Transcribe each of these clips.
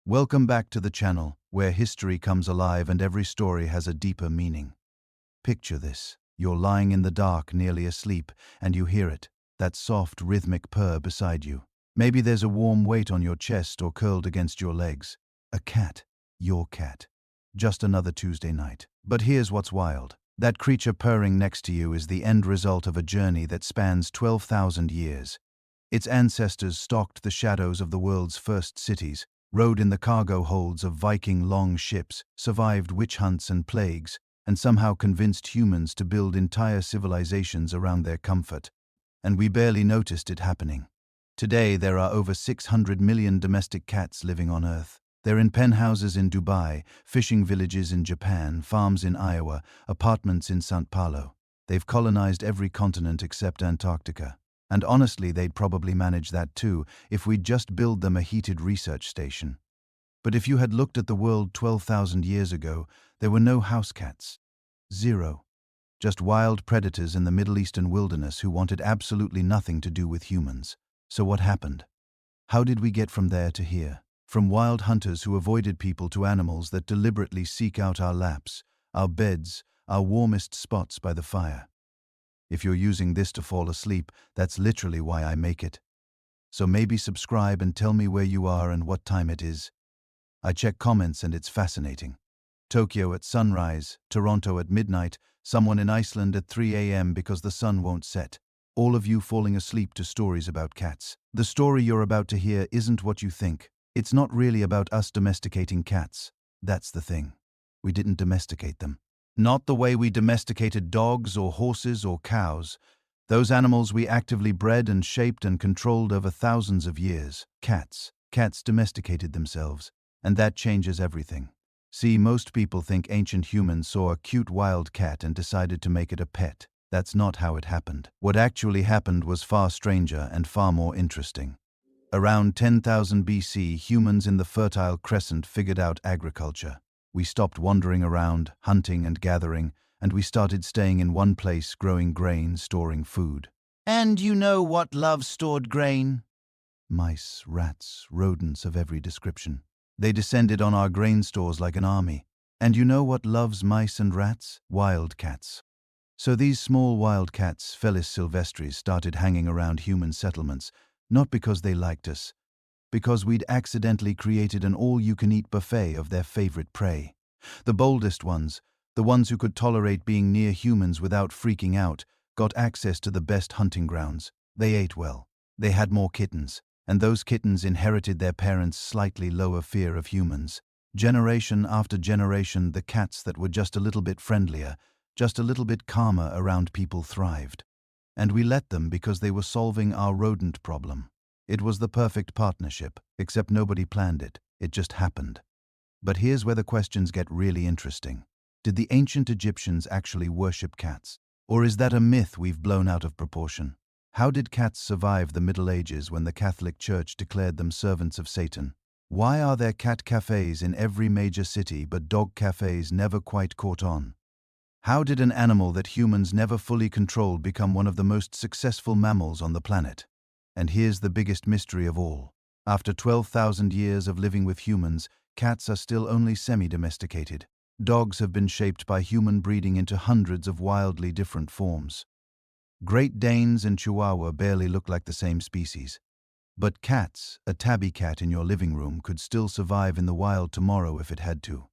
Welcome back to the channel, where history comes alive and every story has a deeper meaning. Picture this. You're lying in the dark, nearly asleep, and you hear it, that soft, rhythmic purr beside you. Maybe there's a warm weight on your chest or curled against your legs. A cat. Your cat. Just another Tuesday night. But here's what's wild. That creature purring next to you is the end result of a journey that spans 12,000 years. Its ancestors stalked the shadows of the world's first cities, rode in the cargo holds of Viking long ships, survived witch hunts and plagues, and somehow convinced humans to build entire civilizations around their comfort. And we barely noticed it happening. Today there are over 600 million domestic cats living on Earth. They're in penthouses in Dubai, fishing villages in Japan, farms in Iowa, apartments in São Paulo. They've colonized every continent except Antarctica. And honestly, they'd probably manage that too if we'd just build them a heated research station. But if you had looked at the world 12,000 years ago, there were no house cats. Zero. Just wild predators in the Middle Eastern wilderness who wanted absolutely nothing to do with humans. So what happened? How did we get from there to here? From wild hunters who avoided people to animals that deliberately seek out our laps, our beds, our warmest spots by the fire. If you're using this to fall asleep, that's literally why I make it. So maybe subscribe and tell me where you are and what time it is. I check comments and it's fascinating. Tokyo at sunrise, Toronto at midnight, someone in Iceland at 3 a.m. because the sun won't set. All of you falling asleep to stories about cats. The story you're about to hear isn't what you think. It's not really about us domesticating cats. That's the thing. We didn't domesticate them. Not the way we domesticated dogs or horses or cows. Those animals we actively bred and shaped and controlled over thousands of years. Cats. Cats domesticated themselves. And that changes everything. See, most people think ancient humans saw a cute wild cat and decided to make it a pet. That's not how it happened. What actually happened was far stranger and far more interesting. Around 10,000 BC, humans in the Fertile Crescent figured out agriculture. We stopped wandering around, hunting and gathering, and we started staying in one place, growing grain, storing food. And you know what loves stored grain? Mice, rats, rodents of every description. They descended on our grain stores like an army. And you know what loves mice and rats? Wild cats. So these small wild cats, Felis silvestris, started hanging around human settlements, not because they liked us, because we'd accidentally created an all-you-can-eat buffet of their favorite prey. The boldest ones, the ones who could tolerate being near humans without freaking out, got access to the best hunting grounds. They ate well. They had more kittens, and those kittens inherited their parents' slightly lower fear of humans. Generation after generation, the cats that were just a little bit friendlier, just a little bit calmer around people thrived. And we let them because they were solving our rodent problem. It was the perfect partnership, except nobody planned it. It just happened. But here's where the questions get really interesting. Did the ancient Egyptians actually worship cats? Or is that a myth we've blown out of proportion? How did cats survive the Middle Ages when the Catholic Church declared them servants of Satan? Why are there cat cafes in every major city but dog cafes never quite caught on? How did an animal that humans never fully controlled become one of the most successful mammals on the planet? And here's the biggest mystery of all. After 12,000 years of living with humans, cats are still only semi-domesticated. Dogs have been shaped by human breeding into hundreds of wildly different forms. Great Danes and Chihuahua barely look like the same species. But cats, a tabby cat in your living room, could still survive in the wild tomorrow if it had to.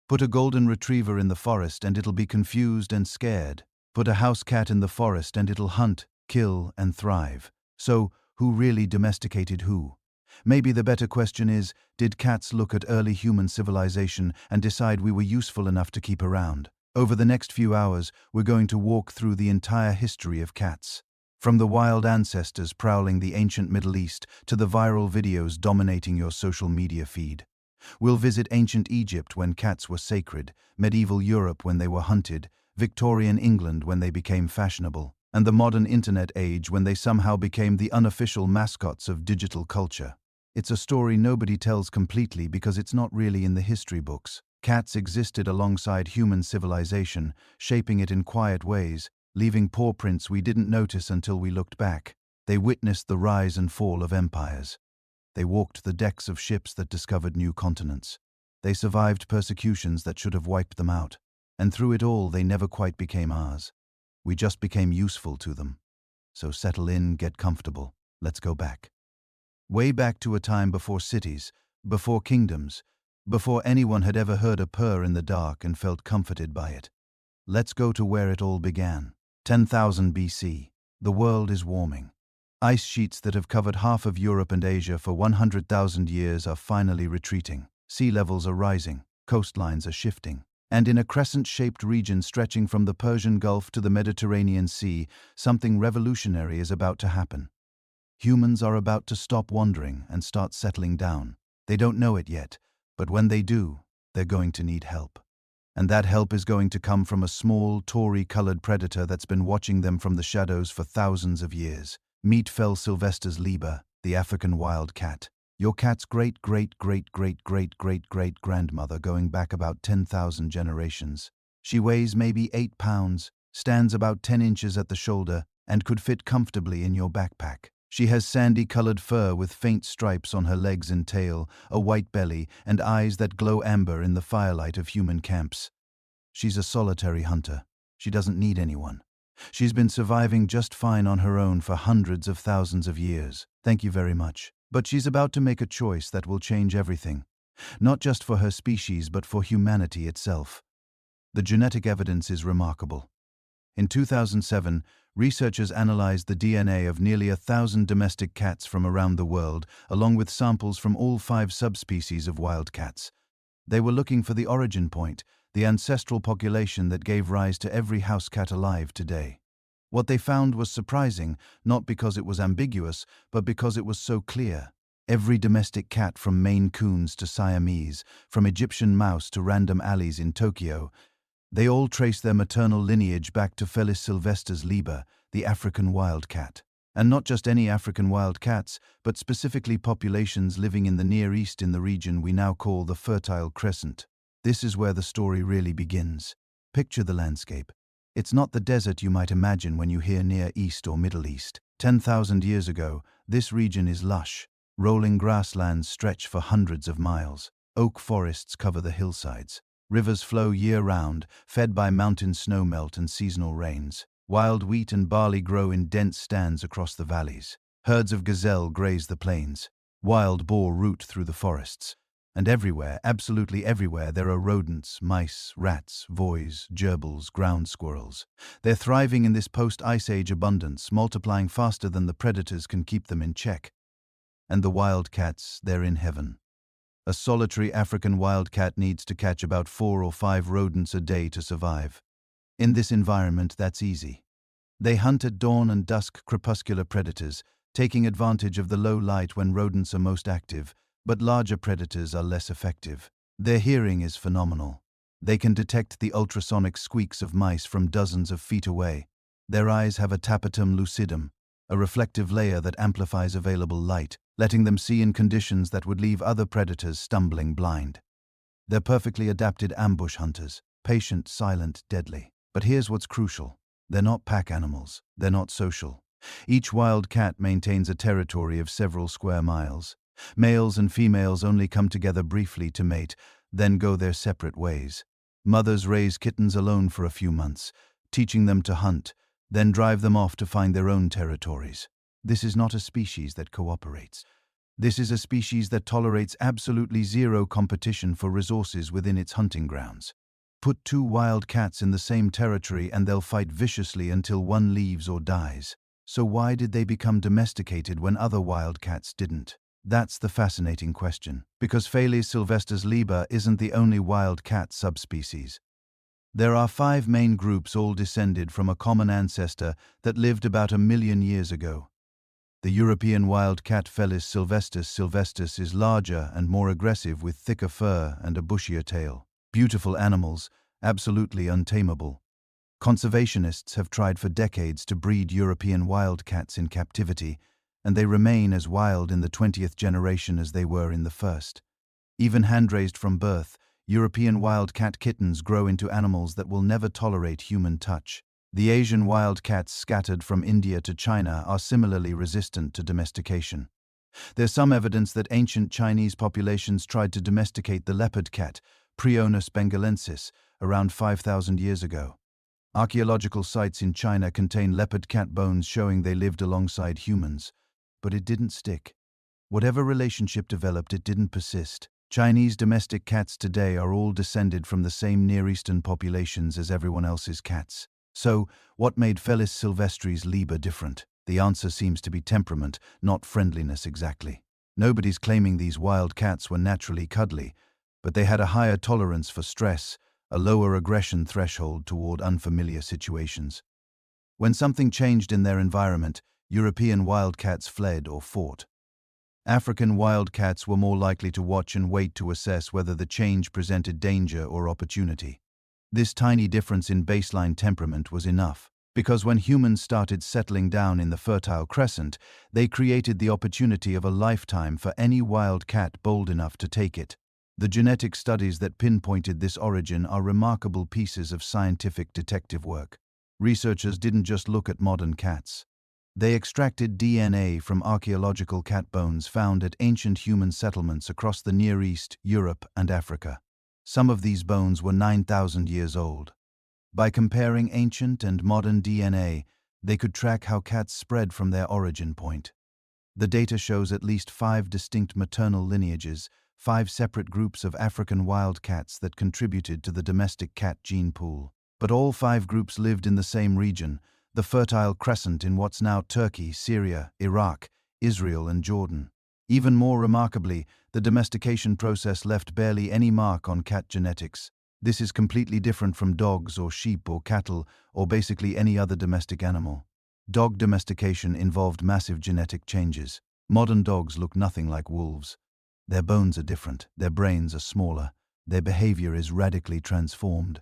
Put a golden retriever in the forest and it'll be confused and scared. Put a house cat in the forest and it'll hunt, kill, and thrive. So, who really domesticated who? Maybe the better question is, did cats look at early human civilization and decide we were useful enough to keep around? Over the next few hours, we're going to walk through the entire history of cats. From the wild ancestors prowling the ancient Middle East to the viral videos dominating your social media feed. We'll visit ancient Egypt when cats were sacred, medieval Europe when they were hunted, Victorian England when they became fashionable, and the modern internet age when they somehow became the unofficial mascots of digital culture. It's a story nobody tells completely because it's not really in the history books. Cats existed alongside human civilization, shaping it in quiet ways, leaving paw prints we didn't notice until we looked back. They witnessed the rise and fall of empires. They walked the decks of ships that discovered new continents. They survived persecutions that should have wiped them out. And through it all, they never quite became ours. We just became useful to them. So settle in, get comfortable. Let's go back. Way back to a time before cities, before kingdoms, before anyone had ever heard a purr in the dark and felt comforted by it. Let's go to where it all began. 10,000 BC. The world is warming. Ice sheets that have covered half of Europe and Asia for 100,000 years are finally retreating. Sea levels are rising, coastlines are shifting. And in a crescent-shaped region stretching from the Persian Gulf to the Mediterranean Sea, something revolutionary is about to happen. Humans are about to stop wandering and start settling down. They don't know it yet, but when they do, they're going to need help. And that help is going to come from a small, tawny-colored predator that's been watching them from the shadows for thousands of years. Meet Fel Sylvester's Liber, the African wild cat. Your cat's great-great-great-great-great-great-great-grandmother going back about 10,000 generations. She weighs maybe 8 pounds, stands about 10 inches at the shoulder, and could fit comfortably in your backpack. She has sandy-colored fur with faint stripes on her legs and tail, a white belly, and eyes that glow amber in the firelight of human camps. She's a solitary hunter. She doesn't need anyone. She's been surviving just fine on her own for hundreds of thousands of years. Thank you very much. But she's about to make a choice that will change everything. Not just for her species, but for humanity itself. The genetic evidence is remarkable. In 2007, researchers analyzed the DNA of nearly 1,000 domestic cats from around the world, along with samples from all 5 subspecies of wild cats. They were looking for the origin point, the ancestral population that gave rise to every house cat alive today. What they found was surprising, not because it was ambiguous, but because it was so clear. Every domestic cat from Maine Coons to Siamese, from Egyptian mouse to random alleys in Tokyo, they all trace their maternal lineage back to Felis Sylvester's Liber, the African wild cat. And not just any African wild cats, but specifically populations living in the Near East in the region we now call the Fertile Crescent. This is where the story really begins. Picture the landscape. It's not the desert you might imagine when you hear Near East or Middle East. 10,000 years ago, this region is lush. Rolling grasslands stretch for hundreds of miles. Oak forests cover the hillsides. Rivers flow year-round, fed by mountain snowmelt and seasonal rains. Wild wheat and barley grow in dense stands across the valleys. Herds of gazelle graze the plains. Wild boar root through the forests. And everywhere, absolutely everywhere, there are rodents, mice, rats, voys, gerbils, ground squirrels. They're thriving in this post-Ice Age abundance, multiplying faster than the predators can keep them in check. And the wildcats, they're in heaven. A solitary African wildcat needs to catch about 4 or 5 rodents a day to survive. In this environment, that's easy. They hunt at dawn and dusk crepuscular predators, taking advantage of the low light when rodents are most active, but larger predators are less effective. Their hearing is phenomenal. They can detect the ultrasonic squeaks of mice from dozens of feet away. Their eyes have a tapetum lucidum, a reflective layer that amplifies available light, letting them see in conditions that would leave other predators stumbling blind. They're perfectly adapted ambush hunters, patient, silent, deadly. But here's what's crucial. They're not pack animals. They're not social. Each wild cat maintains a territory of several square miles. Males and females only come together briefly to mate, then go their separate ways. Mothers raise kittens alone for a few months, teaching them to hunt, then drive them off to find their own territories. This is not a species that cooperates. This is a species that tolerates absolutely zero competition for resources within its hunting grounds. Put 2 wild cats in the same territory and they'll fight viciously until one leaves or dies. So why did they become domesticated when other wild cats didn't? That's the fascinating question, because Felis Sylvester's Liber isn't the only wild cat subspecies. There are 5 main groups all descended from a common ancestor that lived about 1 million years ago. The European wild cat Felis sylvestris is larger and more aggressive with thicker fur and a bushier tail. Beautiful animals, absolutely untamable. Conservationists have tried for decades to breed European wild cats in captivity, and they remain as wild in the 20th generation as they were in the first. Even hand-raised from birth, European wild cat kittens grow into animals that will never tolerate human touch. The Asian wild cats scattered from India to China are similarly resistant to domestication. There's some evidence that ancient Chinese populations tried to domesticate the leopard cat, Prionus bengalensis, around 5,000 years ago. Archaeological sites in China contain leopard cat bones showing they lived alongside humans. But it didn't stick. Whatever relationship developed, it didn't persist. Chinese domestic cats today are all descended from the same Near Eastern populations as everyone else's cats. So, what made Felis silvestris Liber different? The answer seems to be temperament, not friendliness exactly. Nobody's claiming these wild cats were naturally cuddly, but they had a higher tolerance for stress, a lower aggression threshold toward unfamiliar situations. When something changed in their environment, European wildcats fled or fought. African wildcats were more likely to watch and wait to assess whether the change presented danger or opportunity. This tiny difference in baseline temperament was enough, because when humans started settling down in the Fertile Crescent, they created the opportunity of a lifetime for any wild cat bold enough to take it. The genetic studies that pinpointed this origin are remarkable pieces of scientific detective work. Researchers didn't just look at modern cats. They extracted DNA from archaeological cat bones found at ancient human settlements across the Near East, Europe, and Africa. Some of these bones were 9,000 years old. By comparing ancient and modern DNA, they could track how cats spread from their origin point. The data shows at least 5 distinct maternal lineages, 5 separate groups of African wild cats that contributed to the domestic cat gene pool. But all 5 groups lived in the same region, the Fertile Crescent in what's now Turkey, Syria, Iraq, Israel, and Jordan. Even more remarkably, the domestication process left barely any mark on cat genetics. This is completely different from dogs or sheep or cattle or basically any other domestic animal. Dog domestication involved massive genetic changes. Modern dogs look nothing like wolves. Their bones are different, their brains are smaller, their behavior is radically transformed.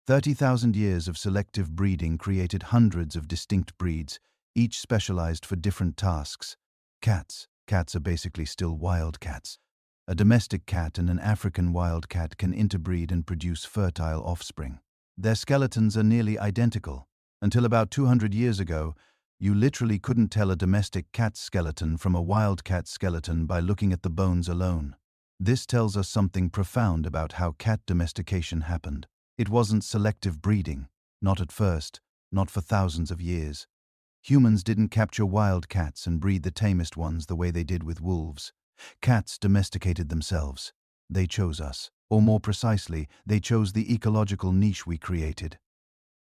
30,000 years of selective breeding created hundreds of distinct breeds, each specialized for different tasks. Cats are basically still wild cats. A domestic cat and an African wild cat can interbreed and produce fertile offspring. Their skeletons are nearly identical. Until about 200 years ago, you literally couldn't tell a domestic cat skeleton from a wild cat skeleton by looking at the bones alone. This tells us something profound about how cat domestication happened. It wasn't selective breeding, not at first, not for thousands of years. Humans didn't capture wild cats and breed the tamest ones the way they did with wolves. Cats domesticated themselves. They chose us. Or more precisely, they chose the ecological niche we created.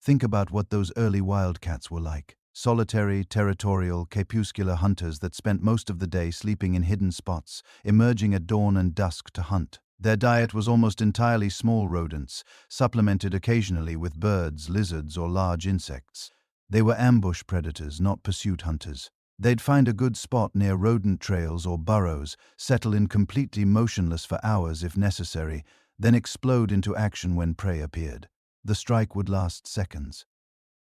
Think about what those early wild cats were like. Solitary, territorial, crepuscular hunters that spent most of the day sleeping in hidden spots, emerging at dawn and dusk to hunt. Their diet was almost entirely small rodents, supplemented occasionally with birds, lizards, or large insects. They were ambush predators, not pursuit hunters. They'd find a good spot near rodent trails or burrows, settle in completely motionless for hours if necessary, then explode into action when prey appeared. The strike would last seconds.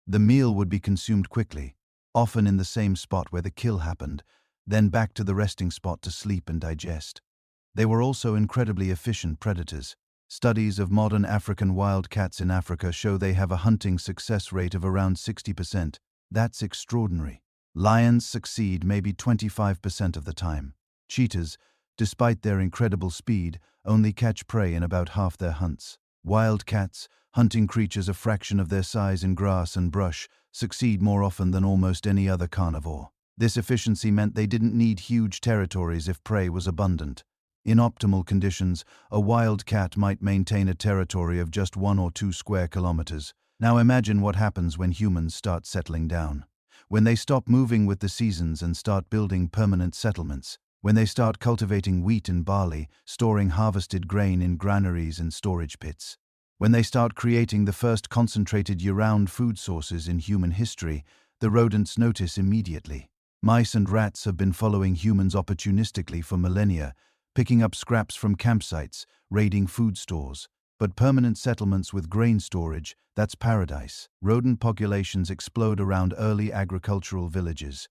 The meal would be consumed quickly, often in the same spot where the kill happened, then back to the resting spot to sleep and digest. They were also incredibly efficient predators. Studies of modern African wild cats in Africa show they have a hunting success rate of around 60%. That's extraordinary. Lions succeed maybe 25% of the time. Cheetahs, despite their incredible speed, only catch prey in about half their hunts. Wild cats, hunting creatures a fraction of their size in grass and brush, succeed more often than almost any other carnivore. This efficiency meant they didn't need huge territories if prey was abundant. In optimal conditions, a wild cat might maintain a territory of just 1 or 2 square kilometers. Now imagine what happens when humans start settling down. When they stop moving with the seasons and start building permanent settlements. When they start cultivating wheat and barley, storing harvested grain in granaries and storage pits. When they start creating the first concentrated year-round food sources in human history, the rodents notice immediately. Mice and rats have been following humans opportunistically for millennia, picking up scraps from campsites, raiding food stores. But permanent settlements with grain storage, that's paradise. Rodent populations explode around early agricultural villages.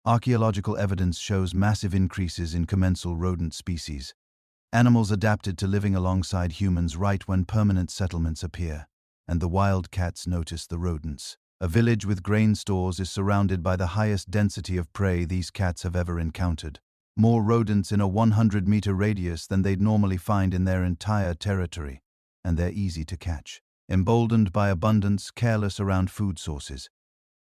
Archaeological evidence shows massive increases in commensal rodent species. Animals adapted to living alongside humans right when permanent settlements appear. And the wild cats notice the rodents. A village with grain stores is surrounded by the highest density of prey these cats have ever encountered. More rodents in a 100-meter radius than they'd normally find in their entire territory, and they're easy to catch. Emboldened by abundance, careless around food sources.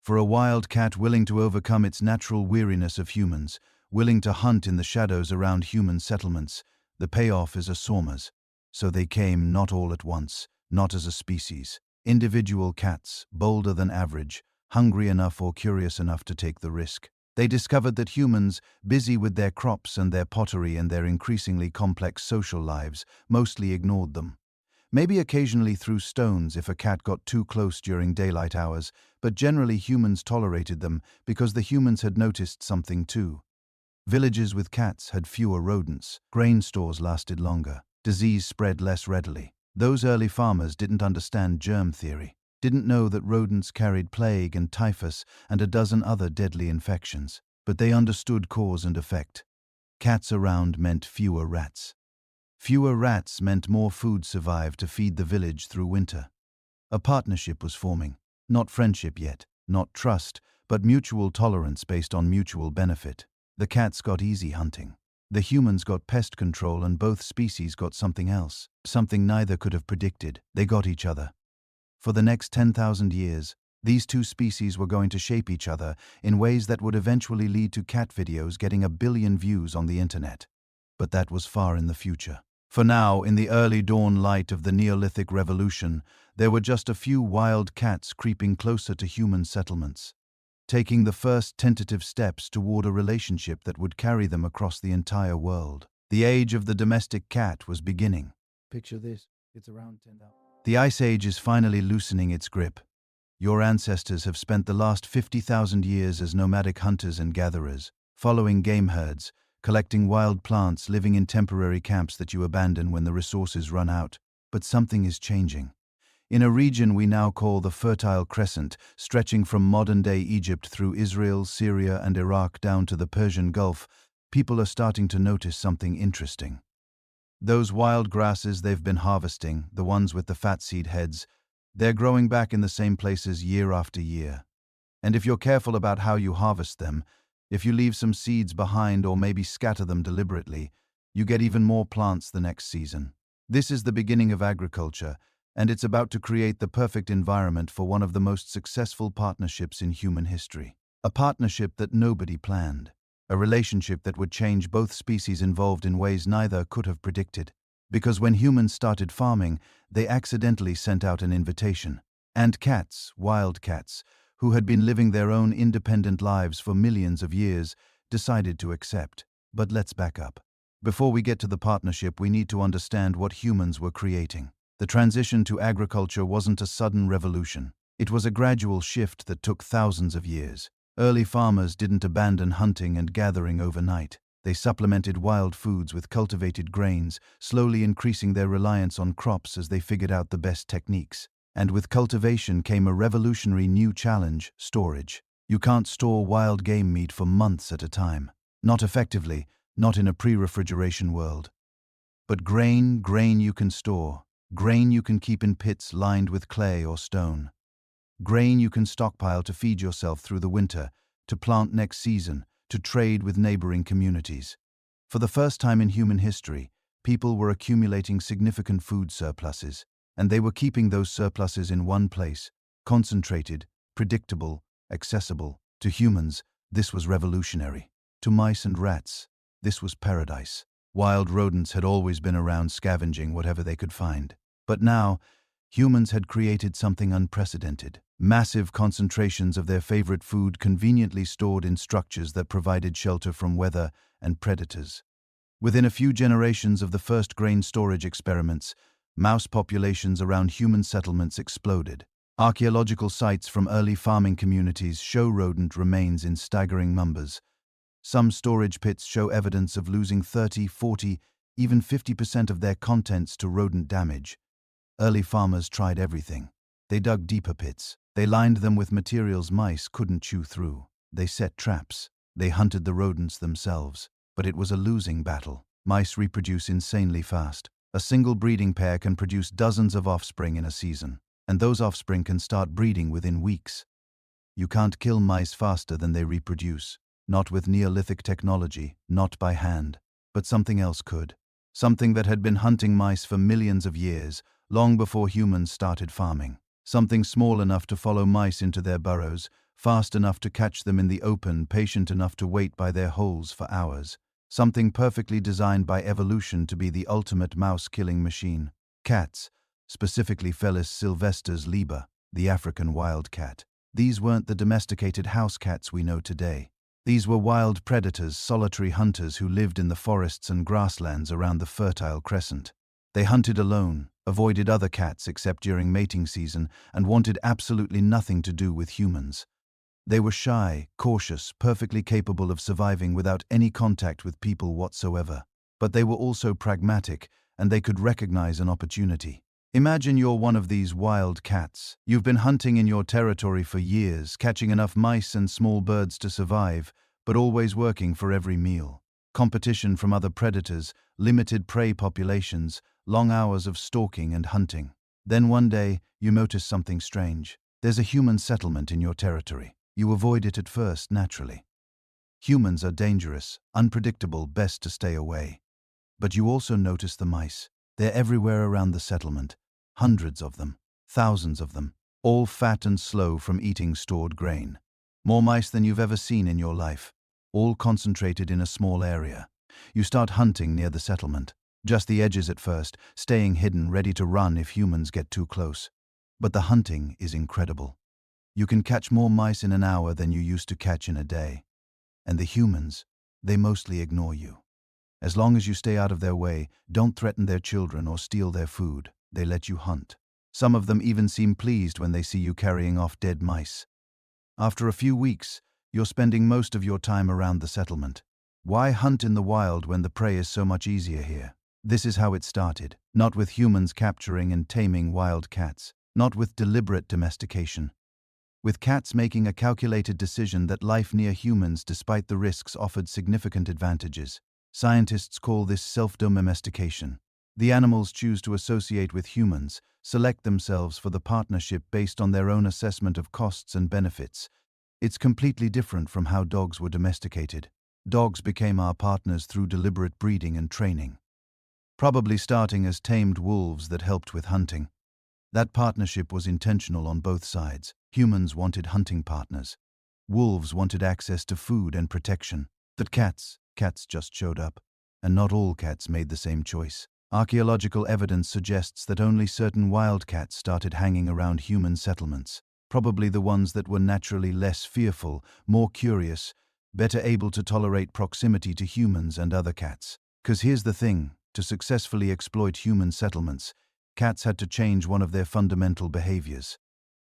For a wild cat willing to overcome its natural weariness of humans, willing to hunt in the shadows around human settlements, the payoff is enormous. So they came not all at once, not as a species. Individual cats, bolder than average, hungry enough or curious enough to take the risk. They discovered that humans, busy with their crops and their pottery and their increasingly complex social lives, mostly ignored them. Maybe occasionally threw stones if a cat got too close during daylight hours, but generally humans tolerated them because the humans had noticed something too. Villages with cats had fewer rodents, grain stores lasted longer, disease spread less readily. Those early farmers didn't understand germ theory, didn't know that rodents carried plague and typhus and a dozen other deadly infections, but they understood cause and effect. Cats around meant fewer rats. Fewer rats meant more food survived to feed the village through winter. A partnership was forming, not friendship yet, not trust, but mutual tolerance based on mutual benefit. The cats got easy hunting. The humans got pest control, and both species got something else, something neither could have predicted. They got each other. For the next 10,000 years, these two species were going to shape each other in ways that would eventually lead to cat videos getting 1 billion views on the internet. But that was far in the future. For now, in the early dawn light of the Neolithic Revolution, there were just a few wild cats creeping closer to human settlements, taking the first tentative steps toward a relationship that would carry them across the entire world. The age of the domestic cat was beginning. Picture this, it's around 10,000. The Ice Age is finally loosening its grip. Your ancestors have spent the last 50,000 years as nomadic hunters and gatherers, following game herds, collecting wild plants, living in temporary camps that you abandon when the resources run out. But something is changing. In a region we now call the Fertile Crescent, stretching from modern-day Egypt through Israel, Syria, and Iraq down to the Persian Gulf, people are starting to notice something interesting. Those wild grasses they've been harvesting, the ones with the fat seed heads, they're growing back in the same places year after year. And if you're careful about how you harvest them, if you leave some seeds behind or maybe scatter them deliberately, you get even more plants the next season. This is the beginning of agriculture, and it's about to create the perfect environment for one of the most successful partnerships in human history. A partnership that nobody planned. A relationship that would change both species involved in ways neither could have predicted. Because when humans started farming, they accidentally sent out an invitation. And cats, wild cats, who had been living their own independent lives for millions of years, decided to accept. But let's back up. Before we get to the partnership, we need to understand what humans were creating. The transition to agriculture wasn't a sudden revolution. It was a gradual shift that took thousands of years. Early farmers didn't abandon hunting and gathering overnight. They supplemented wild foods with cultivated grains, slowly increasing their reliance on crops as they figured out the best techniques. And with cultivation came a revolutionary new challenge: storage. You can't store wild game meat for months at a time. Not effectively, not in a pre-refrigeration world. But grain you can store. Grain you can keep in pits lined with clay or stone. Grain you can stockpile to feed yourself through the winter, to plant next season, to trade with neighboring communities. For the first time in human history, people were accumulating significant food surpluses, and they were keeping those surpluses in one place, concentrated, predictable, accessible. To humans, this was revolutionary. To mice and rats, this was paradise. Wild rodents had always been around scavenging whatever they could find. But now, humans had created something unprecedented. Massive concentrations of their favorite food conveniently stored in structures that provided shelter from weather and predators. Within a few generations of the first grain storage experiments, mouse populations around human settlements exploded. Archaeological sites from early farming communities show rodent remains in staggering numbers. Some storage pits show evidence of losing 30, 40, even 50% of their contents to rodent damage. Early farmers tried everything. They dug deeper pits. They lined them with materials mice couldn't chew through. They set traps. They hunted the rodents themselves. But it was a losing battle. Mice reproduce insanely fast. A single breeding pair can produce dozens of offspring in a season, and those offspring can start breeding within weeks. You can't kill mice faster than they reproduce. not with Neolithic technology, not by hand. But something else could. Something that had been hunting mice for millions of years, long before humans started farming. Something small enough to follow mice into their burrows, fast enough to catch them in the open, patient enough to wait by their holes for hours. Something perfectly designed by evolution to be the ultimate mouse-killing machine. Cats, specifically Felis sylvestris liber, the African wild cat. These weren't the domesticated house cats we know today. These were wild predators, solitary hunters who lived in the forests and grasslands around the Fertile Crescent. They hunted alone, avoided other cats except during mating season, and wanted absolutely nothing to do with humans. They were shy, cautious, perfectly capable of surviving without any contact with people whatsoever. But they were also pragmatic, and they could recognize an opportunity. Imagine you're one of these wild cats. You've been hunting in your territory for years, catching enough mice and small birds to survive, but always working for every meal. Competition from other predators, limited prey populations, long hours of stalking and hunting. Then one day, you notice something strange. There's a human settlement in your territory. You avoid it at first, naturally. Humans are dangerous, unpredictable, best to stay away. But you also notice the mice. They're everywhere around the settlement. Hundreds of them, thousands of them, all fat and slow from eating stored grain. More mice than you've ever seen in your life, all concentrated in a small area. You start hunting near the settlement. Just the edges at first, staying hidden, ready to run if humans get too close. But the hunting is incredible. You can catch more mice in an hour than you used to catch in a day. And the humans, they mostly ignore you. As long as you stay out of their way, don't threaten their children or steal their food, they let you hunt. Some of them even seem pleased when they see you carrying off dead mice. After a few weeks, you're spending most of your time around the settlement. Why hunt in the wild when the prey is so much easier here? This is how it started, not with humans capturing and taming wild cats, not with deliberate domestication. With cats making a calculated decision that life near humans, despite the risks, offered significant advantages. Scientists call this self-domestication. The animals choose to associate with humans, select themselves for the partnership based on their own assessment of costs and benefits. It's completely different from how dogs were domesticated. Dogs became our partners through deliberate breeding and training. Probably starting as tamed wolves that helped with hunting. That partnership was intentional on both sides. Humans wanted hunting partners. Wolves wanted access to food and protection. But cats just showed up. And not all cats made the same choice. Archaeological evidence suggests that only certain wild cats started hanging around human settlements. Probably the ones that were naturally less fearful, more curious, better able to tolerate proximity to humans and other cats. 'Cause here's the thing, to successfully exploit human settlements, cats had to change one of their fundamental behaviors.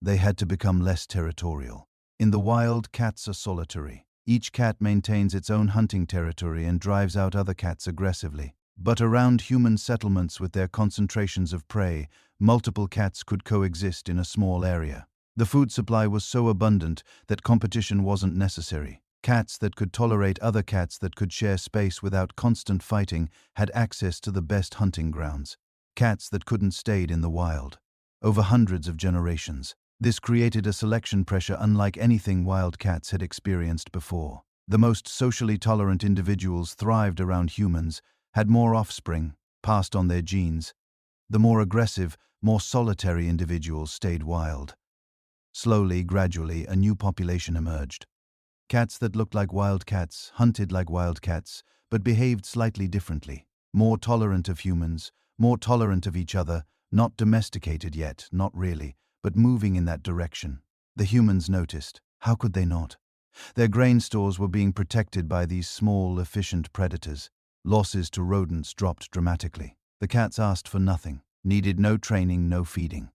They had to become less territorial. In the wild, cats are solitary. Each cat maintains its own hunting territory and drives out other cats aggressively. But around human settlements with their concentrations of prey, multiple cats could coexist in a small area. The food supply was so abundant that competition wasn't necessary. Cats that could tolerate other cats that could share space without constant fighting had access to the best hunting grounds. Cats that couldn't stayed in the wild. Over hundreds of generations. This created a selection pressure unlike anything wild cats had experienced before. The most socially tolerant individuals thrived around humans, had more offspring, passed on their genes. The more aggressive, more solitary individuals stayed wild. Slowly, gradually, a new population emerged. Cats that looked like wild cats, hunted like wild cats, but behaved slightly differently. More tolerant of humans, more tolerant of each other, not domesticated yet, not really, but moving in that direction. The humans noticed. How could they not? Their grain stores were being protected by these small, efficient predators. Losses to rodents dropped dramatically. The cats asked for nothing, needed no training, no feeding.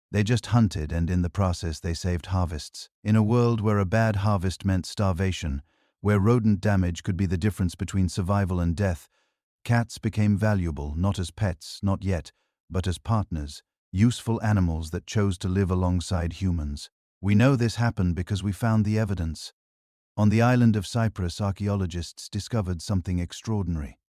They just hunted, and in the process they saved harvests. In a world where a bad harvest meant starvation, where rodent damage could be the difference between survival and death, cats became valuable, not as pets, not yet, but as partners, useful animals that chose to live alongside humans. We know this happened because we found the evidence. On the island of Cyprus, archaeologists discovered something extraordinary.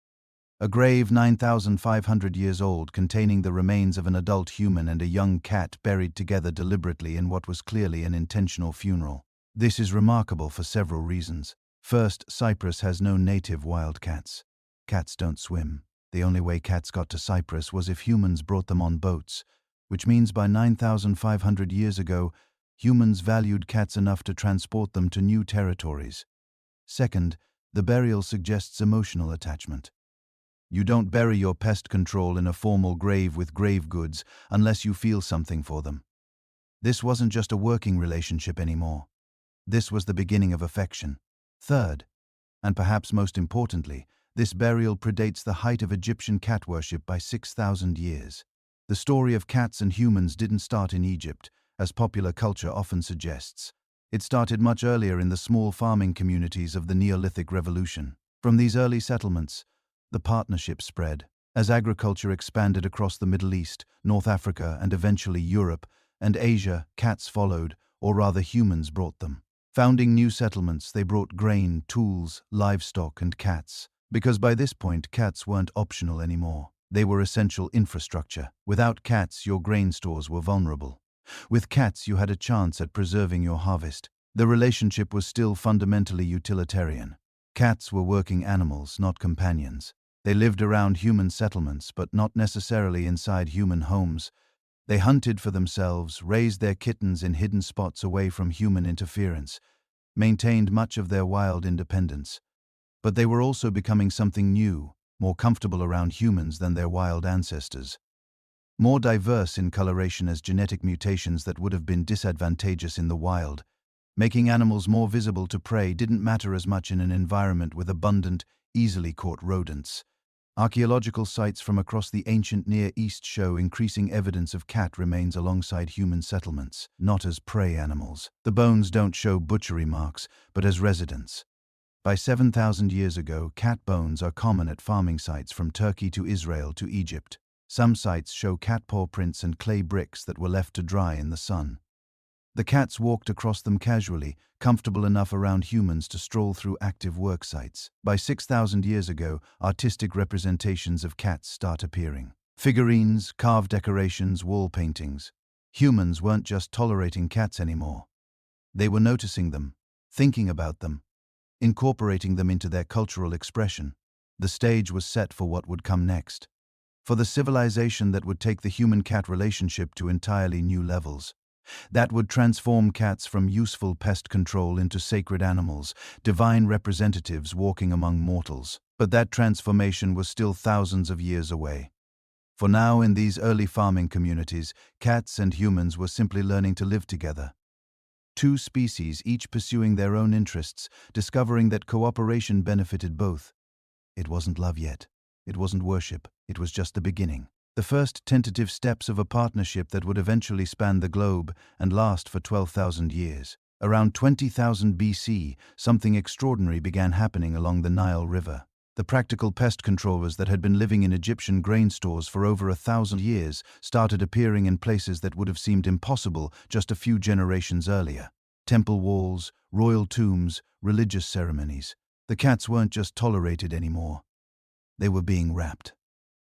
A grave 9,500 years old containing the remains of an adult human and a young cat buried together deliberately in what was clearly an intentional funeral. This is remarkable for several reasons. First, Cyprus has no native wild cats. Cats don't swim. The only way cats got to Cyprus was if humans brought them on boats, which means by 9,500 years ago, humans valued cats enough to transport them to new territories. Second, the burial suggests emotional attachment. You don't bury your pest control in a formal grave with grave goods unless you feel something for them. This wasn't just a working relationship anymore. This was the beginning of affection. Third, and perhaps most importantly, this burial predates the height of Egyptian cat worship by 6,000 years. The story of cats and humans didn't start in Egypt, as popular culture often suggests. It started much earlier in the small farming communities of the Neolithic Revolution. From these early settlements, the partnership spread. As agriculture expanded across the Middle East, North Africa, and eventually Europe and Asia, cats followed, or rather humans brought them. Founding new settlements, they brought grain, tools, livestock, and cats. Because by this point, cats weren't optional anymore. They were essential infrastructure. Without cats, your grain stores were vulnerable. With cats, you had a chance at preserving your harvest. The relationship was still fundamentally utilitarian. Cats were working animals, not companions. They lived around human settlements, but not necessarily inside human homes. They hunted for themselves, raised their kittens in hidden spots away from human interference, maintained much of their wild independence. But they were also becoming something new, more comfortable around humans than their wild ancestors. More diverse in coloration as genetic mutations that would have been disadvantageous in the wild. Making animals more visible to prey didn't matter as much in an environment with abundant, easily caught rodents. Archaeological sites from across the ancient Near East show increasing evidence of cat remains alongside human settlements, not as prey animals. The bones don't show butchery marks, but as residents. By 7,000 years ago, cat bones are common at farming sites from Turkey to Israel to Egypt. Some sites show cat paw prints and clay bricks that were left to dry in the sun. The cats walked across them casually, comfortable enough around humans to stroll through active work sites. By 6,000 years ago, artistic representations of cats start appearing. Figurines, carved decorations, wall paintings. Humans weren't just tolerating cats anymore. They were noticing them, thinking about them, incorporating them into their cultural expression. The stage was set for what would come next. For the civilization that would take the human-cat relationship to entirely new levels. That would transform cats from useful pest control into sacred animals, divine representatives walking among mortals. But that transformation was still thousands of years away. For now, in these early farming communities, cats and humans were simply learning to live together. Two species, each pursuing their own interests, discovering that cooperation benefited both. It wasn't love yet. It wasn't worship. It was just the beginning. The first tentative steps of a partnership that would eventually span the globe and last for 12,000 years. Around 20,000 BC, something extraordinary began happening along the Nile River. The practical pest controllers that had been living in Egyptian grain stores for over 1,000 years started appearing in places that would have seemed impossible just a few generations earlier. Temple walls, royal tombs, religious ceremonies. The cats weren't just tolerated anymore. They were being wrapped.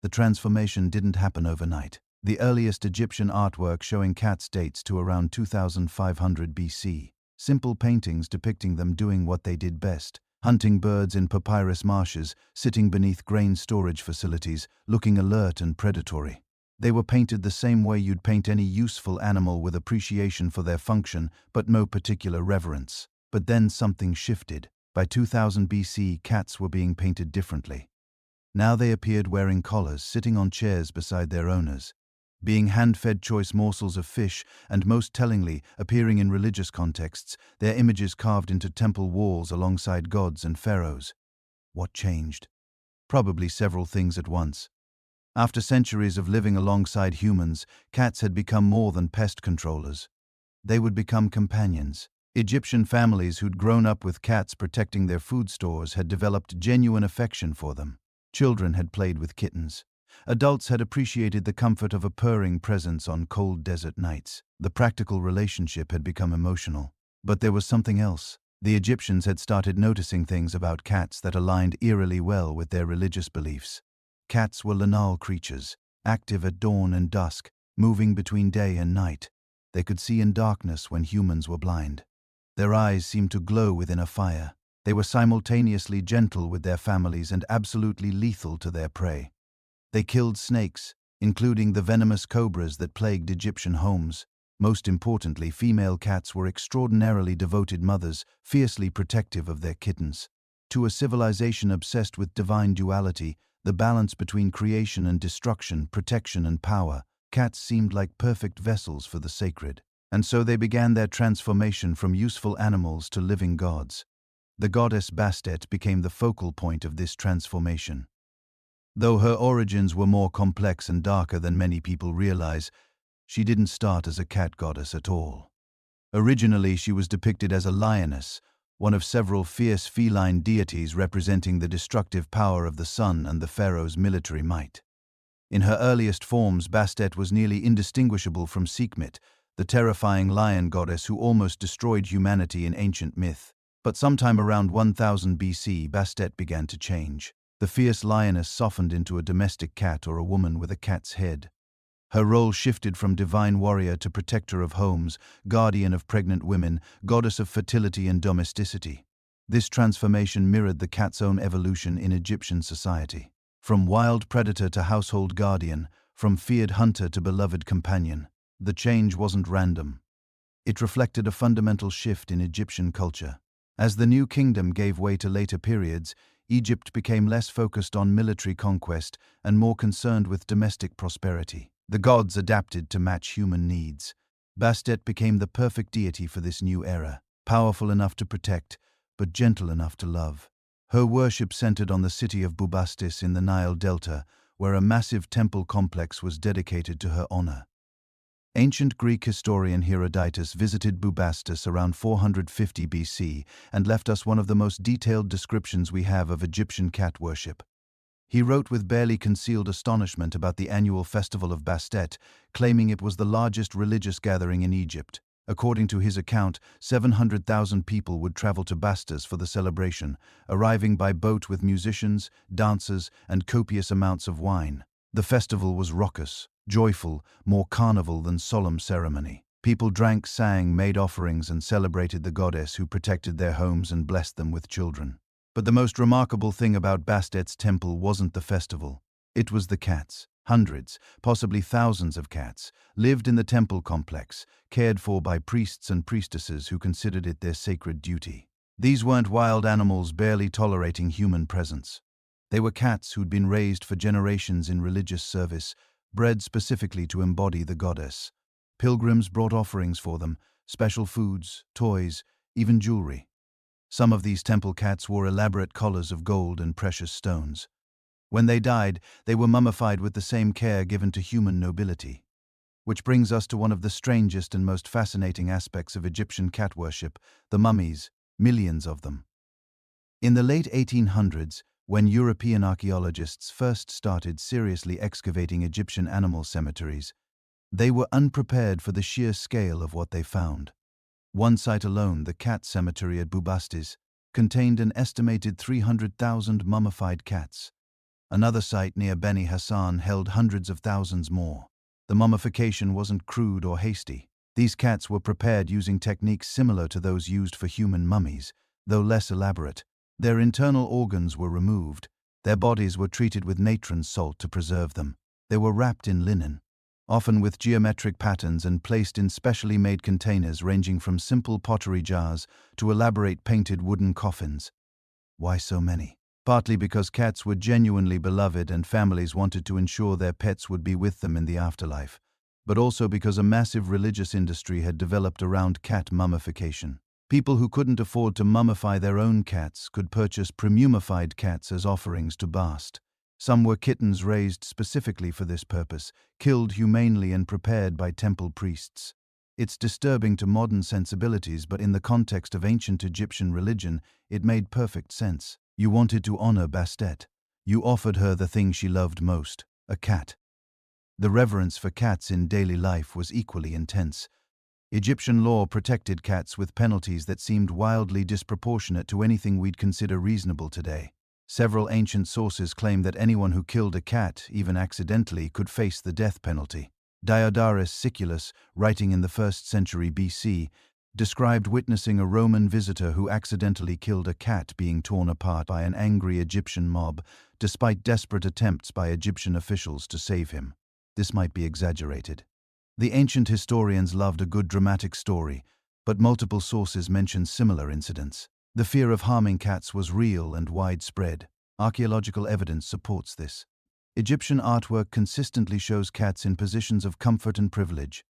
The transformation didn't happen overnight. The earliest Egyptian artwork showing cats dates to around 2500 BC. Simple paintings depicting them doing what they did best, hunting birds in papyrus marshes, sitting beneath grain storage facilities, looking alert and predatory. They were painted the same way you'd paint any useful animal, with appreciation for their function, but no particular reverence. But then something shifted. By 2000 BC, cats were being painted differently. Now they appeared wearing collars, sitting on chairs beside their owners, being hand-fed choice morsels of fish, and most tellingly, appearing in religious contexts, their images carved into temple walls alongside gods and pharaohs. What changed? Probably several things at once. After centuries of living alongside humans, cats had become more than pest controllers. They would become companions. Egyptian families who'd grown up with cats protecting their food stores had developed genuine affection for them. Children had played with kittens. Adults had appreciated the comfort of a purring presence on cold desert nights. The practical relationship had become emotional. But there was something else. The Egyptians had started noticing things about cats that aligned eerily well with their religious beliefs. Cats were liminal creatures, active at dawn and dusk, moving between day and night. They could see in darkness when humans were blind. Their eyes seemed to glow within a fire. They were simultaneously gentle with their families and absolutely lethal to their prey. They killed snakes, including the venomous cobras that plagued Egyptian homes. Most importantly, female cats were extraordinarily devoted mothers, fiercely protective of their kittens. To a civilization obsessed with divine duality, the balance between creation and destruction, protection and power, cats seemed like perfect vessels for the sacred. And so they began their transformation from useful animals to living gods. The goddess Bastet became the focal point of this transformation. Though her origins were more complex and darker than many people realize, she didn't start as a cat goddess at all. Originally, she was depicted as a lioness, one of several fierce feline deities representing the destructive power of the sun and the pharaoh's military might. In her earliest forms, Bastet was nearly indistinguishable from Sekhmet, the terrifying lion goddess who almost destroyed humanity in ancient myth. But sometime around 1000 BC, Bastet began to change. The fierce lioness softened into a domestic cat or a woman with a cat's head. Her role shifted from divine warrior to protector of homes, guardian of pregnant women, goddess of fertility and domesticity. This transformation mirrored the cat's own evolution in Egyptian society. From wild predator to household guardian, from feared hunter to beloved companion, the change wasn't random. It reflected a fundamental shift in Egyptian culture. As the new kingdom gave way to later periods, Egypt became less focused on military conquest and more concerned with domestic prosperity. The gods adapted to match human needs. Bastet became the perfect deity for this new era, powerful enough to protect, but gentle enough to love. Her worship centered on the city of Bubastis in the Nile Delta, where a massive temple complex was dedicated to her honor. Ancient Greek historian Herodotus visited Bubastis around 450 BC and left us one of the most detailed descriptions we have of Egyptian cat worship. He wrote with barely concealed astonishment about the annual festival of Bastet, claiming it was the largest religious gathering in Egypt. According to his account, 700,000 people would travel to Bastis for the celebration, arriving by boat with musicians, dancers, and copious amounts of wine. The festival was raucous, joyful, more carnival than solemn ceremony. People drank, sang, made offerings, and celebrated the goddess who protected their homes and blessed them with children. But the most remarkable thing about Bastet's temple wasn't the festival. It was the cats. Hundreds, possibly thousands of cats, lived in the temple complex, cared for by priests and priestesses who considered it their sacred duty. These weren't wild animals barely tolerating human presence. They were cats who'd been raised for generations in religious service, bred specifically to embody the goddess. Pilgrims brought offerings for them, special foods, toys, even jewelry. Some of these temple cats wore elaborate collars of gold and precious stones. When they died, they were mummified with the same care given to human nobility. Which brings us to one of the strangest and most fascinating aspects of Egyptian cat worship, the mummies, millions of them. In the late 1800s, when European archaeologists first started seriously excavating Egyptian animal cemeteries, they were unprepared for the sheer scale of what they found. One site alone, the cat cemetery at Bubastis, contained an estimated 300,000 mummified cats. Another site near Beni Hassan held hundreds of thousands more. The mummification wasn't crude or hasty. These cats were prepared using techniques similar to those used for human mummies, though less elaborate. Their internal organs were removed. Their bodies were treated with natron salt to preserve them. They were wrapped in linen, often with geometric patterns, and placed in specially made containers ranging from simple pottery jars to elaborate painted wooden coffins. Why so many? Partly because cats were genuinely beloved and families wanted to ensure their pets would be with them in the afterlife, but also because a massive religious industry had developed around cat mummification. People who couldn't afford to mummify their own cats could purchase premumified cats as offerings to Bast. Some were kittens raised specifically for this purpose, killed humanely and prepared by temple priests. It's disturbing to modern sensibilities, but in the context of ancient Egyptian religion, it made perfect sense. You wanted to honor Bastet. You offered her the thing she loved most, a cat. The reverence for cats in daily life was equally intense. Egyptian law protected cats with penalties that seemed wildly disproportionate to anything we'd consider reasonable today. Several ancient sources claim that anyone who killed a cat, even accidentally, could face the death penalty. Diodorus Siculus, writing in the 1st century BC, described witnessing a Roman visitor who accidentally killed a cat being torn apart by an angry Egyptian mob, despite desperate attempts by Egyptian officials to save him. This might be exaggerated. The ancient historians loved a good dramatic story, but multiple sources mention similar incidents. The fear of harming cats was real and widespread. Archaeological evidence supports this. Egyptian artwork consistently shows cats in positions of comfort and privilege.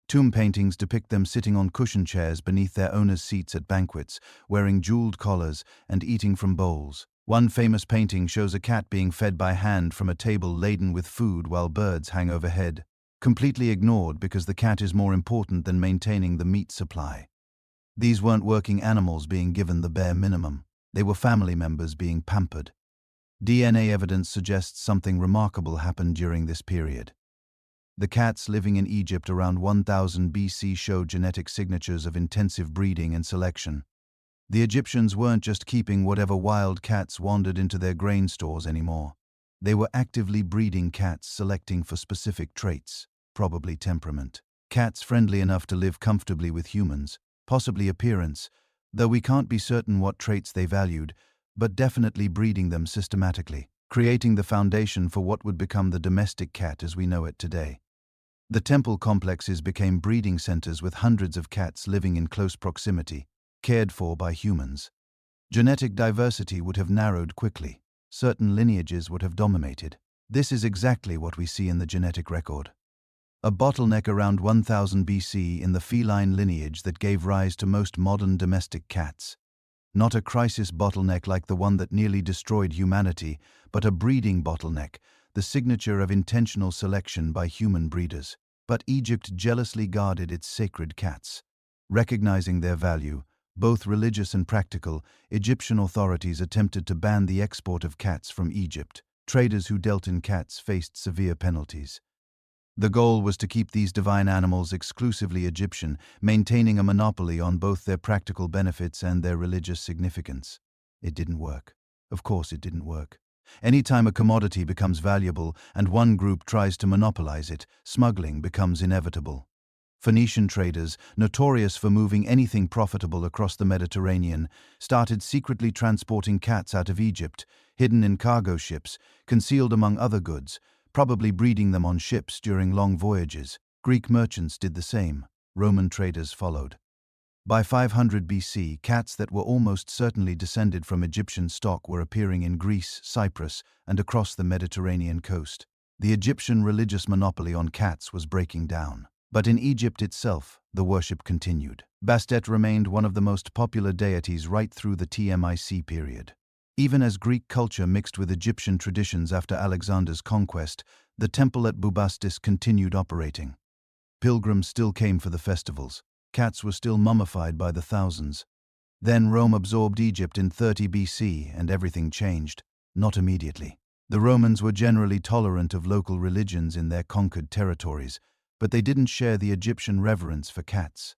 Tomb paintings depict them sitting on cushion chairs beneath their owners' seats at banquets, wearing jeweled collars and eating from bowls. One famous painting shows a cat being fed by hand from a table laden with food while birds hang overhead, completely ignored because the cat is more important than maintaining the meat supply. These weren't working animals being given the bare minimum. They were family members being pampered. DNA evidence suggests something remarkable happened during this period. The cats living in Egypt around 1000 BC showed genetic signatures of intensive breeding and selection. The Egyptians weren't just keeping whatever wild cats wandered into their grain stores anymore. They were actively breeding cats selecting for specific traits, probably temperament. Cats friendly enough to live comfortably with humans, possibly appearance, though we can't be certain what traits they valued, but definitely breeding them systematically, creating the foundation for what would become the domestic cat as we know it today. The temple complexes became breeding centers with hundreds of cats living in close proximity, cared for by humans. Genetic diversity would have narrowed quickly. Certain lineages would have dominated. This is exactly what we see in the genetic record. A bottleneck around 1000 BC in the feline lineage that gave rise to most modern domestic cats. Not a crisis bottleneck like the one that nearly destroyed humanity, but a breeding bottleneck, the signature of intentional selection by human breeders. But Egypt jealously guarded its sacred cats. Recognizing their value, both religious and practical, Egyptian authorities attempted to ban the export of cats from Egypt. Traders who dealt in cats faced severe penalties. The goal was to keep these divine animals exclusively Egyptian, maintaining a monopoly on both their practical benefits and their religious significance. It didn't work. Of course it didn't work. Anytime a commodity becomes valuable and one group tries to monopolize it, smuggling becomes inevitable. Phoenician traders, notorious for moving anything profitable across the Mediterranean, started secretly transporting cats out of Egypt, hidden in cargo ships, concealed among other goods, probably breeding them on ships during long voyages. Greek merchants did the same. Roman traders followed. By 500 BC, cats that were almost certainly descended from Egyptian stock were appearing in Greece, Cyprus, and across the Mediterranean coast. The Egyptian religious monopoly on cats was breaking down. But in Egypt itself, the worship continued. Bastet remained one of the most popular deities right through the TMIC period. Even as Greek culture mixed with Egyptian traditions after Alexander's conquest, the temple at Bubastis continued operating. Pilgrims still came for the festivals. Cats were still mummified by the thousands. Then Rome absorbed Egypt in 30 BC and everything changed. Not immediately. The Romans were generally tolerant of local religions in their conquered territories, but they didn't share the Egyptian reverence for cats.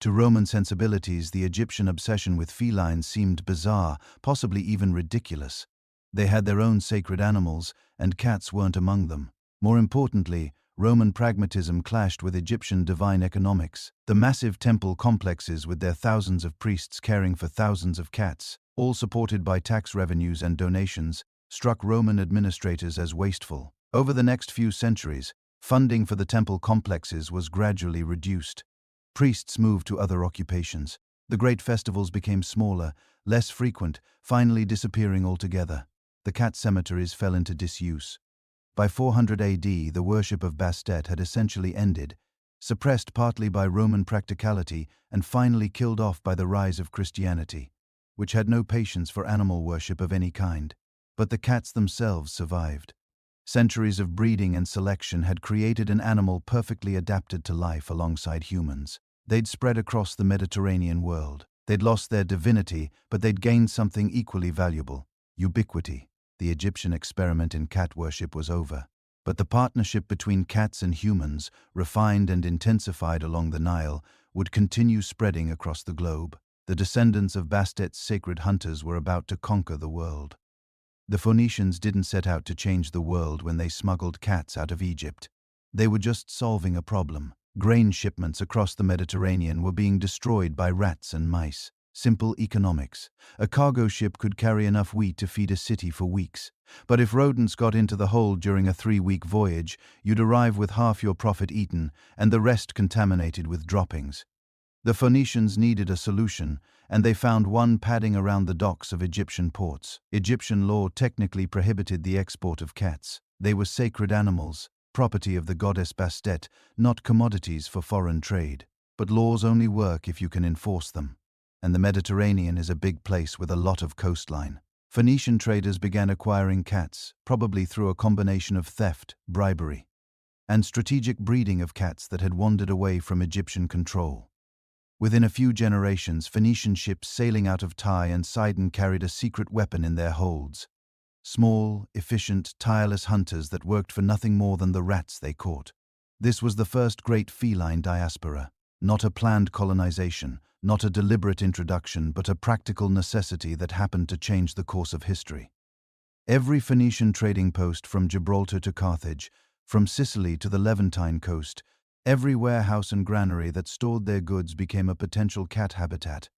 To Roman sensibilities, the Egyptian obsession with felines seemed bizarre, possibly even ridiculous. They had their own sacred animals, and cats weren't among them. More importantly, Roman pragmatism clashed with Egyptian divine economics. The massive temple complexes with their thousands of priests caring for thousands of cats, all supported by tax revenues and donations, struck Roman administrators as wasteful. Over the next few centuries, funding for the temple complexes was gradually reduced. Priests moved to other occupations. The great festivals became smaller, less frequent, finally disappearing altogether. The cat cemeteries fell into disuse. By 400 AD, the worship of Bastet had essentially ended, suppressed partly by Roman practicality and finally killed off by the rise of Christianity, which had no patience for animal worship of any kind. But the cats themselves survived. Centuries of breeding and selection had created an animal perfectly adapted to life alongside humans. They'd spread across the Mediterranean world. They'd lost their divinity, but they'd gained something equally valuable: ubiquity. The Egyptian experiment in cat worship was over. But the partnership between cats and humans, refined and intensified along the Nile, would continue spreading across the globe. The descendants of Bastet's sacred hunters were about to conquer the world. The Phoenicians didn't set out to change the world when they smuggled cats out of Egypt. They were just solving a problem. Grain shipments across the Mediterranean were being destroyed by rats and mice. Simple economics. A cargo ship could carry enough wheat to feed a city for weeks. But if rodents got into the hold during a 3-week voyage, you'd arrive with half your profit eaten and the rest contaminated with droppings. The Phoenicians needed a solution, and they found one padding around the docks of Egyptian ports. Egyptian law technically prohibited the export of cats. They were sacred animals, property of the goddess Bastet, not commodities for foreign trade. But laws only work if you can enforce them. And the Mediterranean is a big place with a lot of coastline. Phoenician traders began acquiring cats, probably through a combination of theft, bribery, and strategic breeding of cats that had wandered away from Egyptian control. Within a few generations, Phoenician ships sailing out of Tyre and Sidon carried a secret weapon in their holds. Small, efficient, tireless hunters that worked for nothing more than the rats they caught. This was the first great feline diaspora, not a planned colonization, not a deliberate introduction, but a practical necessity that happened to change the course of history. Every Phoenician trading post from Gibraltar to Carthage, from Sicily to the Levantine coast, every warehouse and granary that stored their goods became a potential cat habitat.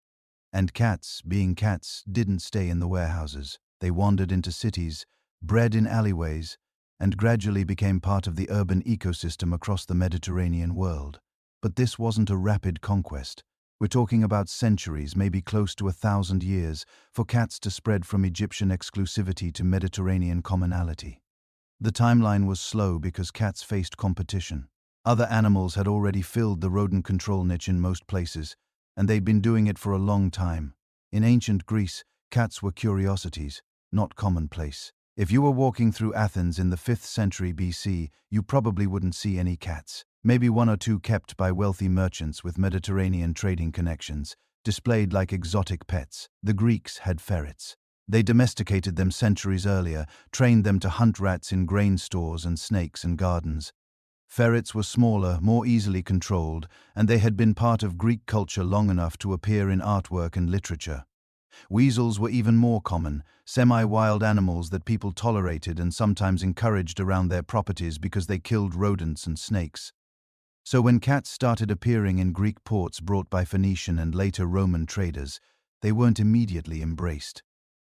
And cats, being cats, didn't stay in the warehouses. They wandered into cities, bred in alleyways, and gradually became part of the urban ecosystem across the Mediterranean world. But this wasn't a rapid conquest. We're talking about centuries, maybe close to 1,000 years, for cats to spread from Egyptian exclusivity to Mediterranean commonality. The timeline was slow because cats faced competition. Other animals had already filled the rodent control niche in most places, and they'd been doing it for a long time. In ancient Greece, cats were curiosities, not commonplace. If you were walking through Athens in the 5th century BC, you probably wouldn't see any cats. Maybe one or two kept by wealthy merchants with Mediterranean trading connections, displayed like exotic pets. The Greeks had ferrets. They domesticated them centuries earlier, trained them to hunt rats in grain stores and snakes in gardens. Ferrets were smaller, more easily controlled, and they had been part of Greek culture long enough to appear in artwork and literature. Weasels were even more common, semi-wild animals that people tolerated and sometimes encouraged around their properties because they killed rodents and snakes. So when cats started appearing in Greek ports brought by Phoenician and later Roman traders, they weren't immediately embraced.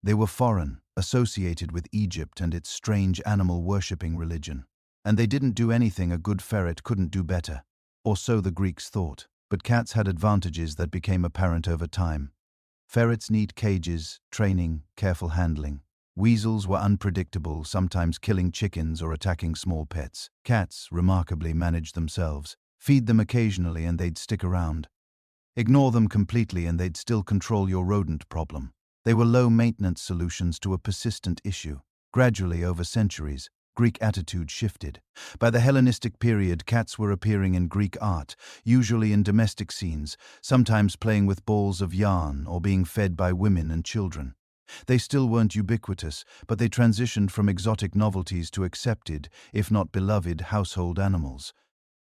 They were foreign, associated with Egypt and its strange animal-worshipping religion. And they didn't do anything a good ferret couldn't do better. Or so the Greeks thought. But cats had advantages that became apparent over time. Ferrets need cages, training, careful handling. Weasels were unpredictable, sometimes killing chickens or attacking small pets. Cats, remarkably, managed themselves. Feed them occasionally and they'd stick around. Ignore them completely and they'd still control your rodent problem. They were low-maintenance solutions to a persistent issue. Gradually, over centuries, Greek attitude shifted. By the Hellenistic period, cats were appearing in Greek art, usually in domestic scenes, sometimes playing with balls of yarn or being fed by women and children. They still weren't ubiquitous, but they transitioned from exotic novelties to accepted, if not beloved, household animals.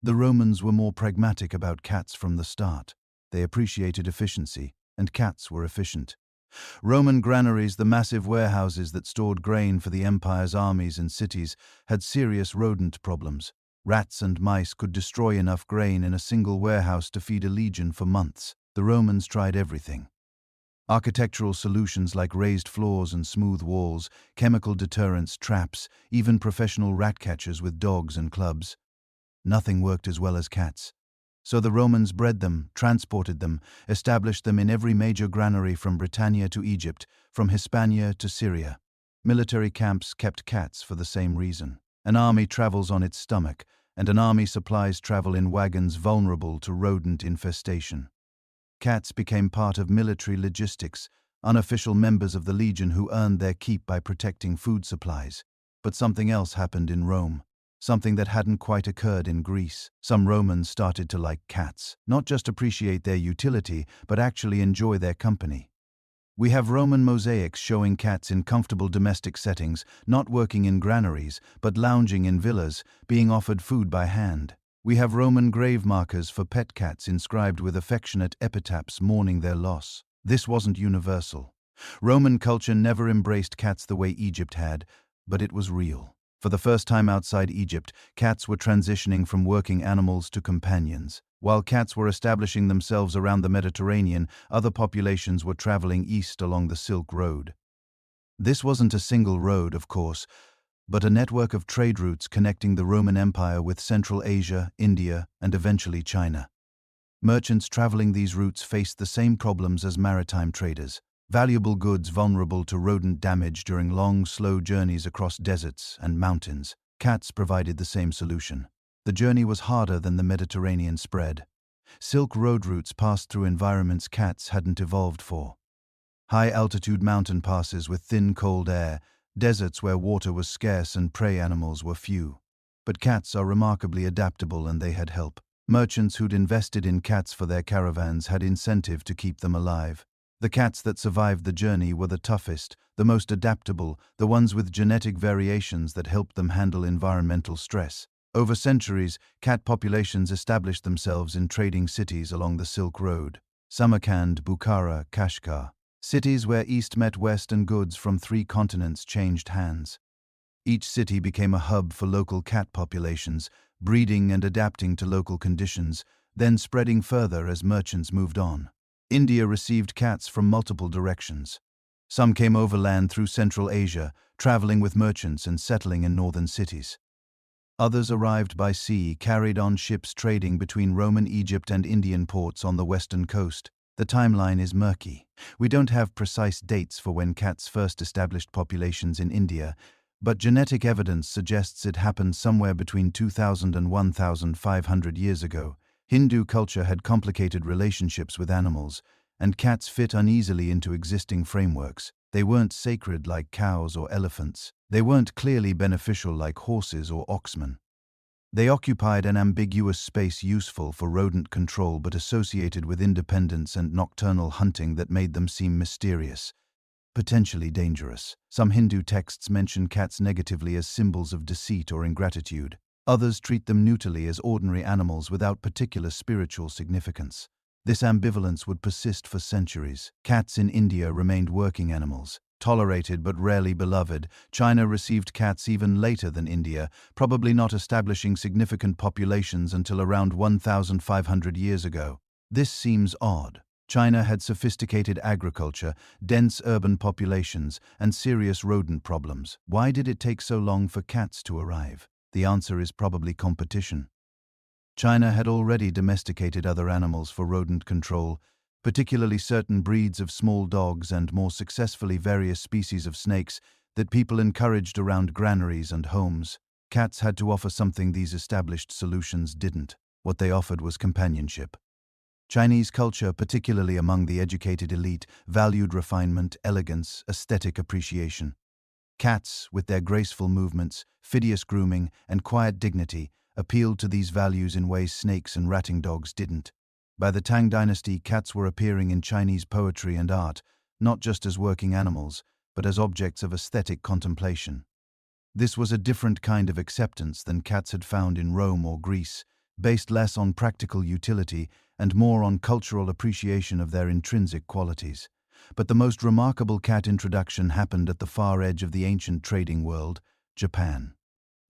The Romans were more pragmatic about cats from the start. They appreciated efficiency, and cats were efficient. Roman granaries, the massive warehouses that stored grain for the empire's armies and cities, had serious rodent problems. Rats and mice could destroy enough grain in a single warehouse to feed a legion for months. The Romans tried everything. Architectural solutions like raised floors and smooth walls, chemical deterrents, traps, even professional rat catchers with dogs and clubs. Nothing worked as well as cats. So the Romans bred them, transported them, established them in every major granary from Britannia to Egypt, from Hispania to Syria. Military camps kept cats for the same reason. An army travels on its stomach, and an army supplies travel in wagons vulnerable to rodent infestation. Cats became part of military logistics, unofficial members of the legion who earned their keep by protecting food supplies. But something else happened in Rome. Something that hadn't quite occurred in Greece. Some Romans started to like cats, not just appreciate their utility, but actually enjoy their company. We have Roman mosaics showing cats in comfortable domestic settings, not working in granaries, but lounging in villas, being offered food by hand. We have Roman grave markers for pet cats inscribed with affectionate epitaphs mourning their loss. This wasn't universal. Roman culture never embraced cats the way Egypt had, but it was real. For the first time outside Egypt, cats were transitioning from working animals to companions. While cats were establishing themselves around the Mediterranean, other populations were traveling east along the Silk Road. This wasn't a single road, of course, but a network of trade routes connecting the Roman Empire with Central Asia, India, and eventually China. Merchants traveling these routes faced the same problems as maritime traders: valuable goods vulnerable to rodent damage during long, slow journeys across deserts and mountains. Cats provided the same solution. The journey was harder than the Mediterranean spread. Silk Road routes passed through environments cats hadn't evolved for. High-altitude mountain passes with thin, cold air, deserts where water was scarce and prey animals were few. But cats are remarkably adaptable, and they had help. Merchants who'd invested in cats for their caravans had incentive to keep them alive. The cats that survived the journey were the toughest, the most adaptable, the ones with genetic variations that helped them handle environmental stress. Over centuries, cat populations established themselves in trading cities along the Silk Road: Samarkand, Bukhara, Kashgar. Cities where east met west and goods from 3 continents changed hands. Each city became a hub for local cat populations, breeding and adapting to local conditions, then spreading further as merchants moved on. India received cats from multiple directions. Some came overland through Central Asia, traveling with merchants and settling in northern cities. Others arrived by sea, carried on ships trading between Roman Egypt and Indian ports on the western coast. The timeline is murky. We don't have precise dates for when cats first established populations in India, but genetic evidence suggests it happened somewhere between 2000 and 1500 years ago. Hindu culture had complicated relationships with animals, and cats fit uneasily into existing frameworks. They weren't sacred like cows or elephants. They weren't clearly beneficial like horses or oxen. They occupied an ambiguous space useful for rodent control but associated with independence and nocturnal hunting that made them seem mysterious, potentially dangerous. Some Hindu texts mention cats negatively as symbols of deceit or ingratitude. Others treat them neutrally as ordinary animals without particular spiritual significance. This ambivalence would persist for centuries. Cats in India remained working animals. Tolerated but rarely beloved, China received cats even later than India, probably not establishing significant populations until around 1,500 years ago. This seems odd. China had sophisticated agriculture, dense urban populations, and serious rodent problems. Why did it take so long for cats to arrive? The answer is probably competition. China had already domesticated other animals for rodent control, particularly certain breeds of small dogs and more successfully various species of snakes that people encouraged around granaries and homes. Cats had to offer something these established solutions didn't. What they offered was companionship. Chinese culture, particularly among the educated elite, valued refinement, elegance, aesthetic appreciation. Cats, with their graceful movements, fastidious grooming, and quiet dignity, appealed to these values in ways snakes and ratting dogs didn't. By the Tang dynasty, cats were appearing in Chinese poetry and art, not just as working animals, but as objects of aesthetic contemplation. This was a different kind of acceptance than cats had found in Rome or Greece, based less on practical utility and more on cultural appreciation of their intrinsic qualities. But the most remarkable cat introduction happened at the far edge of the ancient trading world, Japan.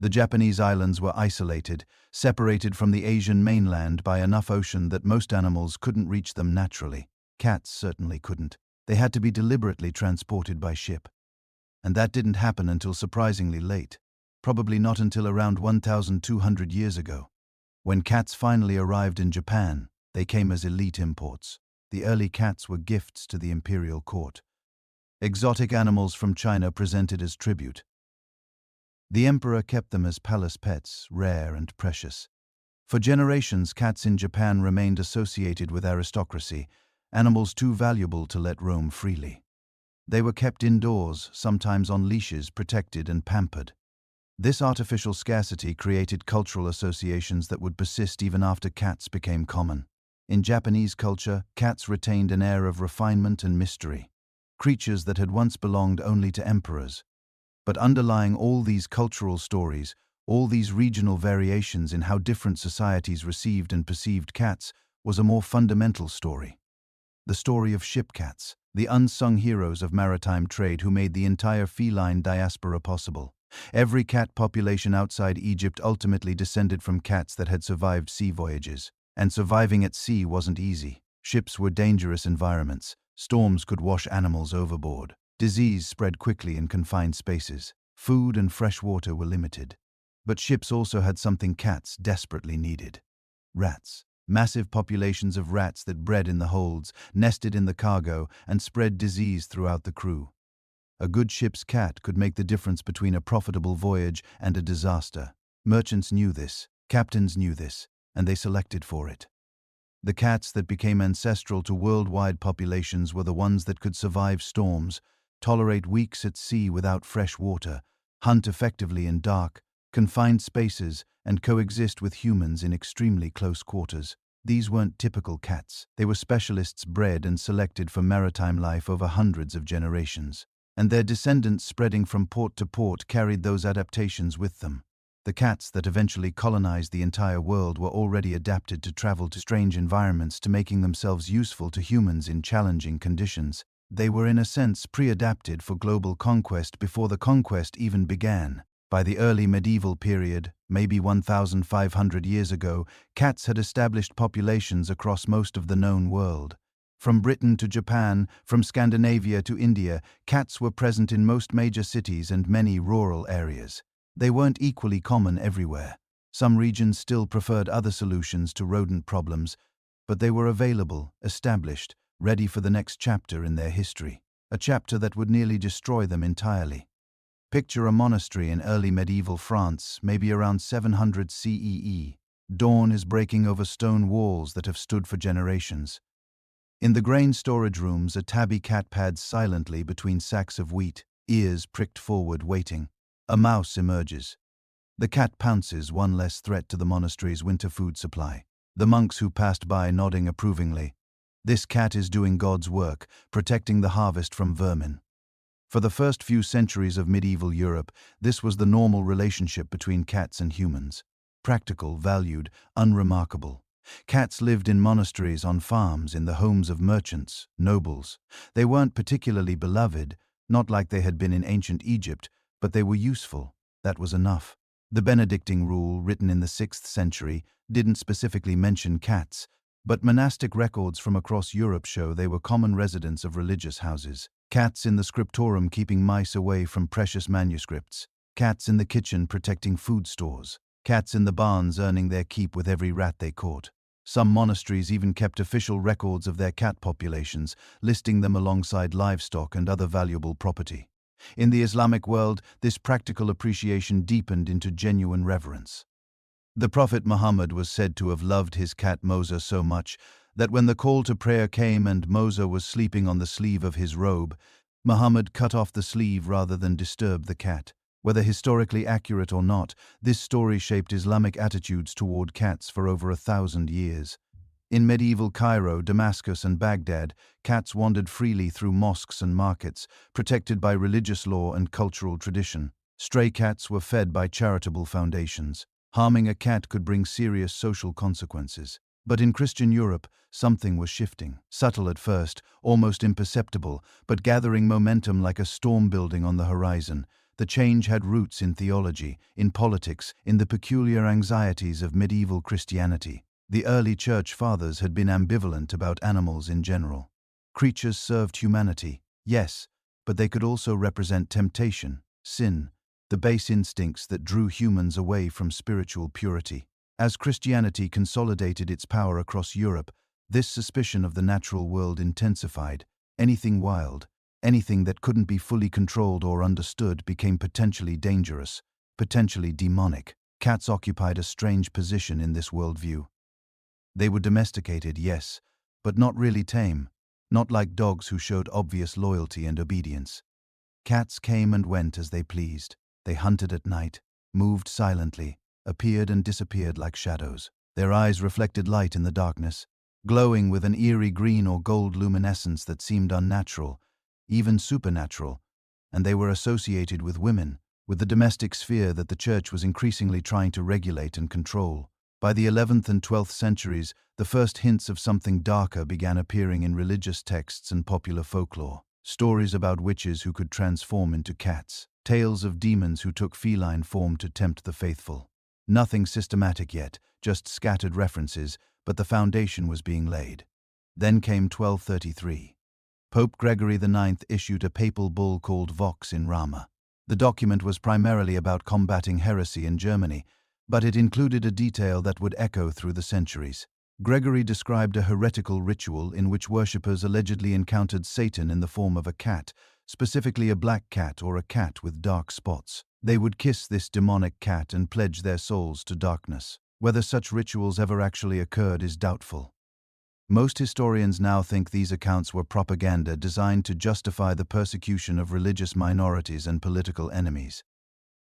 The Japanese islands were isolated, separated from the Asian mainland by enough ocean that most animals couldn't reach them naturally. Cats certainly couldn't. They had to be deliberately transported by ship. And that didn't happen until surprisingly late, probably not until around 1,200 years ago. When cats finally arrived in Japan, they came as elite imports. The early cats were gifts to the imperial court. Exotic animals from China presented as tribute. The emperor kept them as palace pets, rare and precious. For generations, cats in Japan remained associated with aristocracy, animals too valuable to let roam freely. They were kept indoors, sometimes on leashes, protected and pampered. This artificial scarcity created cultural associations that would persist even after cats became common. In Japanese culture, cats retained an air of refinement and mystery, creatures that had once belonged only to emperors. But underlying all these cultural stories, all these regional variations in how different societies received and perceived cats, was a more fundamental story. The story of ship cats, the unsung heroes of maritime trade who made the entire feline diaspora possible. Every cat population outside Egypt ultimately descended from cats that had survived sea voyages. And surviving at sea wasn't easy. Ships were dangerous environments. Storms could wash animals overboard. Disease spread quickly in confined spaces. Food and fresh water were limited. But ships also had something cats desperately needed: rats. Massive populations of rats that bred in the holds, nested in the cargo, and spread disease throughout the crew. A good ship's cat could make the difference between a profitable voyage and a disaster. Merchants knew this, captains knew this, and they selected for it. The cats that became ancestral to worldwide populations were the ones that could survive storms, tolerate weeks at sea without fresh water, hunt effectively in dark, confined spaces, and coexist with humans in extremely close quarters. These weren't typical cats. They were specialists bred and selected for maritime life over hundreds of generations. And their descendants spreading from port to port carried those adaptations with them. The cats that eventually colonized the entire world were already adapted to travel to strange environments, to making themselves useful to humans in challenging conditions. They were in a sense pre-adapted for global conquest before the conquest even began. By the early medieval period, maybe 1,500 years ago, cats had established populations across most of the known world. From Britain to Japan, from Scandinavia to India, cats were present in most major cities and many rural areas. They weren't equally common everywhere. Some regions still preferred other solutions to rodent problems, but they were available, established, ready for the next chapter in their history, a chapter that would nearly destroy them entirely. Picture a monastery in early medieval France, maybe around 700 CEE. Dawn is breaking over stone walls that have stood for generations. In the grain storage rooms, a tabby cat pads silently between sacks of wheat, ears pricked forward, waiting. A mouse emerges. The cat pounces, one less threat to the monastery's winter food supply. The monks who passed by nodding approvingly. This cat is doing God's work, protecting the harvest from vermin. For the first few centuries of medieval Europe, this was the normal relationship between cats and humans. Practical, valued, unremarkable. Cats lived in monasteries, on farms, in the homes of merchants, nobles. They weren't particularly beloved, not like they had been in ancient Egypt, but they were useful. That was enough. The Benedictine rule, written in the 6th century, didn't specifically mention cats, but monastic records from across Europe show they were common residents of religious houses. Cats in the scriptorium keeping mice away from precious manuscripts. Cats in the kitchen protecting food stores. Cats in the barns earning their keep with every rat they caught. Some monasteries even kept official records of their cat populations, listing them alongside livestock and other valuable property. In the Islamic world, this practical appreciation deepened into genuine reverence. The Prophet Muhammad was said to have loved his cat Mosa so much that when the call to prayer came and Mosa was sleeping on the sleeve of his robe, Muhammad cut off the sleeve rather than disturb the cat. Whether historically accurate or not, this story shaped Islamic attitudes toward cats for over 1,000 years. In medieval Cairo, Damascus, and Baghdad, cats wandered freely through mosques and markets, protected by religious law and cultural tradition. Stray cats were fed by charitable foundations. Harming a cat could bring serious social consequences. But in Christian Europe, something was shifting. Subtle at first, almost imperceptible, but gathering momentum like a storm building on the horizon. The change had roots in theology, in politics, in the peculiar anxieties of medieval Christianity. The early church fathers had been ambivalent about animals in general. Creatures served humanity, yes, but they could also represent temptation, sin, the base instincts that drew humans away from spiritual purity. As Christianity consolidated its power across Europe, this suspicion of the natural world intensified. Anything wild, anything that couldn't be fully controlled or understood became potentially dangerous, potentially demonic. Cats occupied a strange position in this worldview. They were domesticated, yes, but not really tame, not like dogs who showed obvious loyalty and obedience. Cats came and went as they pleased. They hunted at night, moved silently, appeared and disappeared like shadows. Their eyes reflected light in the darkness, glowing with an eerie green or gold luminescence that seemed unnatural, even supernatural, and they were associated with women, with the domestic sphere that the church was increasingly trying to regulate and control. By the 11th and 12th centuries, the first hints of something darker began appearing in religious texts and popular folklore. Stories about witches who could transform into cats. tales of demons who took feline form to tempt the faithful. Nothing systematic yet, just scattered references, but the foundation was being laid. Then came 1233. Pope Gregory IX issued a papal bull called Vox in Rama. The document was primarily about combating heresy in Germany, but it included a detail that would echo through the centuries. Gregory described a heretical ritual in which worshippers allegedly encountered Satan in the form of a cat, specifically a black cat or a cat with dark spots. They would kiss this demonic cat and pledge their souls to darkness. Whether such rituals ever actually occurred is doubtful. Most historians now think these accounts were propaganda designed to justify the persecution of religious minorities and political enemies.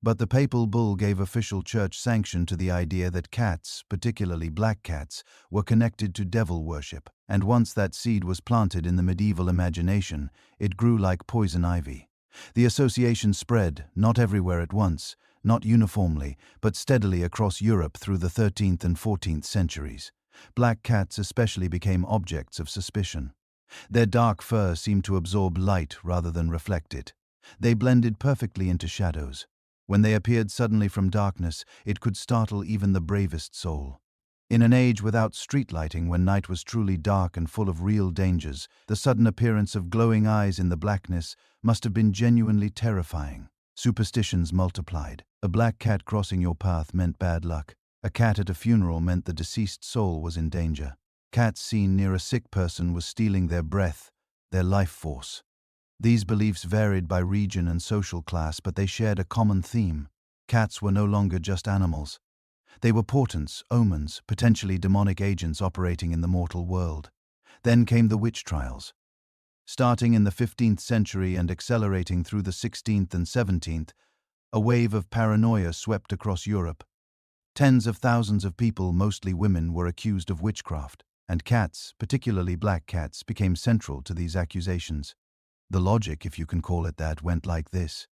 But the papal bull gave official church sanction to the idea that cats, particularly black cats, were connected to devil worship, and once that seed was planted in the medieval imagination, it grew like poison ivy. The association spread, not everywhere at once, not uniformly, but steadily across Europe through the 13th and 14th centuries. Black cats especially became objects of suspicion. Their dark fur seemed to absorb light rather than reflect it. They blended perfectly into shadows. When they appeared suddenly from darkness, it could startle even the bravest soul. In an age without street lighting, when night was truly dark and full of real dangers, the sudden appearance of glowing eyes in the blackness must have been genuinely terrifying. Superstitions multiplied. A black cat crossing your path meant bad luck. A cat at a funeral meant the deceased soul was in danger. Cats seen near a sick person was stealing their breath, their life force. These beliefs varied by region and social class, but they shared a common theme. Cats were no longer just animals. They were portents, omens, potentially demonic agents operating in the mortal world. Then came the witch trials. Starting in the 15th century and accelerating through the 16th and 17th, a wave of paranoia swept across Europe. Tens of thousands of people, mostly women, were accused of witchcraft, and cats, particularly black cats, became central to these accusations. The logic, if you can call it that, went like this.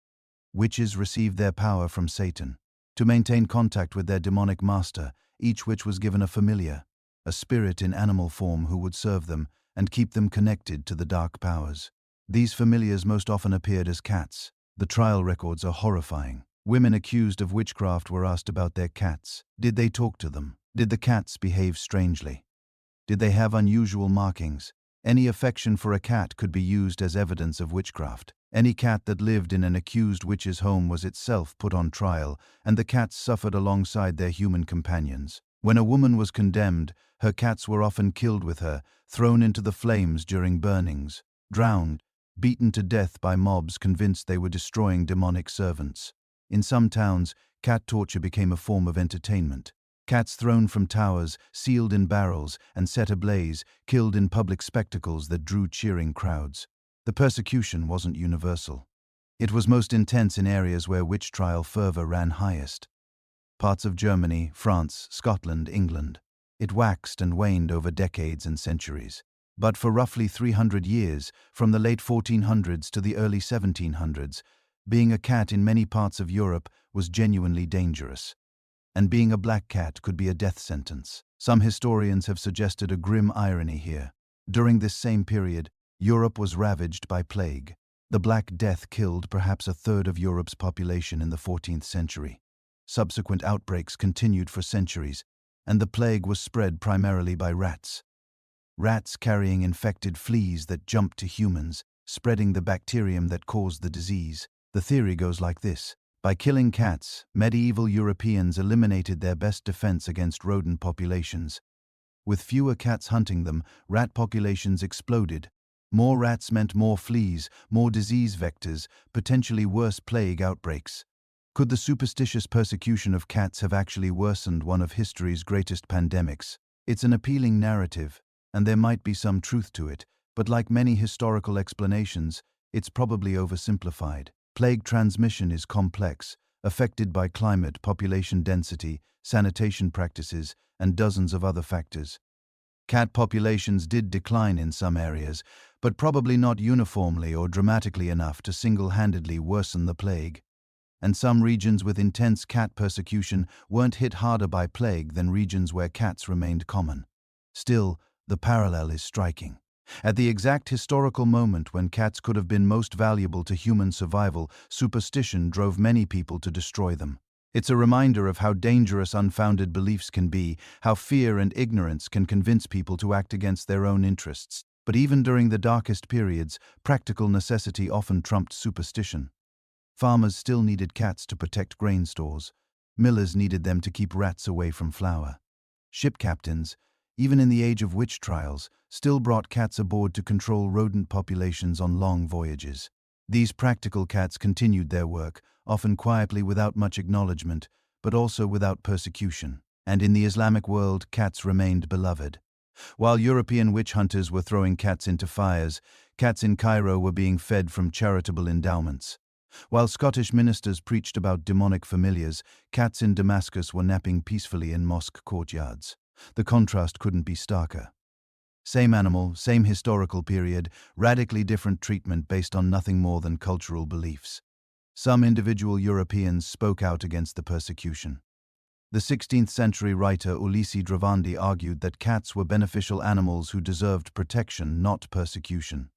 Witches received their power from Satan. To maintain contact with their demonic master, each witch was given a familiar, a spirit in animal form who would serve them and keep them connected to the dark powers. These familiars most often appeared as cats. The trial records are horrifying. Women accused of witchcraft were asked about their cats. Did they talk to them? Did the cats behave strangely? Did they have unusual markings? Any affection for a cat could be used as evidence of witchcraft. Any cat that lived in an accused witch's home was itself put on trial, and the cats suffered alongside their human companions. When a woman was condemned, her cats were often killed with her, thrown into the flames during burnings, drowned, beaten to death by mobs convinced they were destroying demonic servants. In some towns, cat torture became a form of entertainment. Cats thrown from towers, sealed in barrels, and set ablaze, killed in public spectacles that drew cheering crowds. The persecution wasn't universal. It was most intense in areas where witch trial fervor ran highest. Parts of Germany, France, Scotland, England. It waxed and waned over decades and centuries. But for roughly 300 years, from the late 1400s to the early 1700s, being a cat in many parts of Europe was genuinely dangerous. And being a black cat could be a death sentence. Some historians have suggested a grim irony here. During this same period, Europe was ravaged by plague. The Black Death killed perhaps a third of Europe's population in the 14th century. Subsequent outbreaks continued for centuries, and the plague was spread primarily by rats. Rats carrying infected fleas that jumped to humans, spreading the bacterium that caused the disease. The theory goes like this. By killing cats, medieval Europeans eliminated their best defense against rodent populations. With fewer cats hunting them, rat populations exploded. More rats meant more fleas, more disease vectors, potentially worse plague outbreaks. Could the superstitious persecution of cats have actually worsened one of history's greatest pandemics? It's an appealing narrative, and there might be some truth to it, but like many historical explanations, it's probably oversimplified. Plague transmission is complex, affected by climate, population density, sanitation practices, and dozens of other factors. Cat populations did decline in some areas, but probably not uniformly or dramatically enough to single-handedly worsen the plague. And some regions with intense cat persecution weren't hit harder by plague than regions where cats remained common. Still, the parallel is striking. At the exact historical moment when cats could have been most valuable to human survival, superstition drove many people to destroy them. It's a reminder of how dangerous unfounded beliefs can be, how fear and ignorance can convince people to act against their own interests. But even during the darkest periods, practical necessity often trumped superstition. Farmers still needed cats to protect grain stores. Millers needed them to keep rats away from flour. Ship captains, even in the age of witch trials, still brought cats aboard to control rodent populations on long voyages. These practical cats continued their work, often quietly without much acknowledgement, but also without persecution. And in the Islamic world, cats remained beloved. While European witch hunters were throwing cats into fires, cats in Cairo were being fed from charitable endowments. While Scottish ministers preached about demonic familiars, cats in Damascus were napping peacefully in mosque courtyards. The contrast couldn't be starker. Same animal, same historical period, radically different treatment based on nothing more than cultural beliefs. Some individual Europeans spoke out against the persecution. The 16th century writer Ulisse Dravandi argued that cats were beneficial animals who deserved protection, not persecution.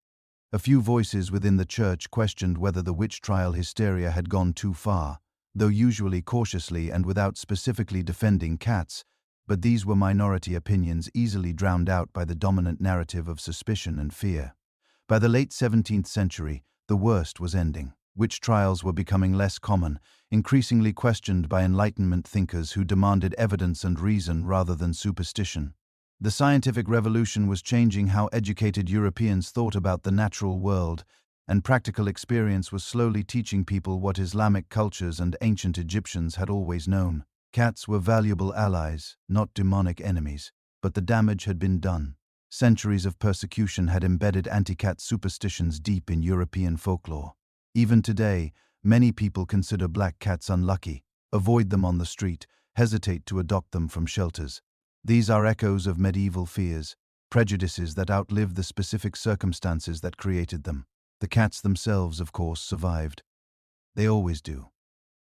A few voices within the church questioned whether the witch trial hysteria had gone too far, though usually cautiously and without specifically defending cats, but these were minority opinions easily drowned out by the dominant narrative of suspicion and fear. By the late 17th century, the worst was ending. Witch trials were becoming less common, increasingly questioned by Enlightenment thinkers who demanded evidence and reason rather than superstition. The scientific revolution was changing how educated Europeans thought about the natural world, and practical experience was slowly teaching people what Islamic cultures and ancient Egyptians had always known. Cats were valuable allies, not demonic enemies, but the damage had been done. Centuries of persecution had embedded anti-cat superstitions deep in European folklore. Even today, many people consider black cats unlucky, avoid them on the street, hesitate to adopt them from shelters. These are echoes of medieval fears, prejudices that outlive the specific circumstances that created them. The cats themselves, of course, survived. They always do.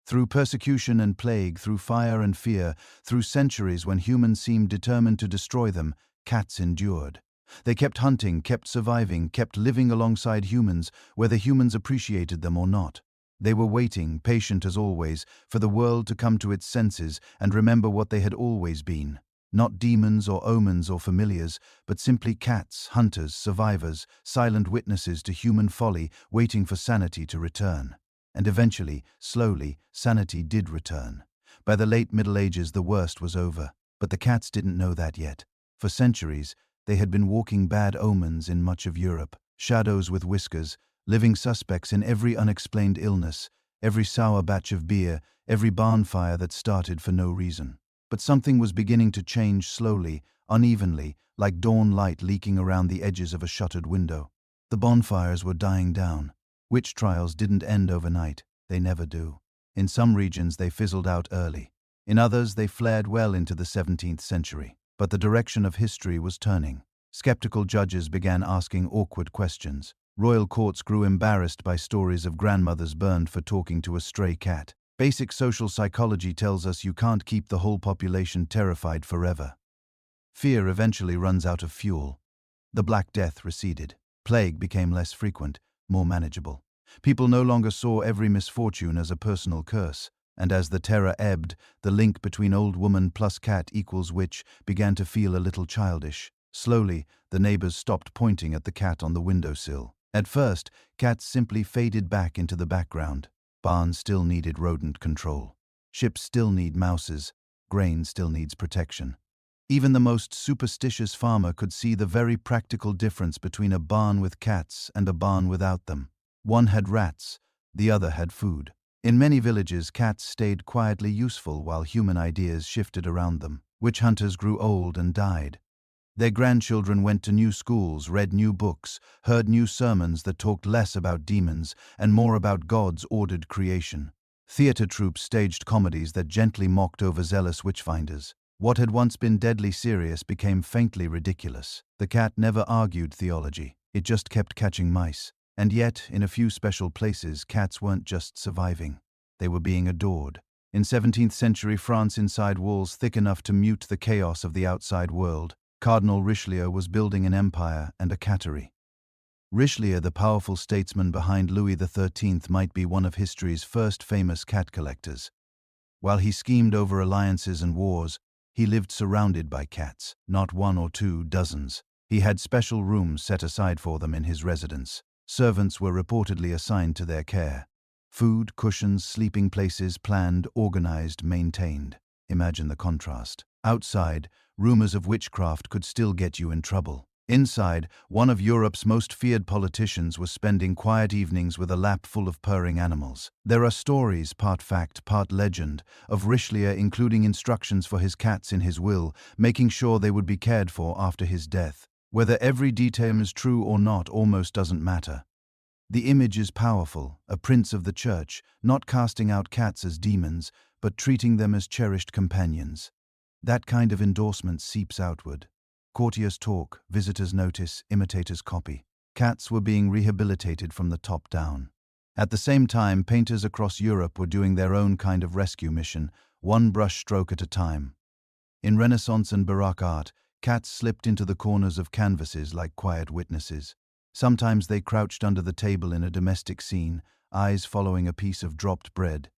Through persecution and plague, through fire and fear, through centuries when humans seemed determined to destroy them, cats endured. They kept hunting, kept surviving, kept living alongside humans, whether humans appreciated them or not. They were waiting, patient as always, for the world to come to its senses and remember what they had always been. Not demons or omens or familiars, but simply cats, hunters, survivors, silent witnesses to human folly, waiting for sanity to return. And eventually, slowly, sanity did return. By the late Middle Ages, the worst was over, but the cats didn't know that yet. For centuries, they had been walking bad omens in much of Europe, shadows with whiskers, living suspects in every unexplained illness, every sour batch of beer, every barn fire that started for no reason. But something was beginning to change slowly, unevenly, like dawn light leaking around the edges of a shuttered window. The bonfires were dying down. Witch trials didn't end overnight. They never do. In some regions they fizzled out early. In others they flared well into the 17th century. But the direction of history was turning. Skeptical judges began asking awkward questions. Royal courts grew embarrassed by stories of grandmothers burned for talking to a stray cat. Basic social psychology tells us you can't keep the whole population terrified forever. Fear eventually runs out of fuel. The Black Death receded. Plague became less frequent, more manageable. People no longer saw every misfortune as a personal curse. And as the terror ebbed, the link between old woman plus cat equals witch began to feel a little childish. Slowly, the neighbors stopped pointing at the cat on the windowsill. At first, cats simply faded back into the background. Barns still needed rodent control. Ships still need mouses. Grain still needs protection. Even the most superstitious farmer could see the very practical difference between a barn with cats and a barn without them. One had rats, the other had food. In many villages, cats stayed quietly useful while human ideas shifted around them. Witch hunters grew old and died. Their grandchildren went to new schools, read new books, heard new sermons that talked less about demons and more about God's ordered creation. Theater troupes staged comedies that gently mocked overzealous witchfinders. What had once been deadly serious became faintly ridiculous. The cat never argued theology. It just kept catching mice. And yet, in a few special places, cats weren't just surviving. They were being adored. In 17th century France, inside walls thick enough to mute the chaos of the outside world, Cardinal Richelieu was building an empire and a cattery. Richelieu, the powerful statesman behind Louis XIII, might be one of history's first famous cat collectors. While he schemed over alliances and wars, he lived surrounded by cats, not one or two, dozens. He had special rooms set aside for them in his residence. Servants were reportedly assigned to their care. Food, cushions, sleeping places planned, organized, maintained. Imagine the contrast. Outside, rumors of witchcraft could still get you in trouble. Inside, one of Europe's most feared politicians was spending quiet evenings with a lap full of purring animals. There are stories, part fact, part legend, of Richelieu including instructions for his cats in his will, making sure they would be cared for after his death. Whether every detail is true or not almost doesn't matter. The image is powerful, a prince of the church, not casting out cats as demons, but treating them as cherished companions. That kind of endorsement seeps outward. Courtiers talk, visitors notice, imitators copy. Cats were being rehabilitated from the top down. At the same time, painters across Europe were doing their own kind of rescue mission, one brush stroke at a time. In Renaissance and Baroque art, cats slipped into the corners of canvases like quiet witnesses. Sometimes they crouched under the table in a domestic scene, eyes following a piece of dropped bread.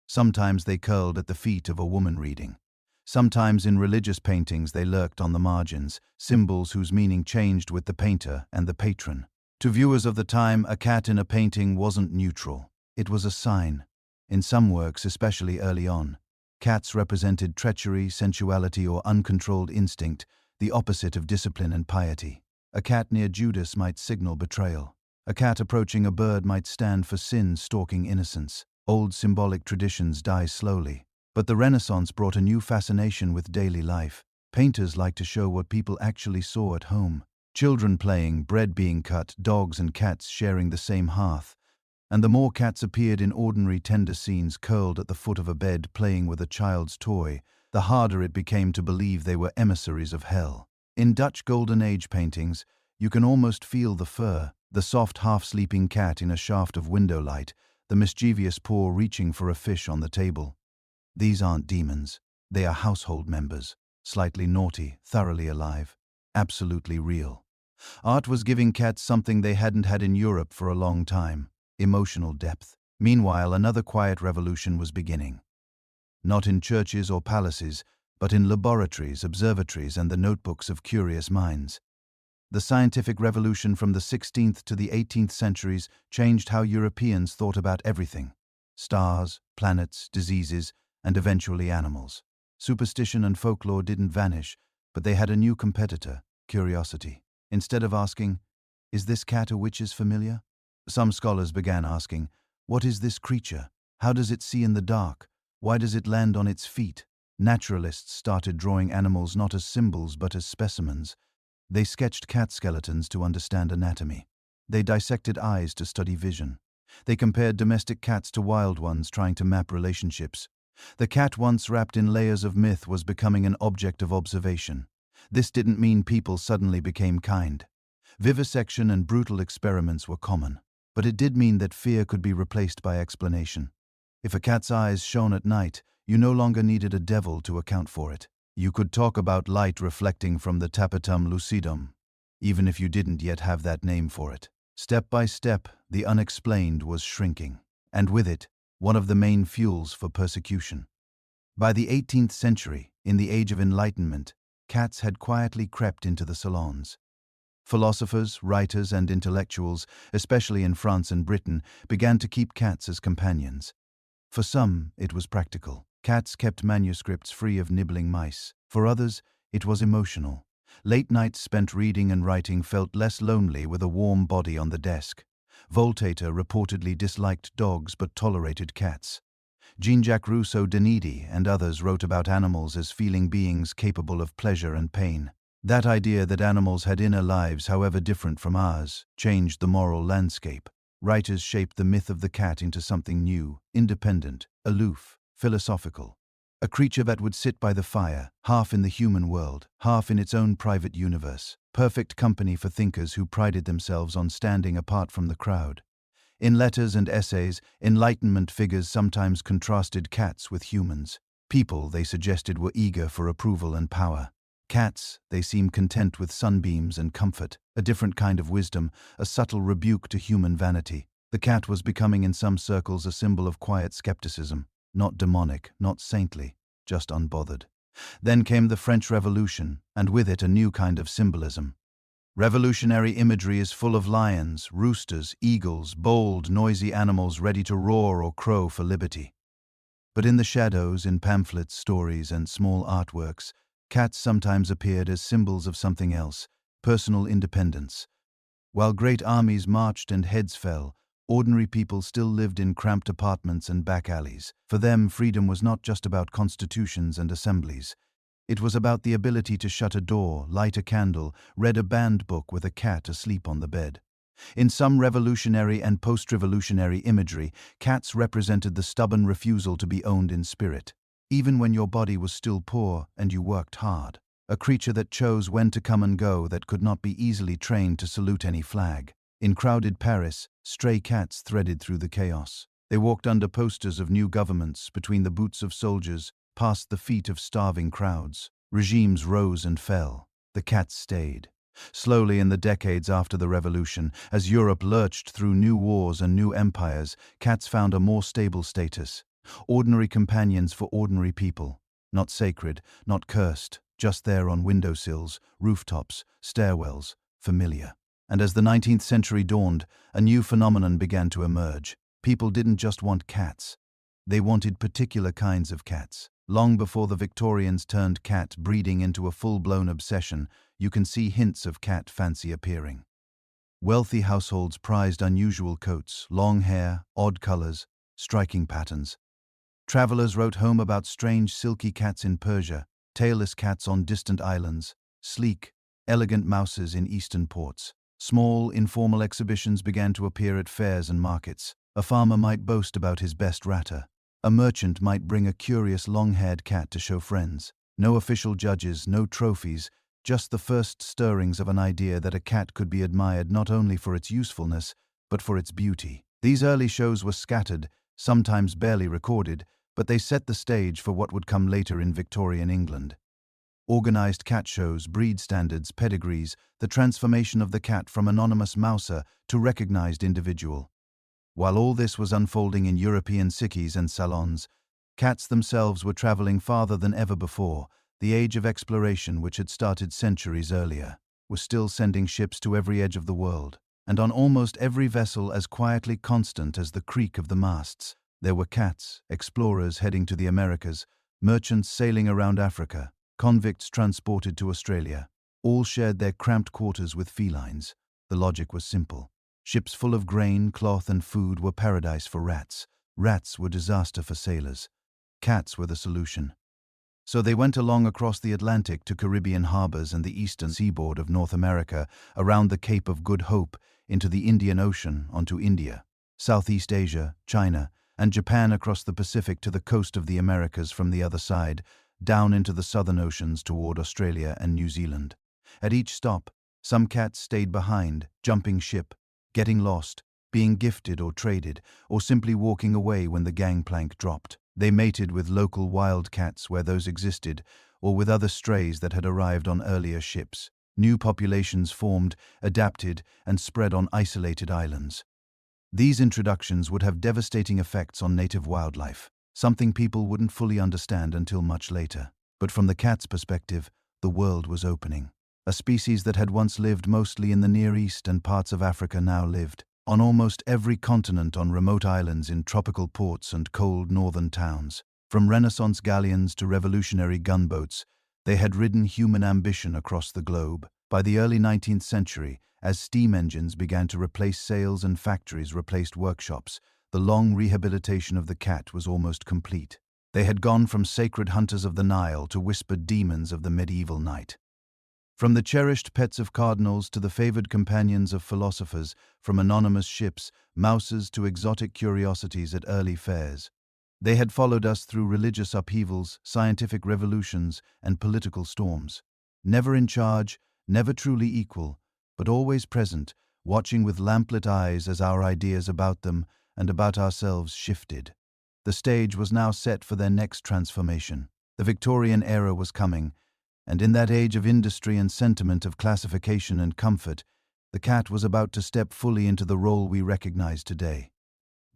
Sometimes they curled at the feet of a woman reading. Sometimes in religious paintings they lurked on the margins, symbols whose meaning changed with the painter and the patron. To viewers of the time, a cat in a painting wasn't neutral. It was a sign. In some works, especially early on, cats represented treachery, sensuality, or uncontrolled instinct, the opposite of discipline and piety. A cat near Judas might signal betrayal. A cat approaching a bird might stand for sin stalking innocence. Old symbolic traditions die slowly. But the Renaissance brought a new fascination with daily life. Painters liked to show what people actually saw at home. Children playing, bread being cut, dogs and cats sharing the same hearth. And the more cats appeared in ordinary tender scenes curled at the foot of a bed playing with a child's toy, the harder it became to believe they were emissaries of hell. In Dutch Golden Age paintings, you can almost feel the fur, the soft half-sleeping cat in a shaft of window light, the mischievous paw reaching for a fish on the table. These aren't demons. They are household members, slightly naughty, thoroughly alive, absolutely real. Art was giving cats something they hadn't had in Europe for a long time: emotional depth. Meanwhile, another quiet revolution was beginning. Not in churches or palaces, but in laboratories, observatories, and the notebooks of curious minds. The scientific revolution from the 16th to the 18th centuries changed how Europeans thought about everything: stars, planets, diseases, and eventually animals. Superstition and folklore didn't vanish, but they had a new competitor: curiosity. Instead of asking, "Is this cat a witch's familiar?" some scholars began asking, "What is this creature? How does it see in the dark? Why does it land on its feet?" Naturalists started drawing animals not as symbols but as specimens. They sketched cat skeletons to understand anatomy. They dissected eyes to study vision. They compared domestic cats to wild ones, trying to map relationships. The cat, once wrapped in layers of myth, was becoming an object of observation. This didn't mean people suddenly became kind. Vivisection and brutal experiments were common. But it did mean that fear could be replaced by explanation. If a cat's eyes shone at night, you no longer needed a devil to account for it. You could talk about light reflecting from the tapetum lucidum, even if you didn't yet have that name for it. Step by step, the unexplained was shrinking, and with it, one of the main fuels for persecution. By the 18th century, in the Age of Enlightenment, cats had quietly crept into the salons. Philosophers, writers, and intellectuals, especially in France and Britain, began to keep cats as companions. For some, it was practical. Cats kept manuscripts free of nibbling mice. For others, it was emotional. Late nights spent reading and writing felt less lonely with a warm body on the desk. Voltaire reportedly disliked dogs but tolerated cats. Jean-Jacques Rousseau-Denidi and others wrote about animals as feeling beings capable of pleasure and pain. That idea that animals had inner lives, however different from ours, changed the moral landscape. Writers shaped the myth of the cat into something new, independent, aloof, philosophical. A creature that would sit by the fire, half in the human world, half in its own private universe. Perfect company for thinkers who prided themselves on standing apart from the crowd. In letters and essays, Enlightenment figures sometimes contrasted cats with humans. People, they suggested, were eager for approval and power. Cats, they seem content with sunbeams and comfort, a different kind of wisdom, a subtle rebuke to human vanity. The cat was becoming in some circles a symbol of quiet skepticism, not demonic, not saintly, just unbothered. Then came the French Revolution, and with it a new kind of symbolism. Revolutionary imagery is full of lions, roosters, eagles, bold, noisy animals ready to roar or crow for liberty. But in the shadows, in pamphlets, stories, and small artworks, cats sometimes appeared as symbols of something else, personal independence. While great armies marched and heads fell, ordinary people still lived in cramped apartments and back alleys. For them, freedom was not just about constitutions and assemblies. It was about the ability to shut a door, light a candle, read a banned book with a cat asleep on the bed. In some revolutionary and post-revolutionary imagery, cats represented the stubborn refusal to be owned in spirit. Even when your body was still poor and you worked hard. A creature that chose when to come and go, that could not be easily trained to salute any flag. In crowded Paris, stray cats threaded through the chaos. They walked under posters of new governments, between the boots of soldiers, past the feet of starving crowds. Regimes rose and fell. The cats stayed. Slowly, in the decades after the revolution, as Europe lurched through new wars and new empires, cats found a more stable status. Ordinary companions for ordinary people. Not sacred, not cursed, just there on windowsills, rooftops, stairwells, familiar. And as the 19th century dawned, a new phenomenon began to emerge. People didn't just want cats. They wanted particular kinds of cats. Long before the Victorians turned cat breeding into a full-blown obsession, you can see hints of cat fancy appearing. Wealthy households prized unusual coats, long hair, odd colors, striking patterns. Travelers wrote home about strange silky cats in Persia, tailless cats on distant islands, sleek, elegant mouses in eastern ports. Small, informal exhibitions began to appear at fairs and markets. A farmer might boast about his best ratter. A merchant might bring a curious long-haired cat to show friends. No official judges, no trophies, just the first stirrings of an idea that a cat could be admired not only for its usefulness, but for its beauty. These early shows were scattered, sometimes barely recorded, but they set the stage for what would come later in Victorian England. Organized cat shows, breed standards, pedigrees, the transformation of the cat from anonymous mouser to recognized individual. While all this was unfolding in European sickies and salons, cats themselves were traveling farther than ever before. The age of exploration, which had started centuries earlier, was still sending ships to every edge of the world. And on almost every vessel, as quietly constant as the creak of the masts, there were cats, explorers heading to the Americas, merchants sailing around Africa, convicts transported to Australia. All shared their cramped quarters with felines. The logic was simple. Ships full of grain, cloth, and food were paradise for rats. Rats were disaster for sailors. Cats were the solution. So they went along across the Atlantic to Caribbean harbors and the eastern seaboard of North America, around the Cape of Good Hope, into the Indian Ocean, onto India, Southeast Asia, China, and Japan, across the Pacific to the coast of the Americas from the other side, down into the southern oceans toward Australia and New Zealand. At each stop, some cats stayed behind, jumping ship, getting lost, being gifted or traded, or simply walking away when the gangplank dropped. They mated with local wild cats where those existed, or with other strays that had arrived on earlier ships. New populations formed, adapted, and spread on isolated islands. These introductions would have devastating effects on native wildlife, something people wouldn't fully understand until much later. But from the cat's perspective, the world was opening. A species that had once lived mostly in the Near East and parts of Africa now lived on almost every continent, on remote islands, in tropical ports and cold northern towns. From Renaissance galleons to revolutionary gunboats, they had ridden human ambition across the globe. By the early 19th century, as steam engines began to replace sails and factories replaced workshops, the long rehabilitation of the cat was almost complete. They had gone from sacred hunters of the Nile to whispered demons of the medieval night. From the cherished pets of cardinals to the favored companions of philosophers, from anonymous ships, mouses to exotic curiosities at early fairs. They had followed us through religious upheavals, scientific revolutions, and political storms. Never in charge, never truly equal, but always present, watching with lamplit eyes as our ideas about them and about ourselves shifted. The stage was now set for their next transformation. The Victorian era was coming, And in that age of industry and sentiment, of classification and comfort, the cat was about to step fully into the role we recognize today.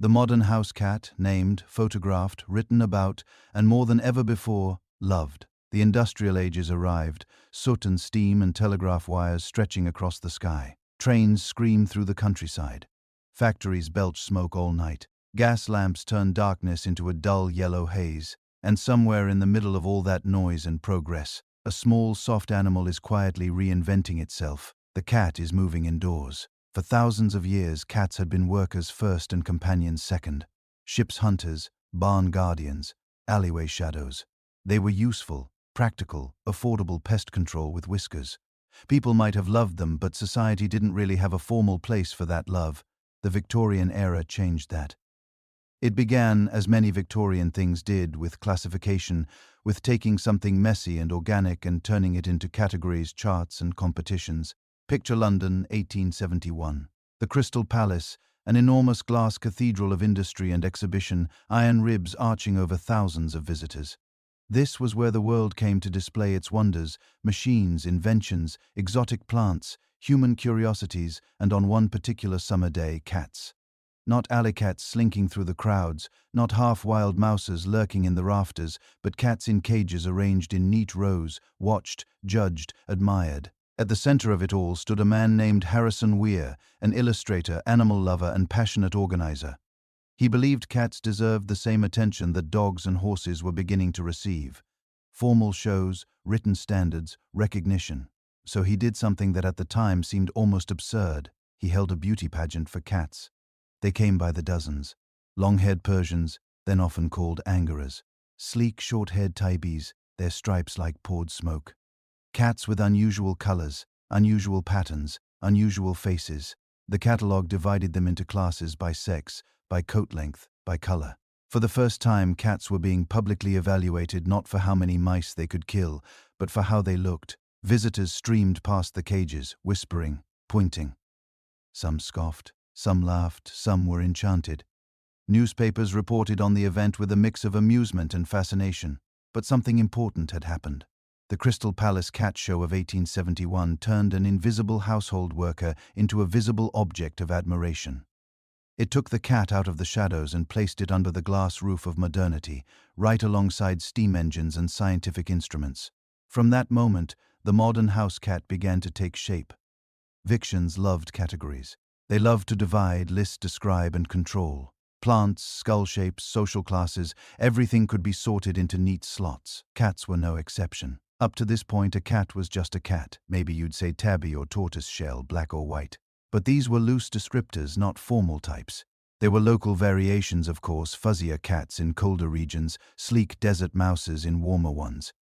The modern house cat, named, photographed, written about, and more than ever before, loved. The industrial ages arrived, soot and steam and telegraph wires stretching across the sky. Trains scream through the countryside. Factories belch smoke all night. Gas lamps turn darkness into a dull yellow haze. And somewhere in the middle of all that noise and progress, a small, soft animal is quietly reinventing itself. The cat is moving indoors. For thousands of years, cats had been workers first and companions second. Ship's hunters, barn guardians, alleyway shadows. They were useful, practical, affordable pest control with whiskers. People might have loved them, but society didn't really have a formal place for that love. The Victorian era changed that. It began, as many Victorian things did, with classification, with taking something messy and organic and turning it into categories, charts, and competitions. Picture London, 1871. The Crystal Palace, an enormous glass cathedral of industry and exhibition, iron ribs arching over thousands of visitors. This was where the world came to display its wonders, machines, inventions, exotic plants, human curiosities, and on one particular summer day, cats. Not alley cats slinking through the crowds, not half-wild mouses lurking in the rafters, but cats in cages arranged in neat rows, watched, judged, admired. At the center of it all stood a man named Harrison Weir, an illustrator, animal lover, and passionate organizer. He believed cats deserved the same attention that dogs and horses were beginning to receive. Formal shows, written standards, recognition. So he did something that at the time seemed almost absurd. He held a beauty pageant for cats. They came by the dozens. Long-haired Persians, then often called Angoras. Sleek, short-haired Tibes, their stripes like poured smoke. Cats with unusual colors, unusual patterns, unusual faces. The catalogue divided them into classes by sex, by coat length, by color. For the first time, cats were being publicly evaluated not for how many mice they could kill, but for how they looked. Visitors streamed past the cages, whispering, pointing. Some scoffed, some laughed, some were enchanted. Newspapers reported on the event with a mix of amusement and fascination. But something important had happened. The Crystal Palace Cat Show of 1871 turned an invisible household worker into a visible object of admiration. It took the cat out of the shadows and placed it under the glass roof of modernity, right alongside steam engines and scientific instruments. From that moment, the modern house cat began to take shape. Victions loved categories. They loved to divide, list, describe, and control. Plants, skull shapes, social classes, everything could be sorted into neat slots. Cats were no exception. Up to this point, a cat was just a cat. Maybe you'd say tabby or tortoise shell, black or white. But these were loose descriptors, not formal types. There were local variations, of course, fuzzier cats in colder regions, sleek desert mouses in warmer ones.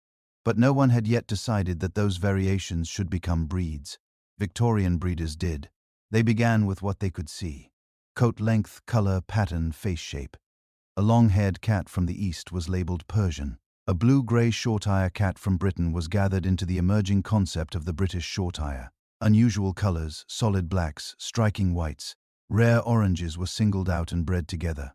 But no one had yet decided that those variations should become breeds. Victorian breeders did. They began with what they could see. Coat length, color, pattern, face shape. A long-haired cat from the east was labeled Persian. A blue-grey short-hair cat from Britain was gathered into the emerging concept of the British short-hair. Unusual colors, solid blacks, striking whites, rare oranges were singled out and bred together.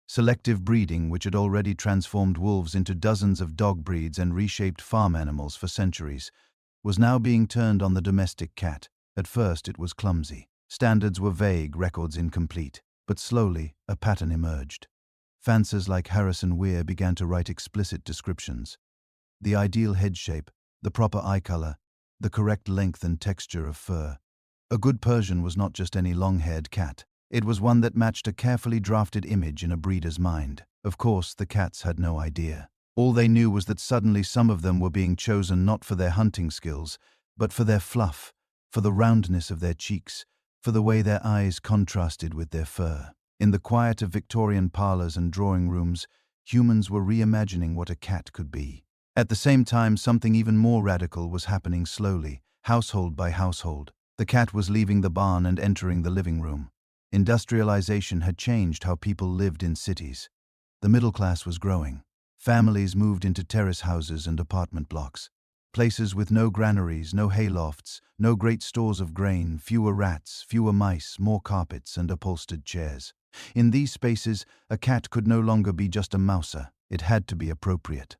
Selective breeding, which had already transformed wolves into dozens of dog breeds and reshaped farm animals for centuries, was now being turned on the domestic cat. At first it was clumsy. Standards were vague, records incomplete. But slowly, a pattern emerged. Fanciers like Harrison Weir began to write explicit descriptions. The ideal head shape, the proper eye color, the correct length and texture of fur. A good Persian was not just any long-haired cat. It was one that matched a carefully drafted image in a breeder's mind. Of course, the cats had no idea. All they knew was that suddenly some of them were being chosen not for their hunting skills, but for their fluff, for the roundness of their cheeks, for the way their eyes contrasted with their fur. In the quiet of Victorian parlors and drawing rooms, humans were reimagining what a cat could be. At the same time, something even more radical was happening slowly, household by household. The cat was leaving the barn and entering the living room. Industrialization had changed how people lived in cities. The middle class was growing. Families moved into terrace houses and apartment blocks. Places with no granaries, no haylofts, no great stores of grain, fewer rats, fewer mice, more carpets and upholstered chairs. In these spaces, a cat could no longer be just a mouser. It had to be appropriate.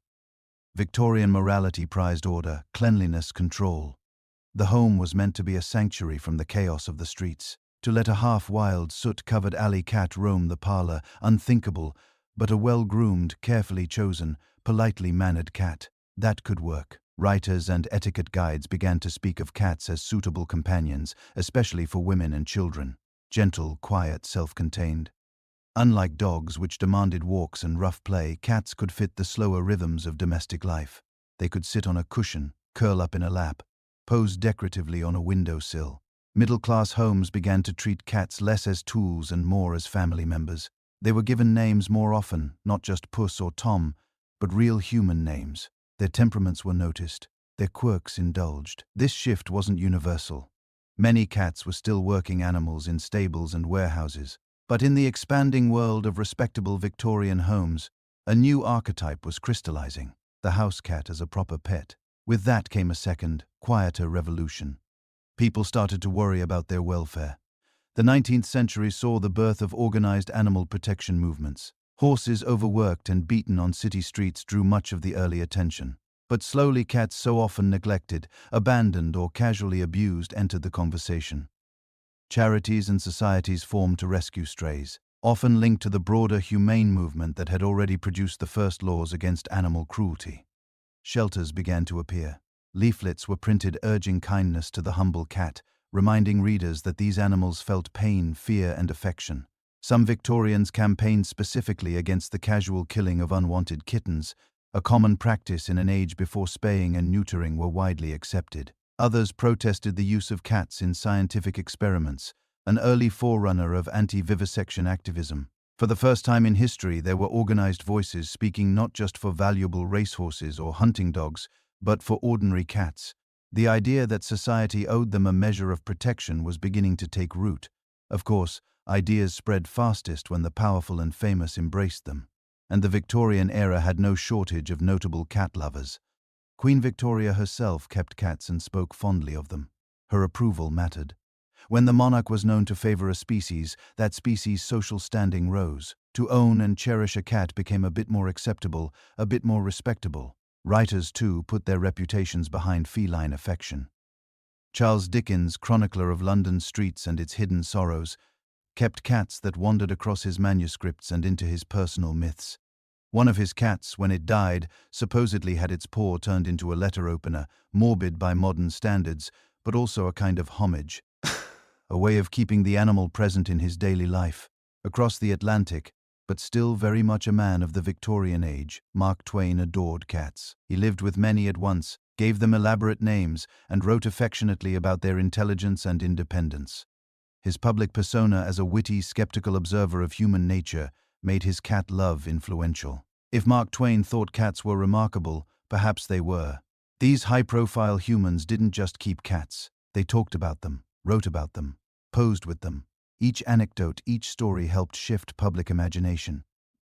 Victorian morality prized order, cleanliness, control. The home was meant to be a sanctuary from the chaos of the streets. To let a half-wild, soot-covered alley cat roam the parlor, unthinkable, but a well-groomed, carefully chosen, politely mannered cat, that could work. Writers and etiquette guides began to speak of cats as suitable companions, especially for women and children. Gentle, quiet, self-contained. Unlike dogs, which demanded walks and rough play, cats could fit the slower rhythms of domestic life. They could sit on a cushion, curl up in a lap, pose decoratively on a windowsill. Middle-class homes began to treat cats less as tools and more as family members. They were given names more often, not just Puss or Tom, but real human names. Their temperaments were noticed, their quirks indulged. This shift wasn't universal. Many cats were still working animals in stables and warehouses. But in the expanding world of respectable Victorian homes, a new archetype was crystallizing: the house cat as a proper pet. With that came a second, quieter revolution. People started to worry about their welfare. The 19th century saw the birth of organized animal protection movements. Horses overworked and beaten on city streets drew much of the early attention. But slowly cats so often neglected, abandoned, or casually abused entered the conversation. Charities and societies formed to rescue strays, often linked to the broader humane movement that had already produced the first laws against animal cruelty. Shelters began to appear. Leaflets were printed urging kindness to the humble cat, reminding readers that these animals felt pain, fear, and affection. Some Victorians campaigned specifically against the casual killing of unwanted kittens, a common practice in an age before spaying and neutering were widely accepted. Others protested the use of cats in scientific experiments, an early forerunner of anti-vivisection activism. For the first time in history, there were organized voices speaking not just for valuable racehorses or hunting dogs, but for ordinary cats. The idea that society owed them a measure of protection was beginning to take root. Of course, ideas spread fastest when the powerful and famous embraced them. And the Victorian era had no shortage of notable cat lovers. Queen Victoria herself kept cats and spoke fondly of them. Her approval mattered. When the monarch was known to favor a species, that species' social standing rose. To own and cherish a cat became a bit more acceptable, a bit more respectable. Writers, too, put their reputations behind feline affection. Charles Dickens, chronicler of London's streets and its hidden sorrows, kept cats that wandered across his manuscripts and into his personal myths. One of his cats, when it died, supposedly had its paw turned into a letter opener, morbid by modern standards, but also a kind of homage. A way of keeping the animal present in his daily life. Across the Atlantic, but still very much a man of the Victorian age, Mark Twain adored cats. He lived with many at once, gave them elaborate names, and wrote affectionately about their intelligence and independence. His public persona as a witty, skeptical observer of human nature made his cat love influential. If Mark Twain thought cats were remarkable, perhaps they were. These high-profile humans didn't just keep cats. They talked about them, wrote about them, posed with them. Each anecdote, each story helped shift public imagination.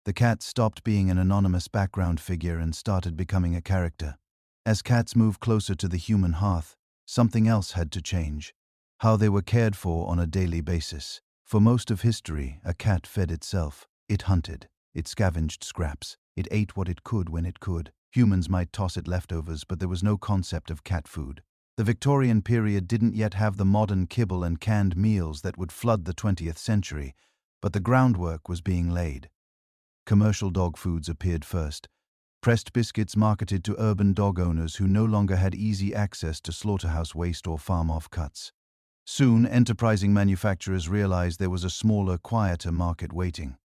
The cat stopped being an anonymous background figure and started becoming a character. As cats moved closer to the human hearth, something else had to change: how they were cared for on a daily basis. For most of history, a cat fed itself. It hunted. It scavenged scraps. It ate what it could when it could. Humans might toss it leftovers, but there was no concept of cat food. The Victorian period didn't yet have the modern kibble and canned meals that would flood the 20th century, but the groundwork was being laid. Commercial dog foods appeared first. Pressed biscuits marketed to urban dog owners who no longer had easy access to slaughterhouse waste or farm offcuts. Soon, enterprising manufacturers realized there was a smaller, quieter market waiting.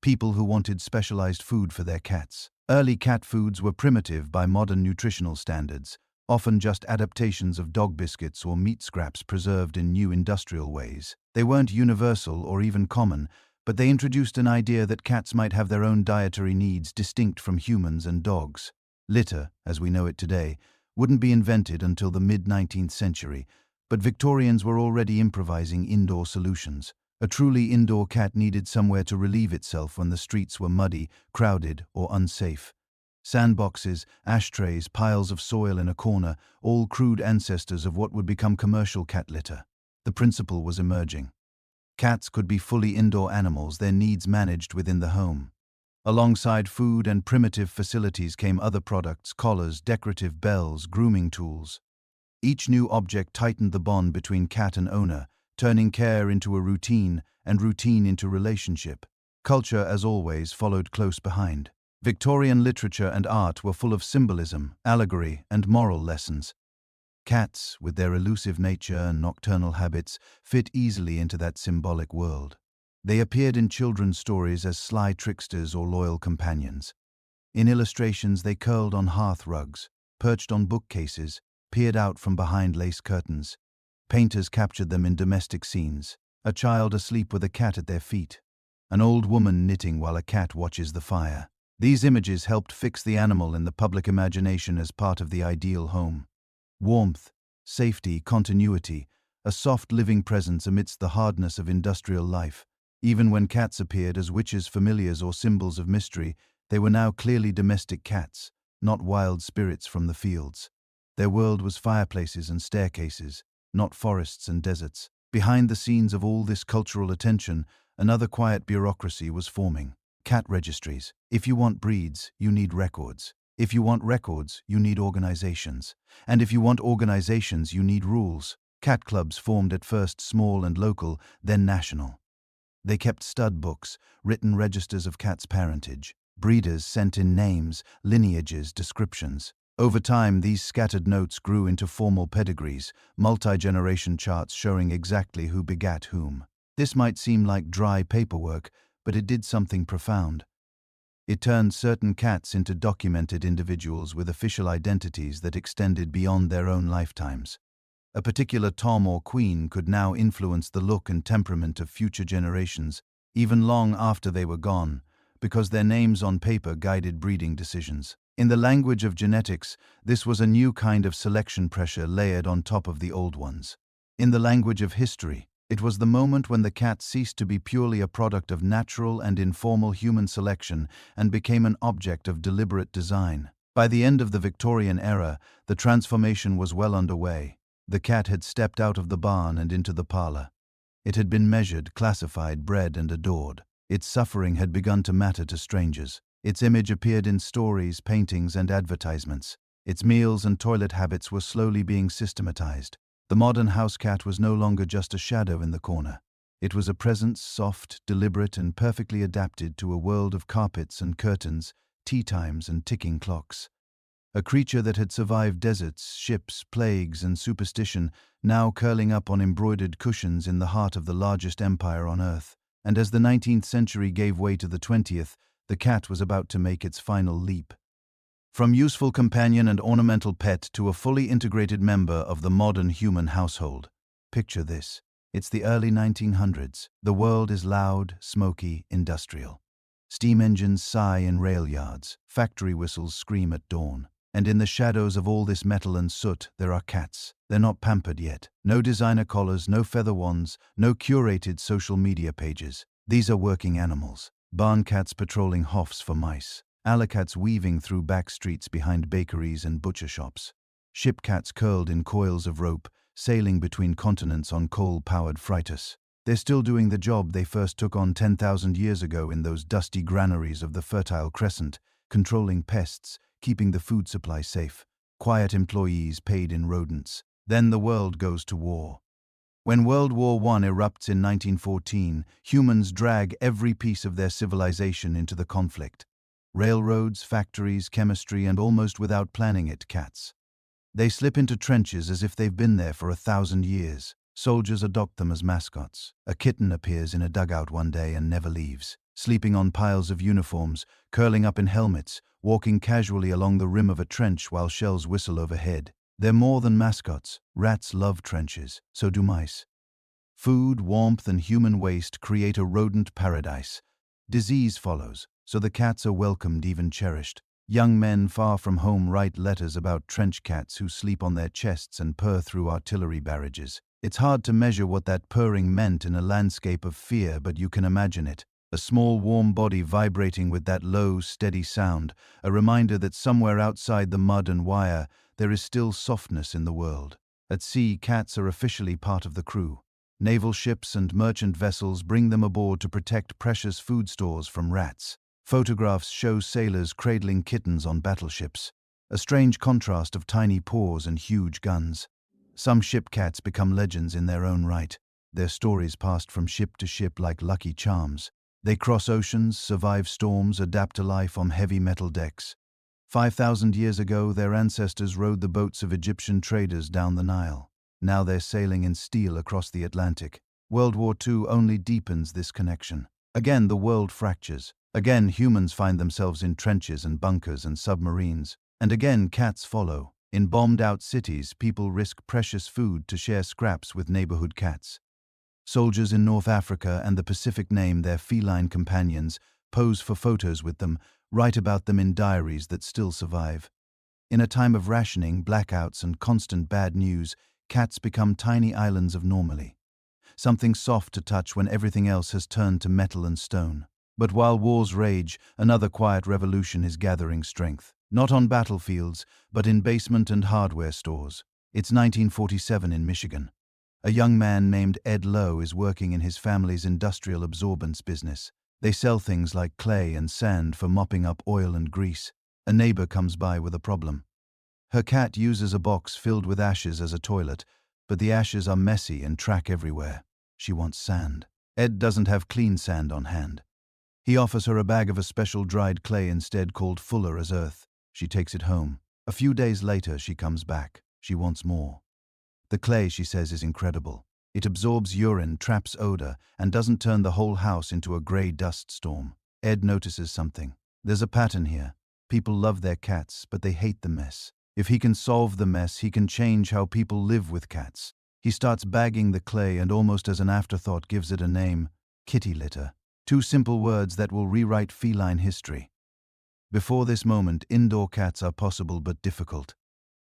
People who wanted specialized food for their cats. Early cat foods were primitive by modern nutritional standards, often just adaptations of dog biscuits or meat scraps preserved in new industrial ways. They weren't universal or even common, but they introduced an idea that cats might have their own dietary needs distinct from humans and dogs. Litter, as we know it today, wouldn't be invented until the mid-19th century, but Victorians were already improvising indoor solutions. A truly indoor cat needed somewhere to relieve itself when the streets were muddy, crowded, or unsafe. Sandboxes, ashtrays, piles of soil in a corner, all crude ancestors of what would become commercial cat litter. The principle was emerging. Cats could be fully indoor animals, their needs managed within the home. Alongside food and primitive facilities came other products: collars, decorative bells, grooming tools. Each new object tightened the bond between cat and owner, turning care into a routine and routine into relationship. Culture, as always, followed close behind. Victorian literature and art were full of symbolism, allegory, and moral lessons. Cats, with their elusive nature and nocturnal habits, fit easily into that symbolic world. They appeared in children's stories as sly tricksters or loyal companions. In illustrations, they curled on hearth rugs, perched on bookcases, peered out from behind lace curtains. Painters captured them in domestic scenes: a child asleep with a cat at their feet, an old woman knitting while a cat watches the fire. These images helped fix the animal in the public imagination as part of the ideal home. Warmth, safety, continuity, a soft living presence amidst the hardness of industrial life. Even when cats appeared as witches, familiars, or symbols of mystery, they were now clearly domestic cats, not wild spirits from the fields. Their world was fireplaces and staircases, not forests and deserts. Behind the scenes of all this cultural attention, another quiet bureaucracy was forming. Cat registries. If you want breeds, you need records. If you want records, you need organizations. And if you want organizations, you need rules. Cat clubs formed at first small and local, then national. They kept stud books, written registers of cats' parentage. Breeders sent in names, lineages, descriptions. Over time, these scattered notes grew into formal pedigrees, multi-generation charts showing exactly who begat whom. This might seem like dry paperwork, but it did something profound. It turned certain cats into documented individuals with official identities that extended beyond their own lifetimes. A particular Tom or Queen could now influence the look and temperament of future generations, even long after they were gone, because their names on paper guided breeding decisions. In the language of genetics, this was a new kind of selection pressure layered on top of the old ones. In the language of history, it was the moment when the cat ceased to be purely a product of natural and informal human selection and became an object of deliberate design. By the end of the Victorian era, the transformation was well underway. The cat had stepped out of the barn and into the parlor. It had been measured, classified, bred, and adored. Its suffering had begun to matter to strangers. Its image appeared in stories, paintings, and advertisements. Its meals and toilet habits were slowly being systematized. The modern house cat was no longer just a shadow in the corner. It was a presence, soft, deliberate, and perfectly adapted to a world of carpets and curtains, tea times, and ticking clocks. A creature that had survived deserts, ships, plagues, and superstition, now curling up on embroidered cushions in the heart of the largest empire on earth. And as the 19th century gave way to the 20th, the cat was about to make its final leap. From useful companion and ornamental pet to a fully integrated member of the modern human household. Picture this. It's the early 1900s. The world is loud, smoky, industrial. Steam engines sigh in rail yards. Factory whistles scream at dawn. And in the shadows of all this metal and soot, there are cats. They're not pampered yet. No designer collars, no feather wands, no curated social media pages. These are working animals. Barn cats patrolling hofs for mice. Alley cats weaving through back streets behind bakeries and butcher shops. Ship cats curled in coils of rope, sailing between continents on coal-powered freighters. They're still doing the job they first took on 10,000 years ago in those dusty granaries of the Fertile Crescent, controlling pests, keeping the food supply safe. Quiet employees paid in rodents. Then the world goes to war. When World War I erupts in 1914, humans drag every piece of their civilization into the conflict. Railroads, factories, chemistry, and almost without planning it, cats. They slip into trenches as if they've been there for 1,000 years. Soldiers adopt them as mascots. A kitten appears in a dugout one day and never leaves, sleeping on piles of uniforms, curling up in helmets, walking casually along the rim of a trench while shells whistle overhead. They're more than mascots. Rats love trenches, so do mice. Food, warmth, and human waste create a rodent paradise. Disease follows, so the cats are welcomed, even cherished. Young men far from home write letters about trench cats who sleep on their chests and purr through artillery barrages. It's hard to measure what that purring meant in a landscape of fear, but you can imagine it. A small warm body vibrating with that low, steady sound, a reminder that somewhere outside the mud and wire, there is still softness in the world. At sea, cats are officially part of the crew. Naval ships and merchant vessels bring them aboard to protect precious food stores from rats. Photographs show sailors cradling kittens on battleships, a strange contrast of tiny paws and huge guns. Some ship cats become legends in their own right, their stories passed from ship to ship like lucky charms. They cross oceans, survive storms, adapt to life on heavy metal decks. 5,000 years ago, their ancestors rowed the boats of Egyptian traders down the Nile. Now they're sailing in steel across the Atlantic. World War II only deepens this connection. Again, the world fractures. Again, humans find themselves in trenches and bunkers and submarines. And again, cats follow. In bombed-out cities, people risk precious food to share scraps with neighborhood cats. Soldiers in North Africa and the Pacific name their feline companions, pose for photos with them, write about them in diaries that still survive. In a time of rationing, blackouts, and constant bad news, cats become tiny islands of normalcy. Something soft to touch when everything else has turned to metal and stone. But while wars rage, another quiet revolution is gathering strength. Not on battlefields, but in basement and hardware stores. It's 1947 in Michigan. A young man named Ed Lowe is working in his family's industrial absorbents business. They sell things like clay and sand for mopping up oil and grease. A neighbor comes by with a problem. Her cat uses a box filled with ashes as a toilet, but the ashes are messy and track everywhere. She wants sand. Ed doesn't have clean sand on hand. He offers her a bag of a special dried clay instead called Fuller as Earth. She takes it home. A few days later, she comes back. She wants more. The clay, she says, is incredible. It absorbs urine, traps odor, and doesn't turn the whole house into a gray dust storm. Ed notices something. There's a pattern here. People love their cats, but they hate the mess. If he can solve the mess, he can change how people live with cats. He starts bagging the clay and almost as an afterthought gives it a name, kitty litter. 2 simple words that will rewrite feline history. Before this moment, indoor cats are possible but difficult.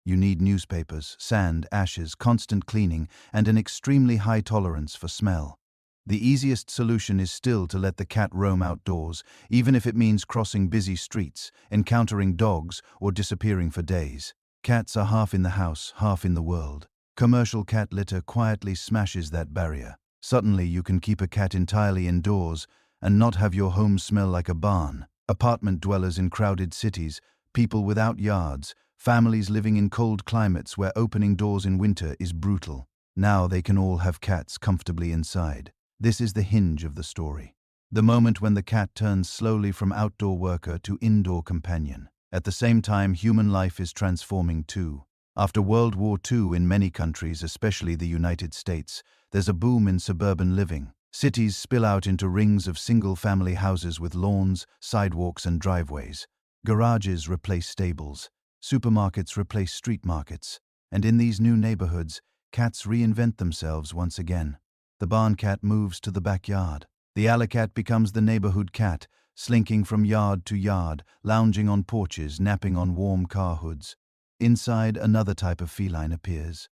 You need newspapers, sand, ashes, constant cleaning, and an extremely high tolerance for smell. The easiest solution is still to let the cat roam outdoors, even if it means crossing busy streets, encountering dogs, or disappearing for days. Cats are half in the house, half in the world. Commercial cat litter quietly smashes that barrier. Suddenly you can keep a cat entirely indoors and not have your home smell like a barn. Apartment dwellers in crowded cities, people without yards, families living in cold climates where opening doors in winter is brutal. Now they can all have cats comfortably inside. This is the hinge of the story. The moment when the cat turns slowly from outdoor worker to indoor companion. At the same time, human life is transforming too. After World War II in many countries, especially the United States, there's a boom in suburban living. Cities spill out into rings of single-family houses with lawns, sidewalks, and driveways. Garages replace stables. Supermarkets replace street markets. And in these new neighborhoods, cats reinvent themselves once again. The barn cat moves to the backyard. The alley cat becomes the neighborhood cat, slinking from yard to yard, lounging on porches, napping on warm car hoods. Inside, another type of feline appears.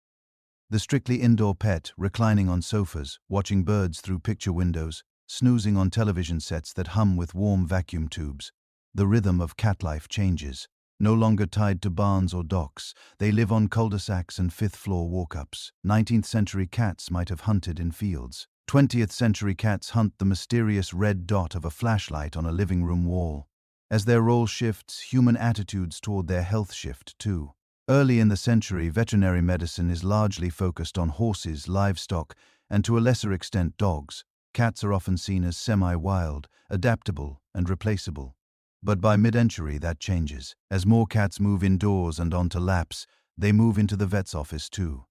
The strictly indoor pet, reclining on sofas, watching birds through picture windows, snoozing on television sets that hum with warm vacuum tubes. The rhythm of cat life changes. No longer tied to barns or docks, they live on cul-de-sacs and fifth-floor walk-ups. 19th century cats might have hunted in fields. 20th century cats hunt the mysterious red dot of a flashlight on a living room wall. As their role shifts, human attitudes toward their health shift too. Early in the century, veterinary medicine is largely focused on horses, livestock, and to a lesser extent dogs. Cats are often seen as semi-wild, adaptable, and replaceable. But by mid-century that changes. As more cats move indoors and onto laps, they move into the vet's office too.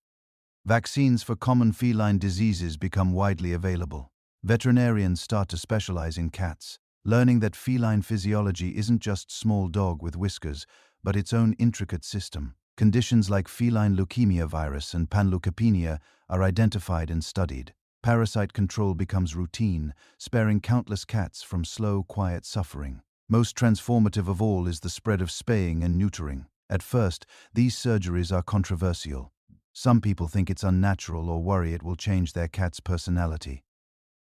Vaccines for common feline diseases become widely available. Veterinarians start to specialize in cats, learning that feline physiology isn't just small dog with whiskers, but its own intricate system. Conditions like feline leukemia virus and panleukopenia are identified and studied. Parasite control becomes routine, sparing countless cats from slow, quiet suffering. Most transformative of all is the spread of spaying and neutering. At first, these surgeries are controversial. Some people think it's unnatural or worry it will change their cat's personality.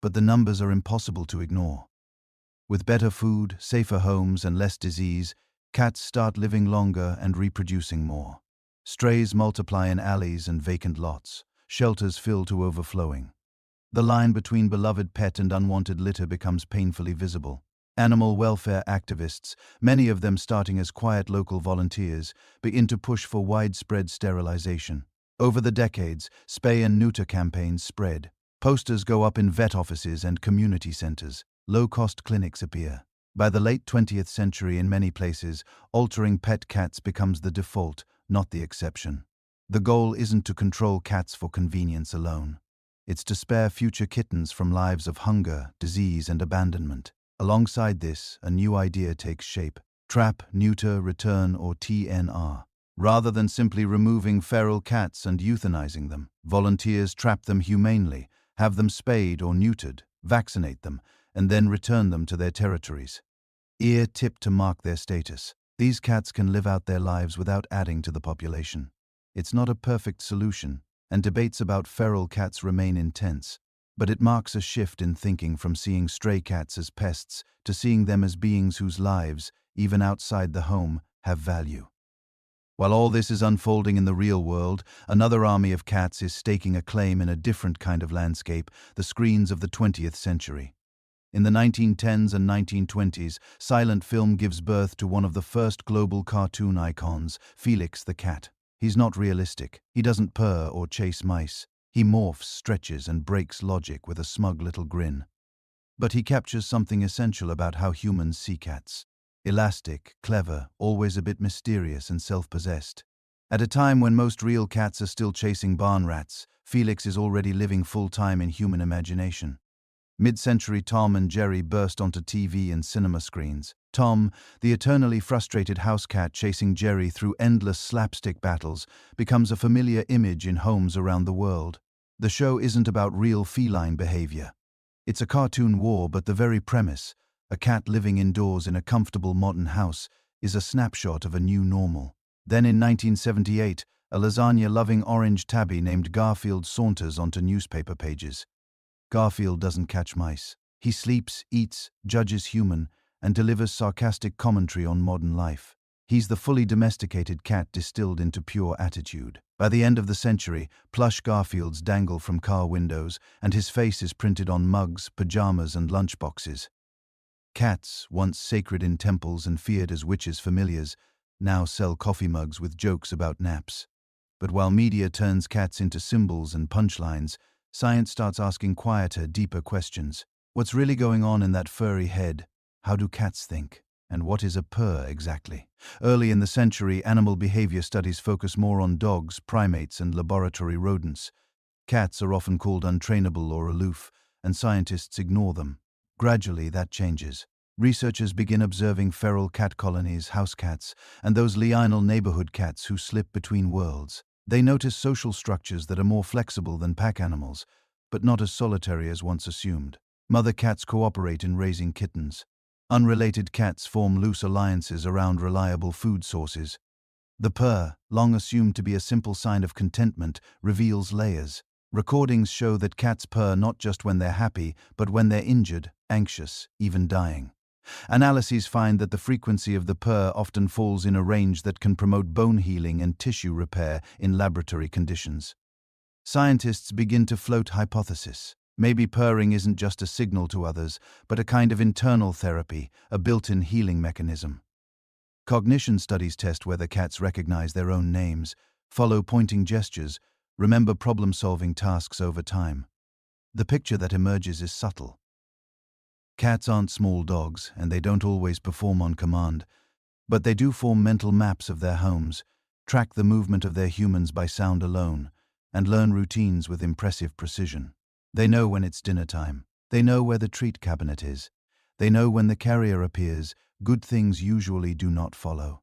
But the numbers are impossible to ignore. With better food, safer homes, and less disease, cats start living longer and reproducing more. Strays multiply in alleys and vacant lots. Shelters fill to overflowing. The line between beloved pet and unwanted litter becomes painfully visible. Animal welfare activists, many of them starting as quiet local volunteers, begin to push for widespread sterilization. Over the decades, spay and neuter campaigns spread. Posters go up in vet offices and community centers. Low-cost clinics appear. By the late 20th century, in many places, altering pet cats becomes the default, not the exception. The goal isn't to control cats for convenience alone. It's to spare future kittens from lives of hunger, disease, and abandonment. Alongside this, a new idea takes shape: trap, neuter, return, or TNR. Rather than simply removing feral cats and euthanizing them, volunteers trap them humanely, have them spayed or neutered, vaccinate them, and then return them to their territories. Ear tipped to mark their status. These cats can live out their lives without adding to the population. It's not a perfect solution, and debates about feral cats remain intense, but it marks a shift in thinking from seeing stray cats as pests to seeing them as beings whose lives, even outside the home, have value. While all this is unfolding in the real world, another army of cats is staking a claim in a different kind of landscape, the screens of the 20th century. In the 1910s and 1920s, silent film gives birth to one of the first global cartoon icons, Felix the cat. He's not realistic. He doesn't purr or chase mice. He morphs, stretches, and breaks logic with a smug little grin. But he captures something essential about how humans see cats. Elastic, clever, always a bit mysterious and self-possessed. At a time when most real cats are still chasing barn rats, Felix is already living full-time in human imagination. Mid-century Tom and Jerry burst onto TV and cinema screens. Tom, the eternally frustrated house cat chasing Jerry through endless slapstick battles, becomes a familiar image in homes around the world. The show isn't about real feline behavior. It's a cartoon war, but the very premise, a cat living indoors in a comfortable modern house, is a snapshot of a new normal. Then in 1978, a lasagna-loving orange tabby named Garfield saunters onto newspaper pages. Garfield doesn't catch mice. He sleeps, eats, judges human, and delivers sarcastic commentary on modern life. He's the fully domesticated cat distilled into pure attitude. By the end of the century, plush Garfields dangle from car windows, and his face is printed on mugs, pajamas, and lunchboxes. Cats, once sacred in temples and feared as witches' familiars, now sell coffee mugs with jokes about naps. But while media turns cats into symbols and punchlines, science starts asking quieter, deeper questions. What's really going on in that furry head? How do cats think? And what is a purr exactly? Early in the century, animal behavior studies focus more on dogs, primates, and laboratory rodents. Cats are often called untrainable or aloof, and scientists ignore them. Gradually, that changes. Researchers begin observing feral cat colonies, house cats, and those lianal neighborhood cats who slip between worlds. They notice social structures that are more flexible than pack animals, but not as solitary as once assumed. Mother cats cooperate in raising kittens. Unrelated cats form loose alliances around reliable food sources. The purr, long assumed to be a simple sign of contentment, reveals layers. Recordings show that cats purr not just when they're happy, but when they're injured, anxious, even dying. Analyses find that the frequency of the purr often falls in a range that can promote bone healing and tissue repair in laboratory conditions. Scientists begin to float hypotheses. Maybe purring isn't just a signal to others, but a kind of internal therapy, a built-in healing mechanism. Cognition studies test whether cats recognize their own names, follow pointing gestures, remember problem-solving tasks over time. The picture that emerges is subtle. Cats aren't small dogs, and they don't always perform on command, but they do form mental maps of their homes, track the movement of their humans by sound alone, and learn routines with impressive precision. They know when it's dinner time. They know where the treat cabinet is. They know when the carrier appears. Good things usually do not follow.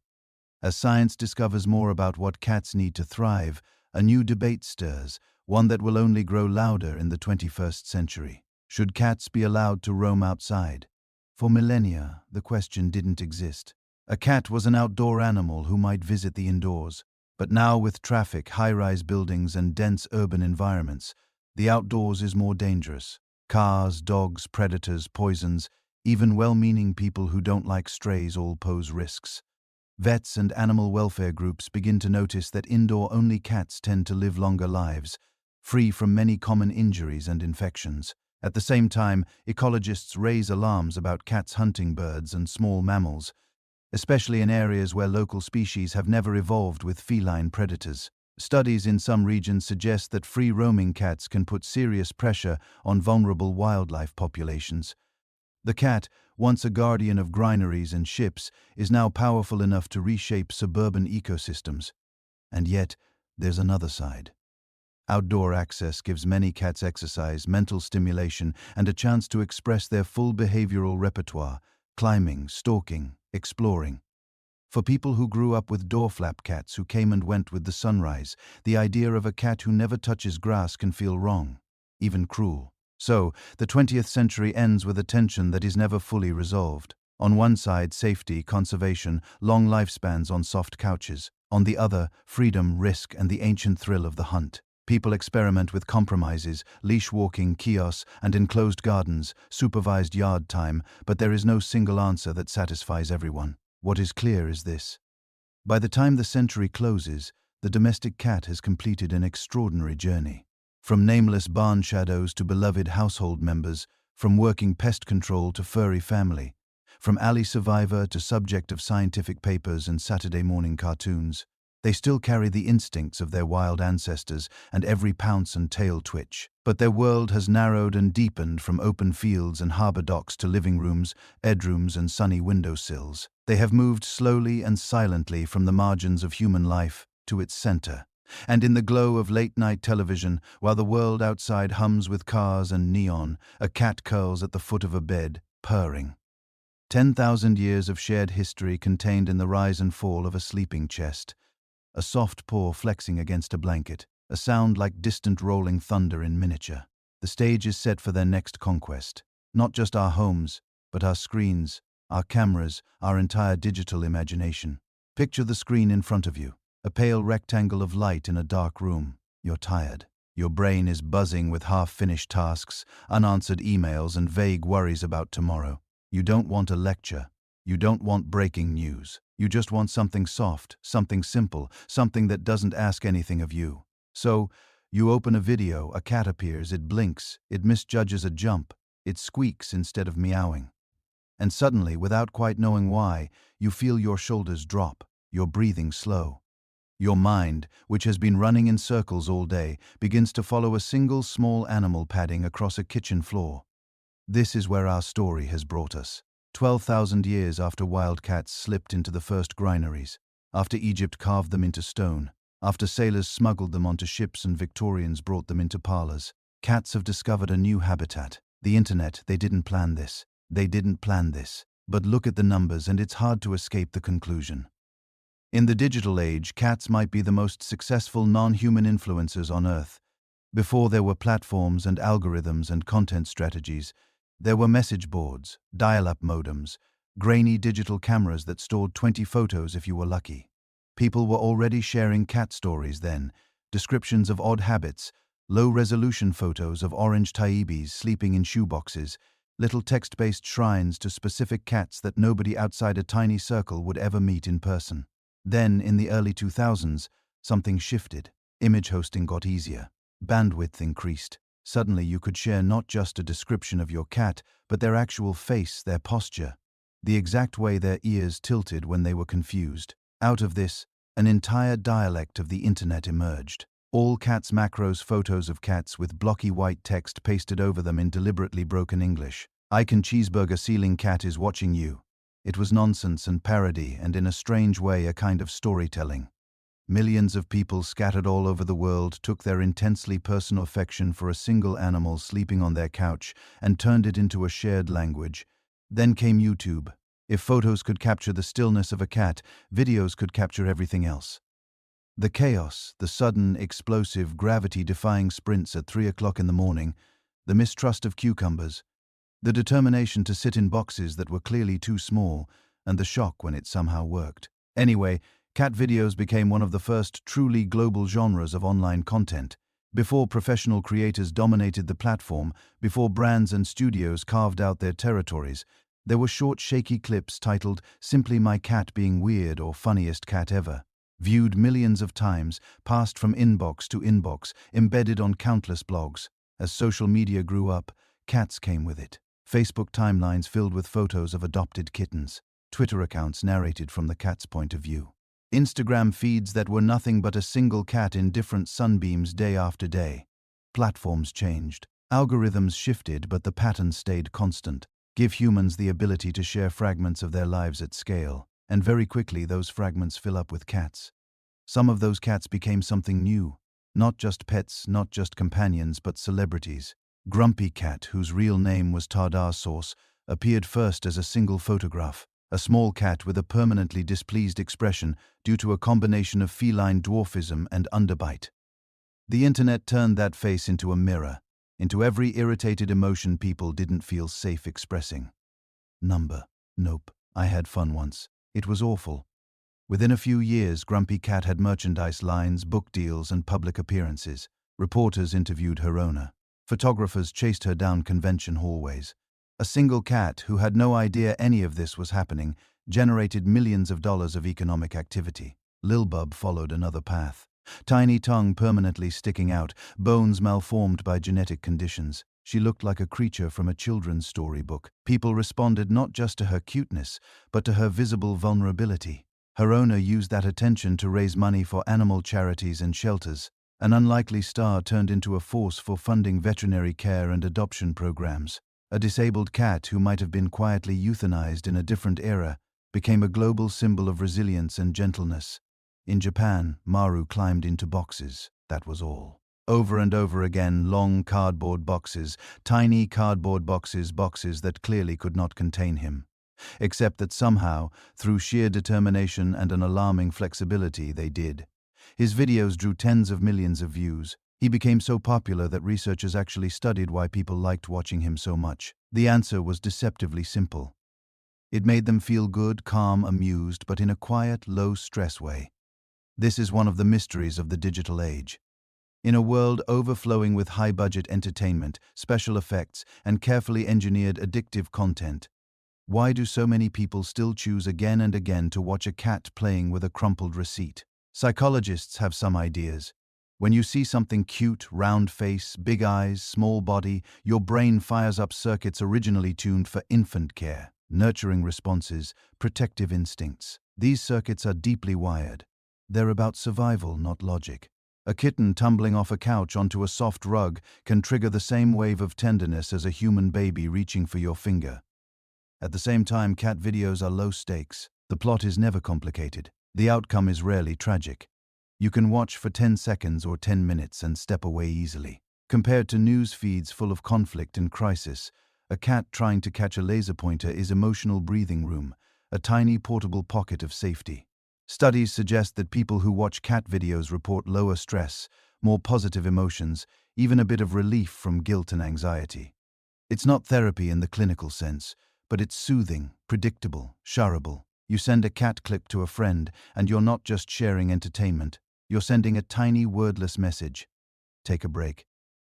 As science discovers more about what cats need to thrive, a new debate stirs, one that will only grow louder in the 21st century. Should cats be allowed to roam outside? For millennia, the question didn't exist. A cat was an outdoor animal who might visit the indoors. But now, with traffic, high-rise buildings, and dense urban environments, the outdoors is more dangerous. Cars, dogs, predators, poisons, even well-meaning people who don't like strays all pose risks. Vets and animal welfare groups begin to notice that indoor-only cats tend to live longer lives, free from many common injuries and infections. At the same time, ecologists raise alarms about cats hunting birds and small mammals, especially in areas where local species have never evolved with feline predators. Studies in some regions suggest that free-roaming cats can put serious pressure on vulnerable wildlife populations. The cat, once a guardian of granaries and ships, is now powerful enough to reshape suburban ecosystems. And yet, there's another side. Outdoor access gives many cats exercise, mental stimulation, and a chance to express their full behavioral repertoire: climbing, stalking, exploring. For people who grew up with door-flap cats who came and went with the sunrise, the idea of a cat who never touches grass can feel wrong, even cruel. So, the 20th century ends with a tension that is never fully resolved. On one side, safety, conservation, long lifespans on soft couches. On the other, freedom, risk, and the ancient thrill of the hunt. People experiment with compromises: leash walking, kiosks, and enclosed gardens, supervised yard time, but there is no single answer that satisfies everyone. What is clear is this: by the time the century closes, the domestic cat has completed an extraordinary journey. From nameless barn shadows to beloved household members, from working pest control to furry family, from alley survivor to subject of scientific papers and Saturday morning cartoons, they still carry the instincts of their wild ancestors and every pounce and tail twitch. But their world has narrowed and deepened from open fields and harbor docks to living rooms, bedrooms, and sunny windowsills. They have moved slowly and silently from the margins of human life to its center. And in the glow of late-night television, while the world outside hums with cars and neon, a cat curls at the foot of a bed, purring. 10,000 years of shared history contained in the rise and fall of a sleeping chest. A soft paw flexing against a blanket, a sound like distant rolling thunder in miniature. The stage is set for their next conquest. Not just our homes, but our screens, our cameras, our entire digital imagination. Picture the screen in front of you, a pale rectangle of light in a dark room. You're tired. Your brain is buzzing with half-finished tasks, unanswered emails, and vague worries about tomorrow. You don't want a lecture. You don't want breaking news. You just want something soft, something simple, something that doesn't ask anything of you. So, you open a video, a cat appears, it blinks, it misjudges a jump, it squeaks instead of meowing. And suddenly, without quite knowing why, you feel your shoulders drop, your breathing slow. Your mind, which has been running in circles all day, begins to follow a single small animal padding across a kitchen floor. This is where our story has brought us. 12,000 years after wild cats slipped into the first granaries, after Egypt carved them into stone, after sailors smuggled them onto ships and Victorians brought them into parlors, cats have discovered a new habitat. The internet. They didn't plan this. They didn't plan this. But look at the numbers and it's hard to escape the conclusion. In the digital age, cats might be the most successful non-human influencers on Earth. Before there were platforms and algorithms and content strategies, there were message boards, dial-up modems, grainy digital cameras that stored 20 photos if you were lucky. People were already sharing cat stories then, descriptions of odd habits, low-resolution photos of orange taibis sleeping in shoeboxes, little text-based shrines to specific cats that nobody outside a tiny circle would ever meet in person. Then, in the early 2000s, something shifted. Image hosting got easier. Bandwidth increased. Suddenly you could share not just a description of your cat, but their actual face, their posture, the exact way their ears tilted when they were confused. Out of this, an entire dialect of the internet emerged. All cats macros, photos of cats with blocky white text pasted over them in deliberately broken English. Icon cheeseburger ceiling cat is watching you. It was nonsense and parody, and in a strange way a kind of storytelling. Millions of people scattered all over the world took their intensely personal affection for a single animal sleeping on their couch and turned it into a shared language. Then came YouTube. If photos could capture the stillness of a cat, videos could capture everything else. The chaos, the sudden, explosive, gravity-defying sprints at 3 o'clock in the morning, the mistrust of cucumbers, the determination to sit in boxes that were clearly too small, and the shock when it somehow worked. Anyway, cat videos became one of the first truly global genres of online content. Before professional creators dominated the platform, before brands and studios carved out their territories, there were short, shaky clips titled "Simply My Cat Being Weird" or "Funniest Cat Ever." Viewed millions of times, passed from inbox to inbox, embedded on countless blogs. As social media grew up, Cats came with it. Facebook timelines filled with photos of adopted kittens. Twitter accounts narrated from the cat's point of view. Instagram feeds that were nothing but a single cat in different sunbeams day after day. Platforms changed. Algorithms shifted, but the pattern stayed constant. Give humans the ability to share fragments of their lives at scale, and very quickly those fragments fill up with cats. Some of those cats became something new. Not just pets, not just companions, but celebrities. Grumpy Cat, whose real name was Tartar Sauce, appeared first as a single photograph. A small cat with a permanently displeased expression due to a combination of feline dwarfism and underbite. The internet turned that face into a mirror, into every irritated emotion people didn't feel safe expressing. Number. Nope, I had fun once. It was awful. Within a few years, Grumpy Cat had merchandise lines, book deals, and public appearances. Reporters interviewed her owner. Photographers chased her down convention hallways. A single cat, who had no idea any of this was happening, generated millions of dollars of economic activity. Lil Bub followed another path. Tiny tongue permanently sticking out, bones malformed by genetic conditions. She looked like a creature from a children's storybook. People responded not just to her cuteness, but to her visible vulnerability. Her owner used that attention to raise money for animal charities and shelters. An unlikely star turned into a force for funding veterinary care and adoption programs. A disabled cat who might have been quietly euthanized in a different era became a global symbol of resilience and gentleness. In Japan, Maru climbed into boxes. That was all. Over and over again, long cardboard boxes, tiny cardboard boxes that clearly could not contain him. Except that somehow, through sheer determination and an alarming flexibility, they did. His videos drew tens of millions of views. He became so popular that researchers actually studied why people liked watching him so much. The answer was deceptively simple. It made them feel good, calm, amused, but in a quiet, low-stress way. This is one of the mysteries of the digital age. In a world overflowing with high-budget entertainment, special effects, and carefully engineered addictive content, why do so many people still choose again and again to watch a cat playing with a crumpled receipt? Psychologists have some ideas. When you see something cute, round face, big eyes, small body, your brain fires up circuits originally tuned for infant care, nurturing responses, protective instincts. These circuits are deeply wired. They're about survival, not logic. A kitten tumbling off a couch onto a soft rug can trigger the same wave of tenderness as a human baby reaching for your finger. At the same time, cat videos are low stakes. The plot is never complicated. The outcome is rarely tragic. You can watch for 10 seconds or 10 minutes and step away easily. Compared to news feeds full of conflict and crisis, a cat trying to catch a laser pointer is emotional breathing room, a tiny portable pocket of safety. Studies suggest that people who watch cat videos report lower stress, more positive emotions, even a bit of relief from guilt and anxiety. It's not therapy in the clinical sense, but it's soothing, predictable, shareable. You send a cat clip to a friend, and you're not just sharing entertainment. You're sending a tiny wordless message. Take a break.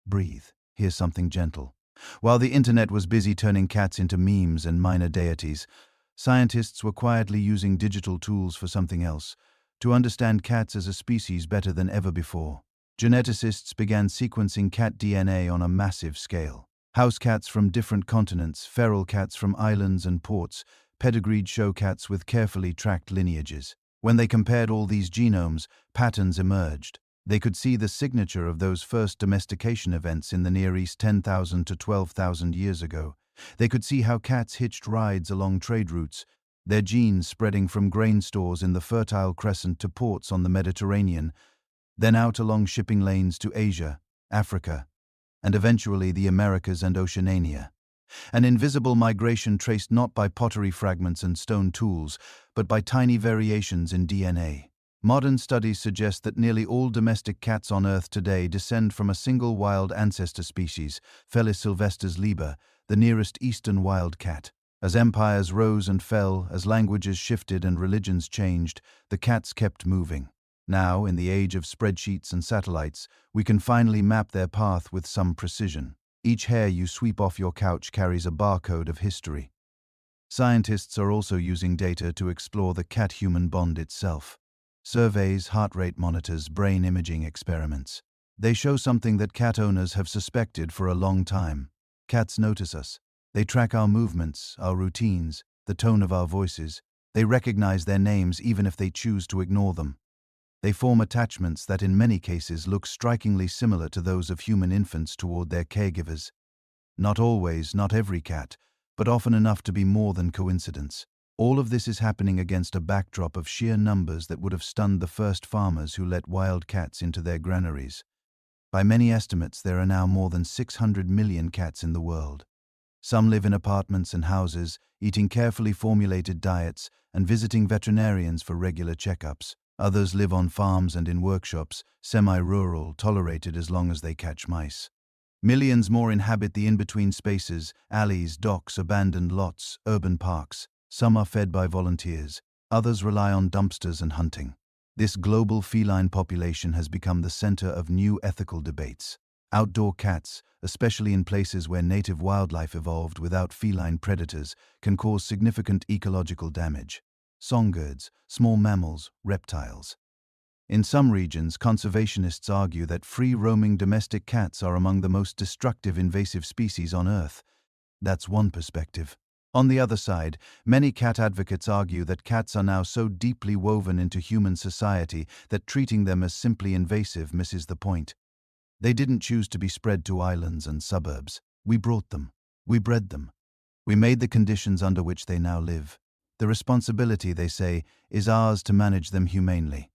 Breathe. Here's something gentle. While the internet was busy turning cats into memes and minor deities, scientists were quietly using digital tools for something else, to understand cats as a species better than ever before. Geneticists began sequencing cat DNA on a massive scale. House cats from different continents, feral cats from islands and ports, pedigreed show cats with carefully tracked lineages. When they compared all these genomes, patterns emerged. They could see the signature of those first domestication events in the Near East 10,000 to 12,000 years ago. They could see how cats hitched rides along trade routes, their genes spreading from grain stores in the Fertile Crescent to ports on the Mediterranean, then out along shipping lanes to Asia, Africa, and eventually the Americas and Oceania. An invisible migration traced not by pottery fragments and stone tools, but by tiny variations in DNA. Modern studies suggest that nearly all domestic cats on Earth today descend from a single wild ancestor species, Felis sylvestris liber, the nearest eastern wild cat. As empires rose and fell, as languages shifted and religions changed, the cats kept moving. Now, in the age of spreadsheets and satellites, we can finally map their path with some precision. Each hair you sweep off your couch carries a barcode of history. Scientists are also using data to explore the cat-human bond itself. Surveys, heart rate monitors, brain imaging experiments. They show something that cat owners have suspected for a long time. Cats notice us. They track our movements, our routines, the tone of our voices. They recognize their names even if they choose to ignore them. They form attachments that in many cases look strikingly similar to those of human infants toward their caregivers. Not always, not every cat, but often enough to be more than coincidence. All of this is happening against a backdrop of sheer numbers that would have stunned the first farmers who let wild cats into their granaries. By many estimates, there are now more than 600 million cats in the world. Some live in apartments and houses, eating carefully formulated diets and visiting veterinarians for regular checkups. Others live on farms and in workshops, semi-rural, tolerated as long as they catch mice. Millions more inhabit the in-between spaces, alleys, docks, abandoned lots, urban parks. Some are fed by volunteers, others rely on dumpsters and hunting. This global feline population has become the center of new ethical debates. Outdoor cats, especially in places where native wildlife evolved without feline predators, can cause significant ecological damage. Songbirds, small mammals, reptiles. In some regions, conservationists argue that free-roaming domestic cats are among the most destructive invasive species on Earth. That's one perspective. On the other side, many cat advocates argue that cats are now so deeply woven into human society that treating them as simply invasive misses the point. They didn't choose to be spread to islands and suburbs. We brought them. We bred them. We made the conditions under which they now live. The responsibility, they say, is ours to manage them humanely.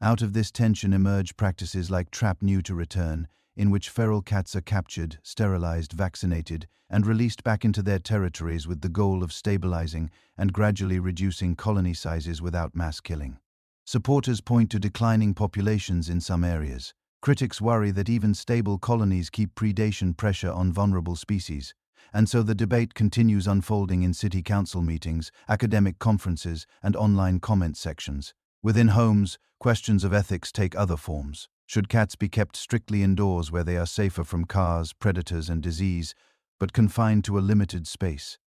Out of this tension emerge practices like trap new to return, in which feral cats are captured, sterilized, vaccinated, and released back into their territories with the goal of stabilizing and gradually reducing colony sizes without mass killing. Supporters point to declining populations in some areas. Critics worry that even stable colonies keep predation pressure on vulnerable species, and so the debate continues unfolding in city council meetings, academic conferences, and online comment sections. Within homes, questions of ethics take other forms. Should cats be kept strictly indoors where they are safer from cars, predators, and disease, but confined to a limited space?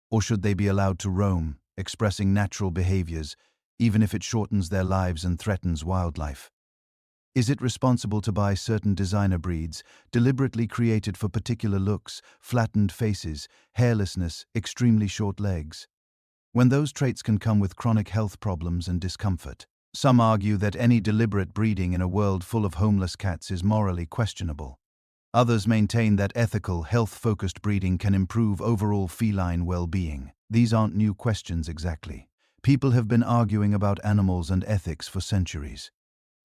Or should they be allowed to roam, expressing natural behaviors, even if it shortens their lives and threatens wildlife? Is it responsible to buy certain designer breeds, deliberately created for particular looks, flattened faces, hairlessness, extremely short legs, when those traits can come with chronic health problems and discomfort? Some argue that any deliberate breeding in a world full of homeless cats is morally questionable. Others maintain that ethical, health-focused breeding can improve overall feline well-being. These aren't new questions exactly. People have been arguing about animals and ethics for centuries.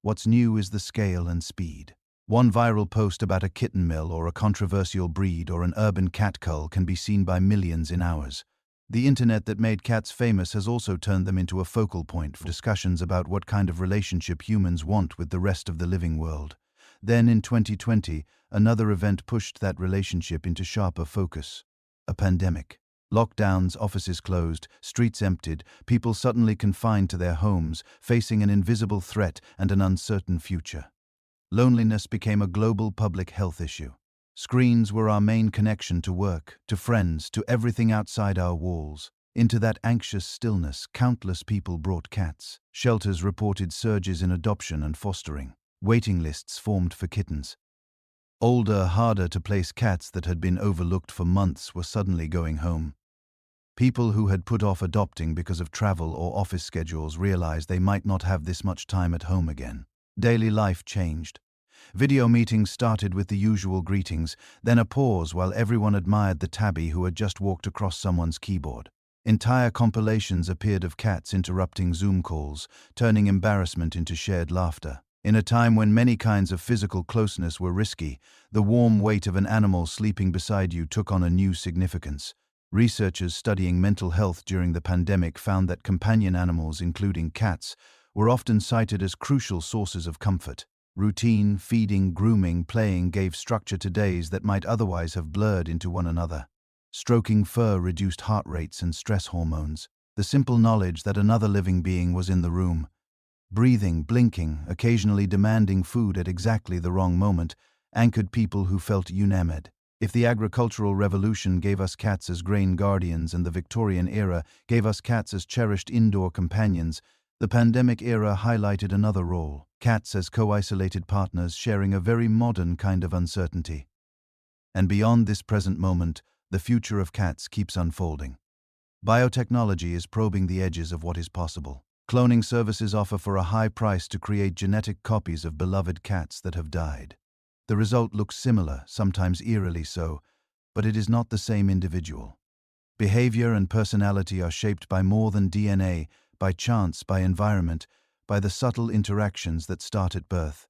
What's new is the scale and speed. One viral post about a kitten mill or a controversial breed or an urban cat cull can be seen by millions in hours. The internet that made cats famous has also turned them into a focal point for discussions about what kind of relationship humans want with the rest of the living world. Then in 2020, another event pushed that relationship into sharper focus. A pandemic. Lockdowns, offices closed, streets emptied, people suddenly confined to their homes, facing an invisible threat and an uncertain future. Loneliness became a global public health issue. Screens were our main connection to work, to friends, to everything outside our walls. Into that anxious stillness, countless people brought cats. Shelters reported surges in adoption and fostering. Waiting lists formed for kittens. Older, harder-to-place cats that had been overlooked for months were suddenly going home. People who had put off adopting because of travel or office schedules realized they might not have this much time at home again. Daily life changed. Video meetings started with the usual greetings, then a pause while everyone admired the tabby who had just walked across someone's keyboard. Entire compilations appeared of cats interrupting Zoom calls, turning embarrassment into shared laughter. In a time when many kinds of physical closeness were risky, the warm weight of an animal sleeping beside you took on a new significance. Researchers studying mental health during the pandemic found that companion animals, including cats, were often cited as crucial sources of comfort. Routine, feeding, grooming, playing gave structure to days that might otherwise have blurred into one another. Stroking fur reduced heart rates and stress hormones. The simple knowledge that another living being was in the room. Breathing, blinking, occasionally demanding food at exactly the wrong moment, anchored people who felt enamored. If the agricultural revolution gave us cats as grain guardians and the Victorian era gave us cats as cherished indoor companions, the pandemic era highlighted another role: cats as co-isolated partners sharing a very modern kind of uncertainty. And beyond this present moment, the future of cats keeps unfolding. Biotechnology is probing the edges of what is possible. Cloning services offer for a high price to create genetic copies of beloved cats that have died. The result looks similar, sometimes eerily so, but it is not the same individual. Behavior and personality are shaped by more than DNA, by chance, by environment, by the subtle interactions that start at birth.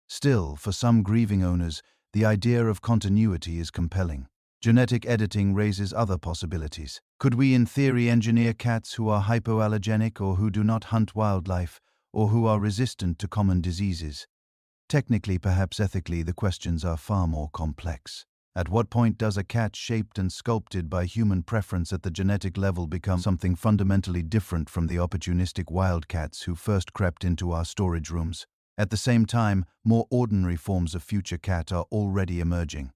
Still, for some grieving owners, the idea of continuity is compelling. Genetic editing raises other possibilities. Could we in theory engineer cats who are hypoallergenic or who do not hunt wildlife, or who are resistant to common diseases? Technically, perhaps ethically, the questions are far more complex. At what point does a cat shaped and sculpted by human preference at the genetic level become something fundamentally different from the opportunistic wildcats who first crept into our storage rooms? At the same time, more ordinary forms of future cat are already emerging.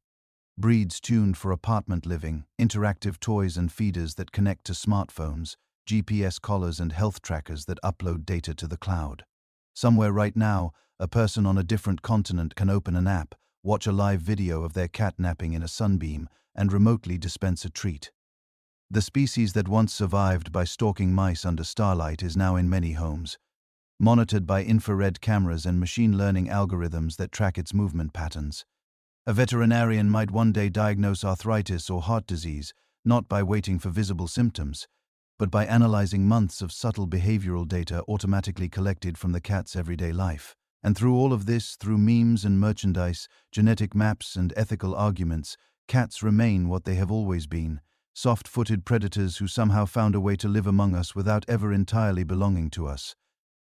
Breeds tuned for apartment living, interactive toys and feeders that connect to smartphones, GPS collars and health trackers that upload data to the cloud. Somewhere right now, a person on a different continent can open an app, watch a live video of their cat napping in a sunbeam, and remotely dispense a treat. The species that once survived by stalking mice under starlight is now in many homes, monitored by infrared cameras and machine learning algorithms that track its movement patterns. A veterinarian might one day diagnose arthritis or heart disease, not by waiting for visible symptoms, but by analyzing months of subtle behavioral data automatically collected from the cat's everyday life. And through all of this, through memes and merchandise, genetic maps and ethical arguments, cats remain what they have always been, soft-footed predators who somehow found a way to live among us without ever entirely belonging to us.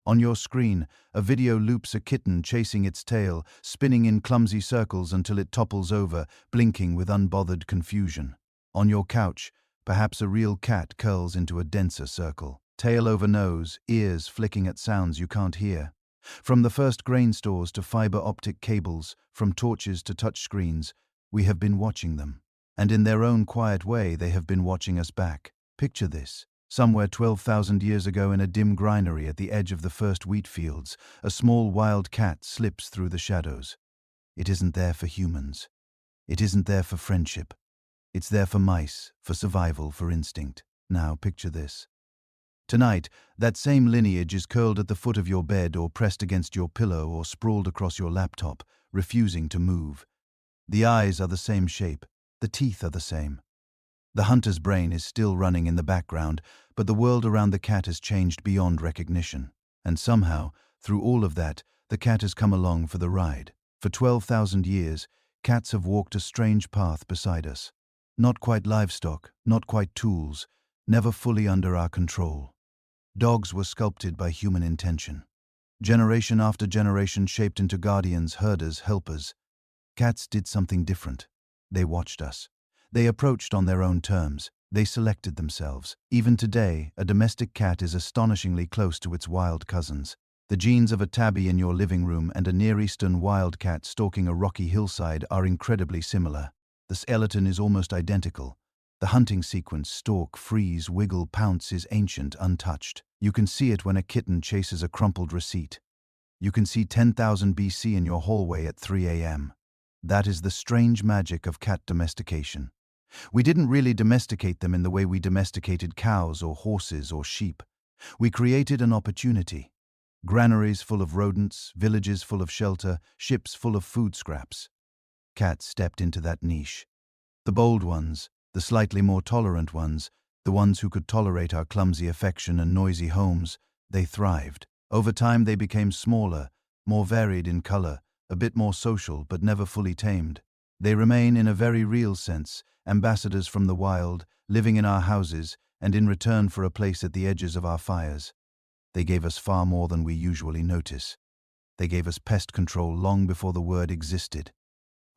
On your screen, a video loops a kitten chasing its tail, spinning in clumsy circles until it topples over, blinking with unbothered confusion. On your couch, perhaps a real cat curls into a denser circle, tail over nose, ears flicking at sounds you can't hear. From the first grain stores to fiber optic cables, from torches to touchscreens, we have been watching them. And in their own quiet way, they have been watching us back. Picture this. Somewhere 12,000 years ago in a dim granary at the edge of the first wheat fields, a small wild cat slips through the shadows. It isn't there for humans. It isn't there for friendship. It's there for mice, for survival, for instinct. Now picture this. Tonight, that same lineage is curled at the foot of your bed or pressed against your pillow or sprawled across your laptop, refusing to move. The eyes are the same shape. The teeth are the same. The hunter's brain is still running in the background, but the world around the cat has changed beyond recognition. And somehow, through all of that, the cat has come along for the ride. For 12,000 years, cats have walked a strange path beside us. Not quite livestock, not quite tools, never fully under our control. Dogs were sculpted by human intention. Generation after generation shaped into guardians, herders, helpers. Cats did something different. They watched us. They approached on their own terms. They selected themselves. Even today, a domestic cat is astonishingly close to its wild cousins. The genes of a tabby in your living room and a Near Eastern wildcat stalking a rocky hillside are incredibly similar. The skeleton is almost identical. The hunting sequence, stalk, freeze, wiggle, pounce, is ancient, untouched. You can see it when a kitten chases a crumpled receipt. You can see 10,000 BC in your hallway at 3 a.m. That is the strange magic of cat domestication. We didn't really domesticate them in the way we domesticated cows or horses or sheep. We created an opportunity. Granaries full of rodents, villages full of shelter, ships full of food scraps. Cats stepped into that niche. The bold ones, the slightly more tolerant ones, the ones who could tolerate our clumsy affection and noisy homes, they thrived. Over time they became smaller, more varied in color, a bit more social but never fully tamed. They remain, in a very real sense, ambassadors from the wild, living in our houses, and in return for a place at the edges of our fires. They gave us far more than we usually notice. They gave us pest control long before the word existed.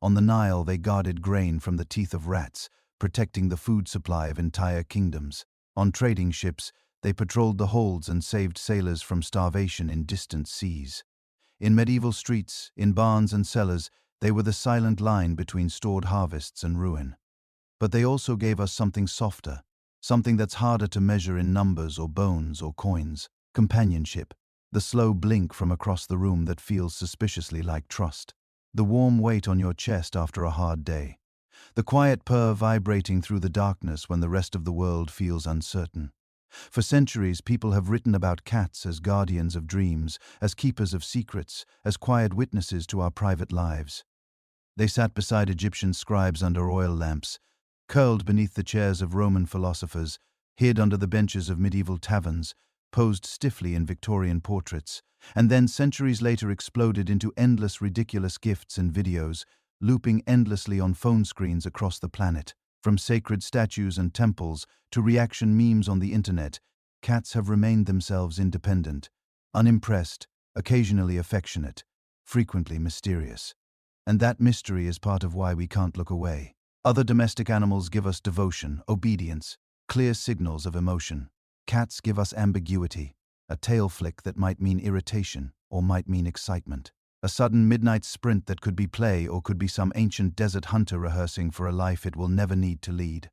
On the Nile they guarded grain from the teeth of rats, protecting the food supply of entire kingdoms. On trading ships, they patrolled the holds and saved sailors from starvation in distant seas. In medieval streets, in barns and cellars, they were the silent line between stored harvests and ruin. But they also gave us something softer, something that's harder to measure in numbers or bones or coins. Companionship, the slow blink from across the room that feels suspiciously like trust. The warm weight on your chest after a hard day. the quiet purr vibrating through the darkness when the rest of the world feels uncertain. For centuries, people have written about cats as guardians of dreams, as keepers of secrets, as quiet witnesses to our private lives. They sat beside Egyptian scribes under oil lamps, curled beneath the chairs of Roman philosophers, hid under the benches of medieval taverns, posed stiffly in Victorian portraits, and then centuries later exploded into endless ridiculous gifts and videos, looping endlessly on phone screens across the planet. From sacred statues and temples to reaction memes on the internet, cats have remained themselves independent, unimpressed, occasionally affectionate, frequently mysterious. And that mystery is part of why we can't look away. Other domestic animals give us devotion, obedience, clear signals of emotion. Cats give us ambiguity, a tail flick that might mean irritation or might mean excitement. A sudden midnight sprint that could be play or could be some ancient desert hunter rehearsing for a life it will never need to lead.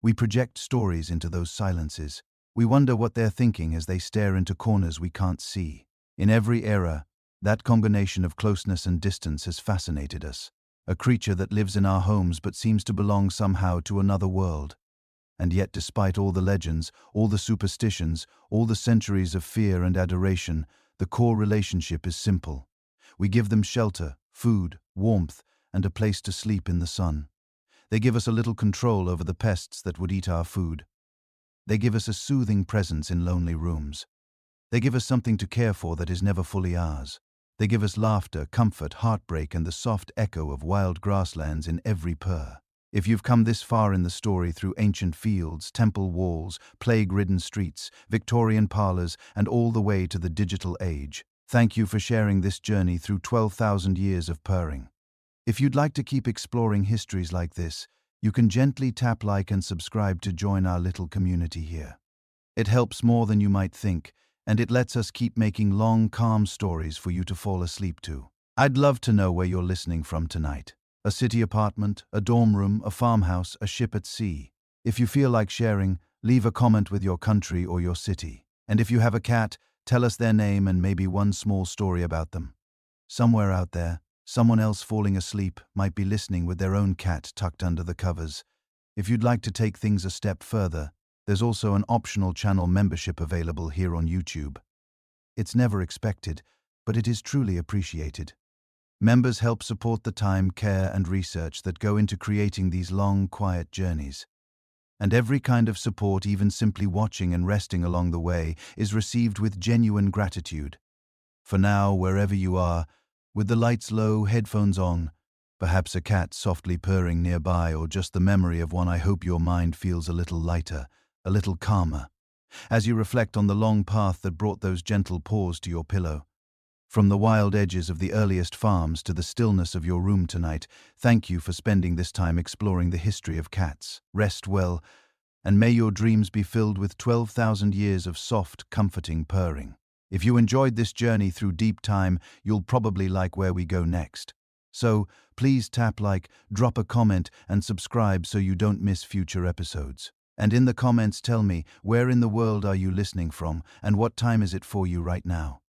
We project stories into those silences. We wonder what they're thinking as they stare into corners we can't see. In every era, that combination of closeness and distance has fascinated us. A creature that lives in our homes but seems to belong somehow to another world. And yet, despite all the legends, all the superstitions, all the centuries of fear and adoration, the core relationship is simple. We give them shelter, food, warmth, and a place to sleep in the sun. They give us a little control over the pests that would eat our food. They give us a soothing presence in lonely rooms. They give us something to care for that is never fully ours. They give us laughter, comfort, heartbreak, and the soft echo of wild grasslands in every purr. If you've come this far in the story through ancient fields, temple walls, plague-ridden streets, Victorian parlors, and all the way to the digital age, thank you for sharing this journey through 12,000 years of purring. If you'd like to keep exploring histories like this, you can gently tap like and subscribe to join our little community here. It helps more than you might think, and it lets us keep making long, calm stories for you to fall asleep to. I'd love to know where you're listening from tonight. A city apartment, a dorm room, a farmhouse, a ship at sea. If you feel like sharing, leave a comment with your country or your city. And if you have a cat, tell us their name and maybe one small story about them. Somewhere out there, someone else falling asleep might be listening with their own cat tucked under the covers. If you'd like to take things a step further, there's also an optional channel membership available here on YouTube. It's never expected, but it is truly appreciated. Members help support the time, care, and research that go into creating these long, quiet journeys. And every kind of support, even simply watching and resting along the way, is received with genuine gratitude. For now, wherever you are, with the lights low, headphones on, perhaps a cat softly purring nearby, or just the memory of one, I hope your mind feels a little lighter, a little calmer, as you reflect on the long path that brought those gentle paws to your pillow. From the wild edges of the earliest farms to the stillness of your room tonight, thank you for spending this time exploring the history of cats. Rest well, and may your dreams be filled with 12,000 years of soft, comforting purring. If you enjoyed this journey through deep time, you'll probably like where we go next. So, please tap like, drop a comment, and subscribe so you don't miss future episodes. And in the comments tell me, where in the world are you listening from, and what time is it for you right now?